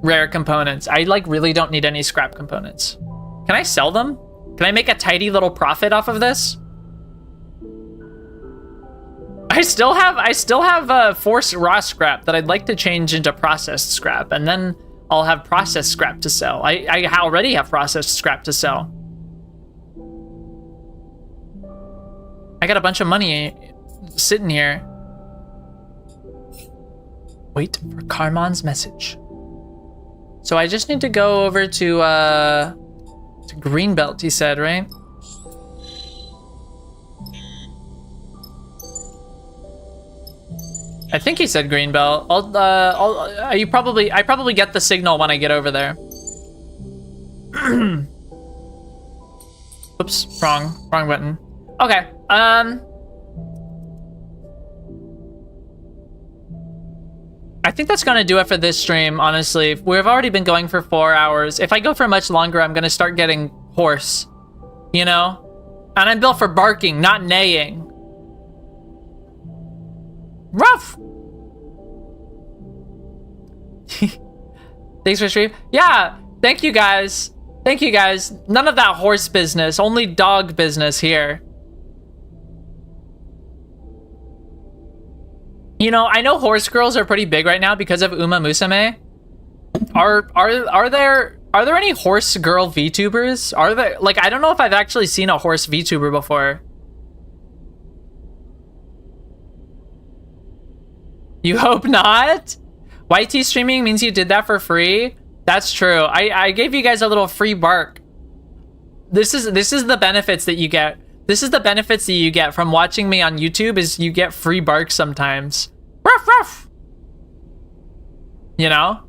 rare components. I like really don't need any scrap components. Can I sell them? Can I make a tidy little profit off of this? I still have forced raw scrap that I'd like to change into processed scrap, and then I'll have processed scrap to sell. I already have processed scrap to sell. I got a bunch of money sitting here. Wait for Carmon's message. So I just need to go over to Greenbelt, he said, right? I think he said Greenbelt. I probably get the signal when I get over there. Oops, wrong button. Okay, I think that's gonna do it for this stream, honestly. We've already been going for 4 hours. If I go for much longer, I'm gonna start getting hoarse, you know? And I'm built for barking, not neighing. Rough! Thanks for stream. Yeah, thank you guys. Thank you guys. None of that horse business, only dog business here. You know, I know horse girls are pretty big right now because of Uma Musume. Are there any horse girl VTubers? Are there, like, I don't know if I've actually seen a horse VTuber before. You hope not? YT streaming means you did that for free? That's true. I gave you guys a little free bark. This is the benefits that you get. This is the benefits that you get from watching me on YouTube, is you get free bark sometimes. Ruff, ruff. You know?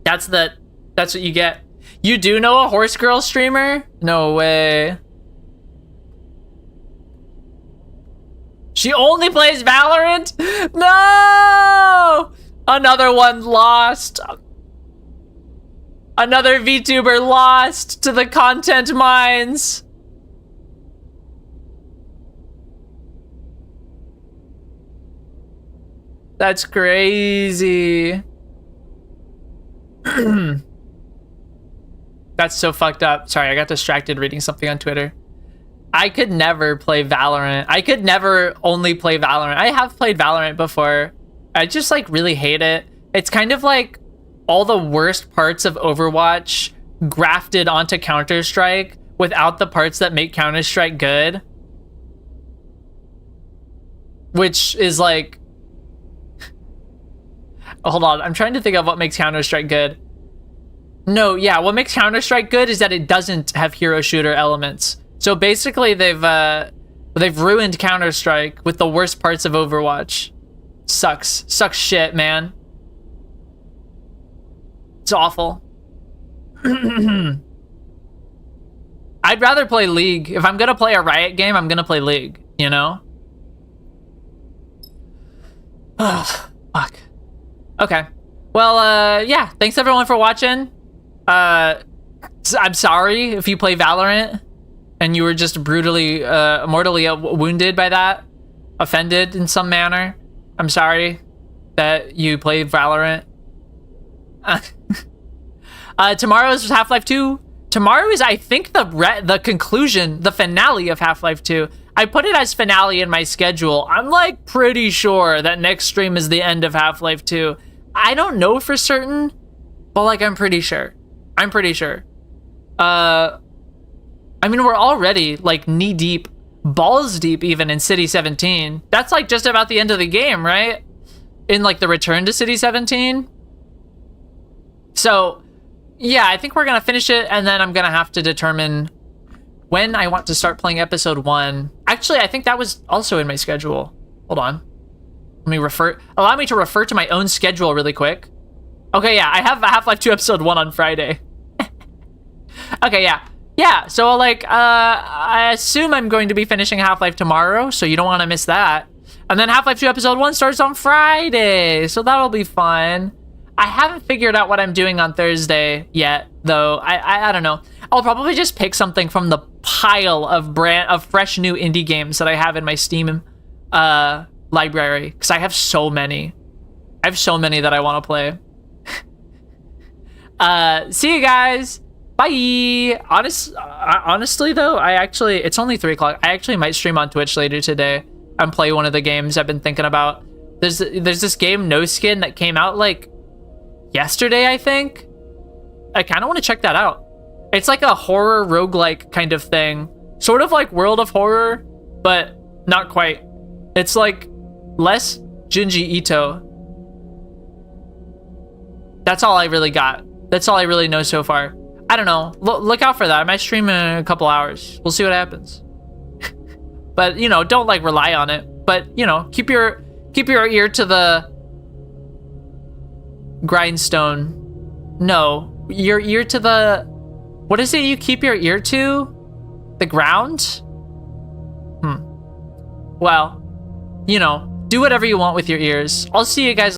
That's what you get. You do know a horse girl streamer? No way. She only plays Valorant? No! Another one lost. Another VTuber lost to the content mines. That's crazy. That's so fucked up. Sorry, I got distracted reading something on Twitter. I could never play Valorant. I could never only play Valorant. I have played Valorant before. I just like really hate it. It's kind of like all the worst parts of Overwatch grafted onto Counter-Strike without the parts that make Counter-Strike good. Which is like... Hold on, I'm trying to think of what makes Counter-Strike good. No, yeah, what makes Counter-Strike good is that it doesn't have hero shooter elements. So basically they've ruined Counter-Strike with the worst parts of Overwatch. Sucks shit, man. It's awful. I'd rather play League. If I'm gonna play a Riot game, I'm gonna play League, you know? Ugh, fuck. Okay. Well, yeah, thanks everyone for watching. I'm sorry if you play Valorant and you were just brutally, mortally wounded by that, offended in some manner. I'm sorry that you play Valorant. Tomorrow's Half-Life 2. Tomorrow is, I think, the conclusion, the finale of Half-Life 2. I put it as finale in my schedule. I'm like pretty sure that next stream is the end of Half-Life 2. I don't know for certain, but like I'm pretty sure. I'm pretty sure. I mean, we're already like knee deep, balls deep even in City 17. That's like just about the end of the game, right? In like the return to City 17. So yeah, I think we're gonna finish it, and then I'm gonna have to determine when I want to start playing episode 1. Actually, I think that was also in my schedule. Hold on. Allow me to refer to my own schedule really quick. Okay, yeah, I have Half-Life 2 episode 1 on Friday. Okay, yeah. Yeah, so like, I assume I'm going to be finishing Half-Life tomorrow, so you don't want to miss that. And then Half-Life 2 episode 1 starts on Friday, so that'll be fun. I haven't figured out what I'm doing on Thursday yet, though. I don't know. I'll probably just pick something from the pile of fresh new indie games that I have in my Steam library, because I have so many. I have so many that I want to play. See you guys. Bye. Honestly though, it's only 3 o'clock. I actually might stream on Twitch later today and play one of the games I've been thinking about. There's this game, No Skin, that came out like yesterday, I think. I kind of want to check that out. It's like a horror roguelike kind of thing, sort of like World of Horror, but not quite. It's like less Junji Ito. That's all I really got. That's all I really know so far. I don't know. Look out for that. I might stream in a couple hours. We'll see what happens. But, you know, don't like rely on it. But, you know, keep your ear to the grindstone. No, your ear to the... What is it you keep your ear to? The ground? Well, you know, do whatever you want with your ears. I'll see you guys